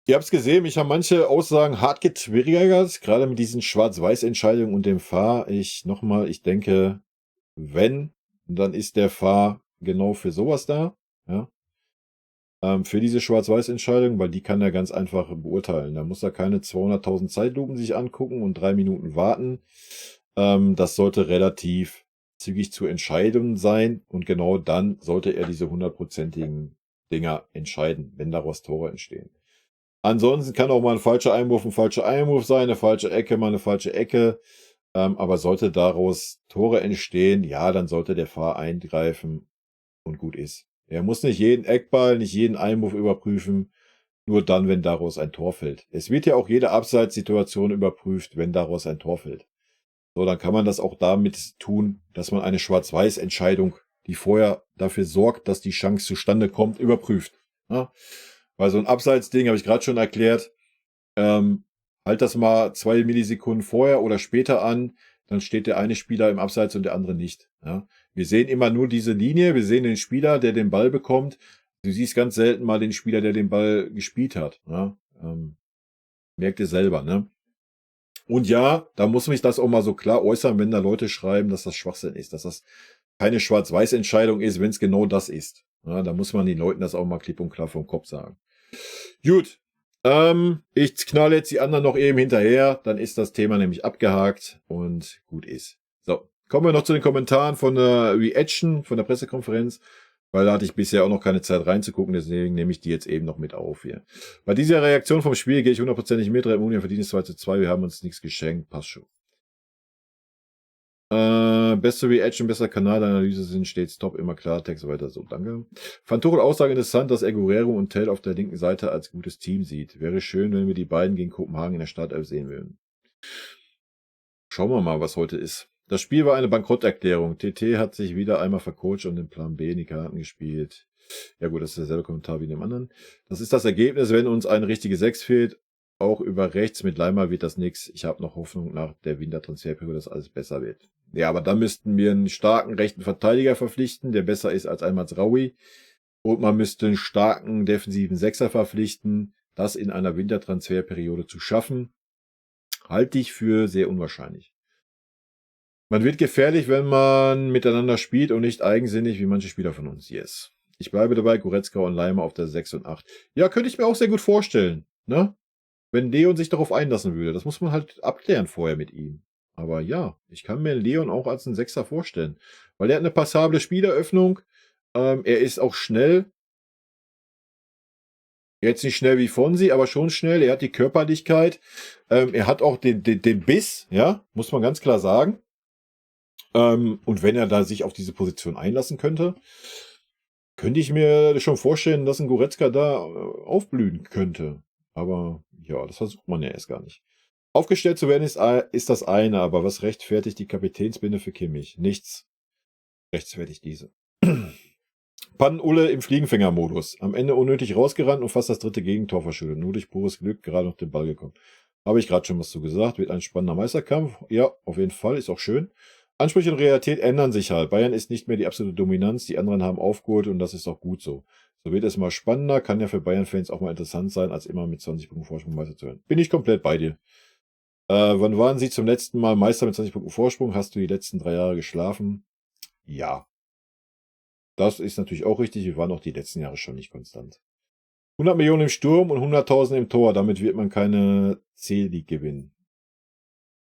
Ihr habt es gesehen, mich haben manche Aussagen hart getriggert, gerade mit diesen Schwarz-Weiß-Entscheidungen und dem Fahr. Ich denke, wenn, dann ist der Fahr genau für sowas da. Ja. Für diese Schwarz-Weiß-Entscheidung, weil die kann er ganz einfach beurteilen. Da muss er keine 200.000 Zeitlupen sich angucken und 3 Minuten warten. Das sollte relativ zügig zu entscheiden sein und genau dann sollte er diese 100%igen Dinger entscheiden, wenn daraus Tore entstehen. Ansonsten kann auch mal ein falscher Einwurf sein, eine falsche Ecke, mal eine falsche Ecke. Aber sollte daraus Tore entstehen, ja, dann sollte der VAR eingreifen und gut ist. Er muss nicht jeden Eckball, nicht jeden Einwurf überprüfen, nur dann, wenn daraus ein Tor fällt. Es wird ja auch jede Abseitssituation überprüft, wenn daraus ein Tor fällt. So, dann kann man das auch damit tun, dass man eine Schwarz-Weiß-Entscheidung, die vorher dafür sorgt, dass die Chance zustande kommt, überprüft. Ja? Weil so ein Abseitsding, habe ich gerade schon erklärt, halt das mal 2 Millisekunden vorher oder später an, dann steht der eine Spieler im Abseits und der andere nicht. Ja? Wir sehen immer nur diese Linie, wir sehen den Spieler, der den Ball bekommt. Du siehst ganz selten mal den Spieler, der den Ball gespielt hat. Ja? Merkt ihr selber, ne? Und ja, da muss mich das auch mal so klar äußern, wenn da Leute schreiben, dass das Schwachsinn ist, dass das keine Schwarz-Weiß-Entscheidung ist, wenn es genau das ist. Ja, da muss man den Leuten das auch mal klipp und klar vom Kopf sagen. Gut, ich knalle jetzt die anderen noch eben hinterher, dann ist das Thema nämlich abgehakt und gut ist. So, kommen wir noch zu den Kommentaren von der Reaction, von der Pressekonferenz, weil da hatte ich bisher auch noch keine Zeit reinzugucken, deswegen nehme ich die jetzt eben noch mit auf hier. Bei dieser Reaktion vom Spiel gehe ich 100%ig mit, Red Bull verdient es 2:2, wir haben uns nichts geschenkt, passt schon. Beste Reaction, besser Kanalanalyse sind stets top, immer Klartext, weiter so, danke. Fand Tuchel Aussage interessant, dass er Guerrero und Tell auf der linken Seite als gutes Team sieht. Wäre schön, wenn wir die beiden gegen Kopenhagen in der Startelf sehen würden. Schauen wir mal, was heute ist. Das Spiel war eine Bankrotterklärung. TT hat sich wieder einmal vercoacht und den Plan B in die Karten gespielt. Ja gut, das ist derselbe Kommentar wie in dem anderen. Das ist das Ergebnis, wenn uns eine richtige 6 fehlt. Auch über rechts mit Leimer wird das nix. Ich habe noch Hoffnung nach der Wintertransferperiode, dass alles besser wird. Ja, aber dann müssten wir einen starken rechten Verteidiger verpflichten, der besser ist als Al-Mazraoui. Und man müsste einen starken defensiven Sechser verpflichten. Das in einer Wintertransferperiode zu schaffen, halte ich für sehr unwahrscheinlich. Man wird gefährlich, wenn man miteinander spielt und nicht eigensinnig wie manche Spieler von uns. Yes. Ich bleibe dabei, Goretzka und Leimer auf der 6 und 8. Ja, könnte ich mir auch sehr gut vorstellen, ne? Wenn Leon sich darauf einlassen würde. Das muss man halt abklären vorher mit ihm. Aber ja, ich kann mir Leon auch als einen Sechser vorstellen. Weil er hat eine passable Spieleröffnung. Er ist auch schnell. Jetzt nicht schnell wie Fonsi, aber schon schnell. Er hat die Körperlichkeit. Er hat auch den Biss, ja, muss man ganz klar sagen. Und wenn er da sich auf diese Position einlassen könnte, könnte ich mir schon vorstellen, dass ein Goretzka da aufblühen könnte. Aber ja, das versucht man ja erst gar nicht. Aufgestellt zu werden ist das eine, aber was rechtfertigt die Kapitänsbinde für Kimmich? Nichts rechtfertigt diese. Pannen-Ulle im Fliegenfänger-Modus. Am Ende unnötig rausgerannt und fast das dritte Gegentor verschuldet. Nur durch pures Glück gerade noch den Ball gekommen. Habe ich gerade schon was zu gesagt. Wird ein spannender Meisterkampf. Ja, auf jeden Fall. Ist auch schön. Ansprüche und Realität ändern sich halt. Bayern ist nicht mehr die absolute Dominanz. Die anderen haben aufgeholt und das ist auch gut so. So wird es mal spannender. Kann ja für Bayern-Fans auch mal interessant sein, als immer mit 20 Punkten Vorsprung Meister zu werden. Bin ich komplett bei dir. Wann waren Sie zum letzten Mal Meister mit 20 Punkten Vorsprung? Hast du die letzten 3 Jahre geschlafen? Ja. Das ist natürlich auch richtig. Wir waren auch die letzten Jahre schon nicht konstant. 100 Millionen im Sturm und 100.000 im Tor. Damit wird man keine C-League gewinnen.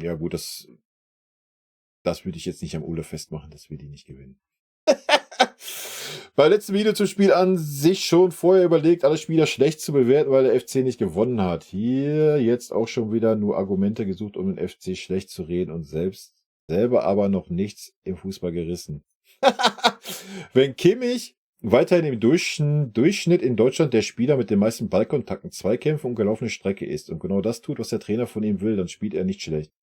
Ja gut, das würde ich jetzt nicht am Ulle festmachen, dass wir die nicht gewinnen. Beim letzten Video zum Spiel an sich schon vorher überlegt, alle Spieler schlecht zu bewerten, weil der FC nicht gewonnen hat. Hier jetzt auch schon wieder nur Argumente gesucht, um den FC schlecht zu reden und selber aber noch nichts im Fußball gerissen. Wenn Kimmich weiterhin im Durchschnitt in Deutschland der Spieler mit den meisten Ballkontakten, Zweikämpfe und gelaufene Strecke ist und genau das tut, was der Trainer von ihm will, dann spielt er nicht schlecht.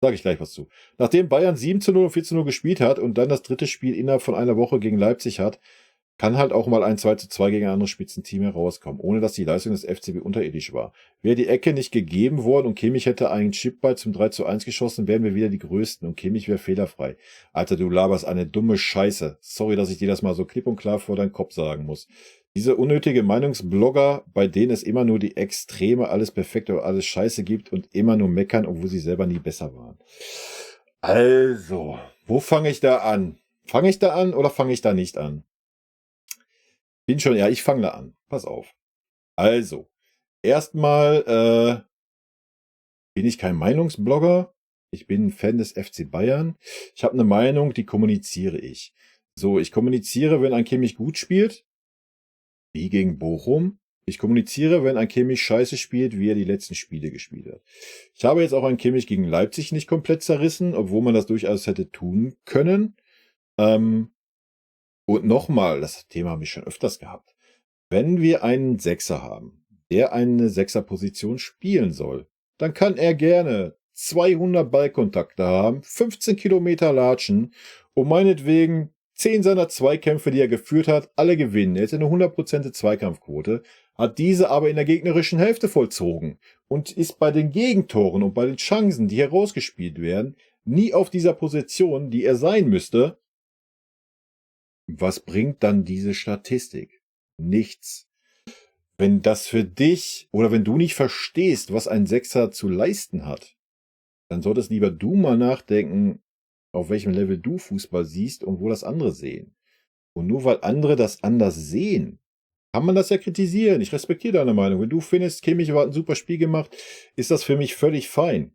Sage ich gleich was zu. Nachdem Bayern 7:0 und 4:0 gespielt hat und dann das dritte Spiel innerhalb von einer Woche gegen Leipzig hat, kann halt auch mal ein 2:2 gegen ein anderes Spitzenteam herauskommen, ohne dass die Leistung des FCB unterirdisch war. Wäre die Ecke nicht gegeben worden und Kimmich hätte einen Chipball zum 3:1 geschossen, wären wir wieder die Größten und Kimmich wäre fehlerfrei. Alter, du laberst eine dumme Scheiße. Sorry, dass ich dir das mal so klipp und klar vor deinen Kopf sagen muss. Diese unnötige Meinungsblogger, bei denen es immer nur die Extreme, alles perfekt oder alles scheiße gibt und immer nur meckern, obwohl sie selber nie besser waren. Also, wo fange ich da an? Fange ich da an oder fange ich da nicht an? Ich fange da an. Pass auf. Also, erstmal bin ich kein Meinungsblogger. Ich bin ein Fan des FC Bayern. Ich habe eine Meinung, die kommuniziere ich. So, ich kommuniziere, wenn ein Kimmich gut spielt, wie gegen Bochum. Ich kommuniziere, wenn ein Kimmich scheiße spielt, wie er die letzten Spiele gespielt hat. Ich habe jetzt auch einen Kimmich gegen Leipzig nicht komplett zerrissen, obwohl man das durchaus hätte tun können. Und nochmal, das Thema habe ich schon öfters gehabt. Wenn wir einen Sechser haben, der eine Sechserposition spielen soll, dann kann er gerne 200 Ballkontakte haben, 15 Kilometer latschen und meinetwegen 10 seiner Zweikämpfe, die er geführt hat, alle gewinnen. Er hätte eine 100% Zweikampfquote, hat diese aber in der gegnerischen Hälfte vollzogen und ist bei den Gegentoren und bei den Chancen, die herausgespielt werden, nie auf dieser Position, die er sein müsste. Was bringt dann diese Statistik? Nichts. Wenn das für dich oder wenn du nicht verstehst, was ein Sechser zu leisten hat, dann solltest lieber du mal nachdenken, auf welchem Level du Fußball siehst und wo das andere sehen. Und nur weil andere das anders sehen, kann man das ja kritisieren. Ich respektiere deine Meinung. Wenn du findest, Kimmich hat ein super Spiel gemacht, ist das für mich völlig fein.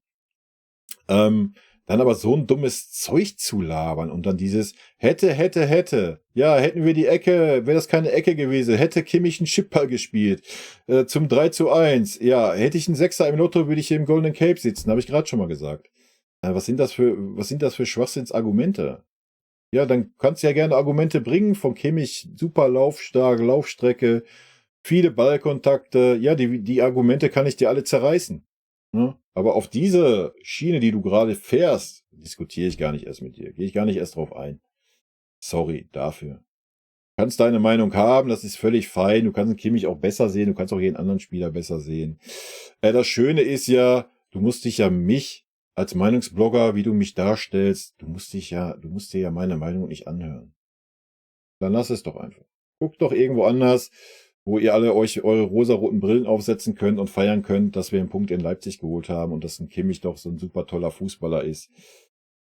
Dann aber so ein dummes Zeug zu labern und dann dieses hätte. Ja, hätten wir die Ecke, wäre das keine Ecke gewesen. Hätte Kimmich einen Chipball gespielt zum 3:1. Ja, hätte ich einen Sechser im Lotto, würde ich hier im Golden Cape sitzen. Habe ich gerade schon mal gesagt. Was sind das für Schwachsinnsargumente? Ja, dann kannst du ja gerne Argumente bringen von Kimmich. Super laufstark, Laufstrecke, viele Ballkontakte. Ja, die Argumente kann ich dir alle zerreißen. Ne? Aber auf diese Schiene, die du gerade fährst, diskutiere ich gar nicht erst mit dir. Gehe ich gar nicht erst drauf ein. Sorry dafür. Du kannst deine Meinung haben, das ist völlig fein. Du kannst den Kimmich auch besser sehen, du kannst auch jeden anderen Spieler besser sehen. Das Schöne ist ja, du musst mich als Meinungsblogger, wie du mich darstellst, du musst dir ja meine Meinung nicht anhören. Dann lass es doch einfach. Guck doch irgendwo anders, wo ihr alle euch eure rosaroten Brillen aufsetzen könnt und feiern könnt, dass wir einen Punkt in Leipzig geholt haben und dass ein Kimmich doch so ein super toller Fußballer ist.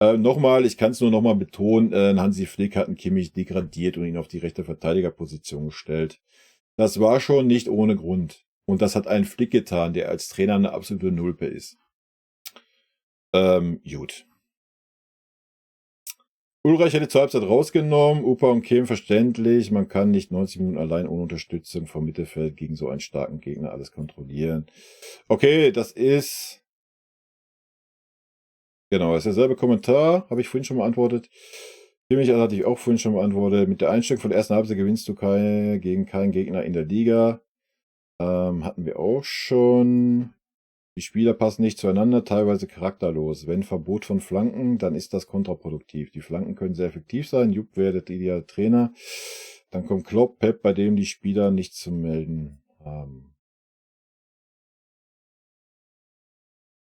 Nochmal, ich kann es nur nochmal betonen, Hansi Flick hat einen Kimmich degradiert und ihn auf die rechte Verteidigerposition gestellt. Das war schon nicht ohne Grund. Und das hat ein Flick getan, der als Trainer eine absolute Nulpe ist. Gut. Ulreich hätte zur Halbzeit rausgenommen, Upa und Kehm verständlich. Man kann nicht 90 Minuten allein ohne Unterstützung vom Mittelfeld gegen so einen starken Gegner alles kontrollieren. Okay, das ist... Genau, das ist derselbe Kommentar, habe ich vorhin schon beantwortet. Kimmich hatte ich auch vorhin schon beantwortet. Mit der Einstellung von der ersten Halbzeit gewinnst du gegen keinen Gegner in der Liga. Hatten wir auch schon. Die Spieler passen nicht zueinander, teilweise charakterlos. Wenn Verbot von Flanken, dann ist das kontraproduktiv. Die Flanken können sehr effektiv sein. Jupp wäre der ideale Trainer. Dann kommt Klopp, Pep, bei dem die Spieler nichts zu melden haben.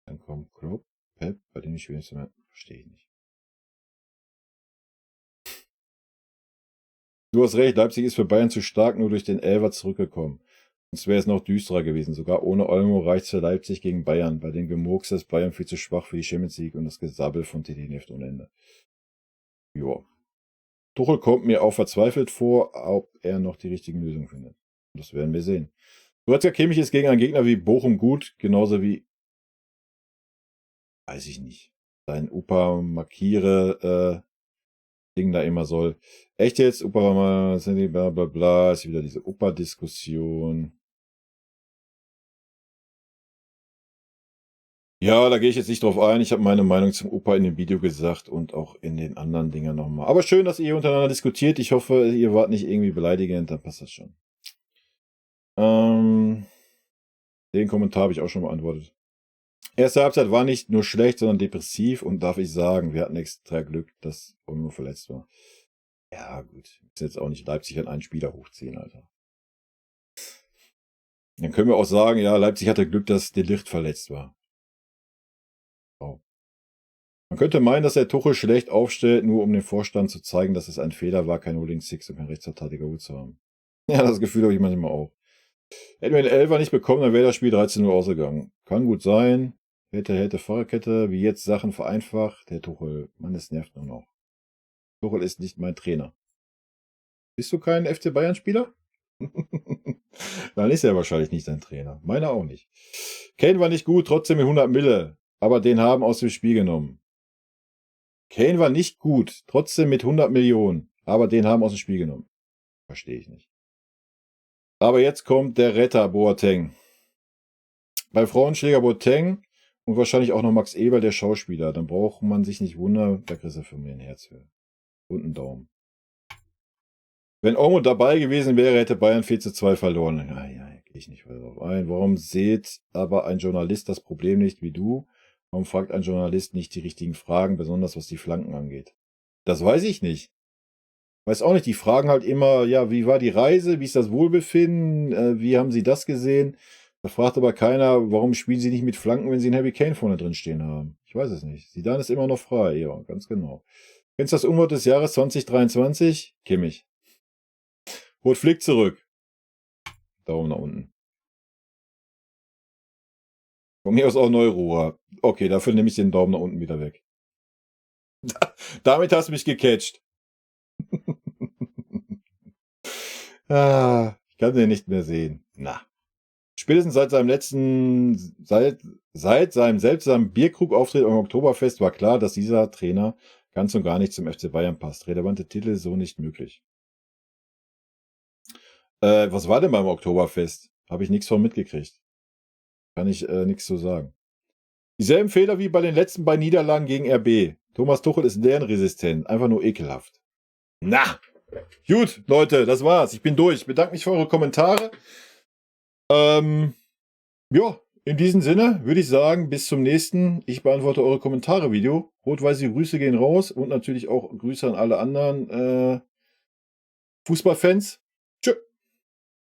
Dann kommt Klopp, Pep, bei dem die Spieler nichts zu melden haben. Verstehe ich nicht. Du hast recht, Leipzig ist für Bayern zu stark, nur durch den Elfer zurückgekommen. Sonst wäre es noch düsterer gewesen. Sogar ohne Olmo reicht es für Leipzig gegen Bayern. Bei den Gemurks ist Bayern viel zu schwach für die Champions League und das Gesabbel von TT Neft ohne Ende. Joa. Tuchel kommt mir auch verzweifelt vor, ob er noch die richtigen Lösungen findet. Das werden wir sehen. Goretzka Kimmich ist gegen einen Gegner wie Bochum gut, genauso wie, weiß ich nicht, sein Opa markiere Ding da immer soll. Echt jetzt? Opa war mal, bla bla bla, ist wieder diese Opa-Diskussion. Ja, da gehe ich jetzt nicht drauf ein. Ich habe meine Meinung zum Opa in dem Video gesagt und auch in den anderen Dingern nochmal. Aber schön, dass ihr untereinander diskutiert. Ich hoffe, ihr wart nicht irgendwie beleidigend, dann passt das schon. Den Kommentar habe ich auch schon beantwortet. Erste Halbzeit war nicht nur schlecht, sondern depressiv und darf ich sagen, wir hatten extra Glück, dass Olmo verletzt war. Ja, gut. Ist jetzt auch nicht Leipzig an einen Spieler hochziehen, Alter. Dann können wir auch sagen, ja, Leipzig hatte Glück, dass De Ligt verletzt war. Oh. Man könnte meinen, dass der Tuchel schlecht aufstellt, nur um dem Vorstand zu zeigen, dass es ein Fehler war, kein Holding Six und kein Rechtsverteidiger gut zu haben. Ja, das Gefühl habe ich manchmal auch. Hätten wir den Elfer nicht bekommen, dann wäre das Spiel 13 Uhr ausgegangen. Kann gut sein. Hätte Fahrerkette, wie jetzt Sachen vereinfacht. Der Tuchel, Mann, es nervt nur noch. Tuchel ist nicht mein Trainer. Bist du kein FC Bayern-Spieler? Dann ist er wahrscheinlich nicht sein Trainer. Meiner auch nicht. Kane war nicht gut, trotzdem mit 100 Mille. Aber den haben aus dem Spiel genommen. Kane war nicht gut, trotzdem mit 100 Millionen. Aber den haben aus dem Spiel genommen. Verstehe ich nicht. Aber jetzt kommt der Retter Boateng. Bei Frauenschläger Boateng und wahrscheinlich auch noch Max Eberl, der Schauspieler. Dann braucht man sich nicht wundern, da kriegst du für mir ein Herz für. Und einen Daumen. Wenn Olmo dabei gewesen wäre, hätte Bayern 4:2 verloren. Ja, gehe ich nicht weiter drauf ein. Warum sieht aber ein Journalist das Problem nicht wie du? Warum fragt ein Journalist nicht die richtigen Fragen, besonders was die Flanken angeht? Das weiß ich nicht. Weiß auch nicht, die fragen halt immer, ja, wie war die Reise, wie ist das Wohlbefinden, wie haben sie das gesehen? Da fragt aber keiner, warum spielen sie nicht mit Flanken, wenn sie einen Harry Kane vorne drin stehen haben. Ich weiß es nicht. Zidane ist immer noch frei, ja, ganz genau. Kennst du das Unwort des Jahres 2023? Kimmich. Holt Flick zurück. Daumen nach unten. Von mir aus auch Neururer. Okay, dafür nehme ich den Daumen nach unten wieder weg. Damit hast du mich gecatcht. Ich kann den nicht mehr sehen. Na. Spätestens seit seinem seltsamen Bierkrugauftritt am Oktoberfest war klar, dass dieser Trainer ganz und gar nicht zum FC Bayern passt. Relevante Titel so nicht möglich. Was war denn beim Oktoberfest? Habe ich nichts von mitgekriegt. Kann ich nichts zu sagen. Dieselben Fehler wie bei den letzten beiden Niederlagen gegen RB. Thomas Tuchel ist lernresistent. Einfach nur ekelhaft. Na, gut, Leute, das war's. Ich bin durch. Ich bedanke mich für eure Kommentare. Ja, in diesem Sinne würde ich sagen, bis zum nächsten Ich beantworte eure Kommentare Video. Rot-weiße Grüße gehen raus und natürlich auch Grüße an alle anderen Fußballfans.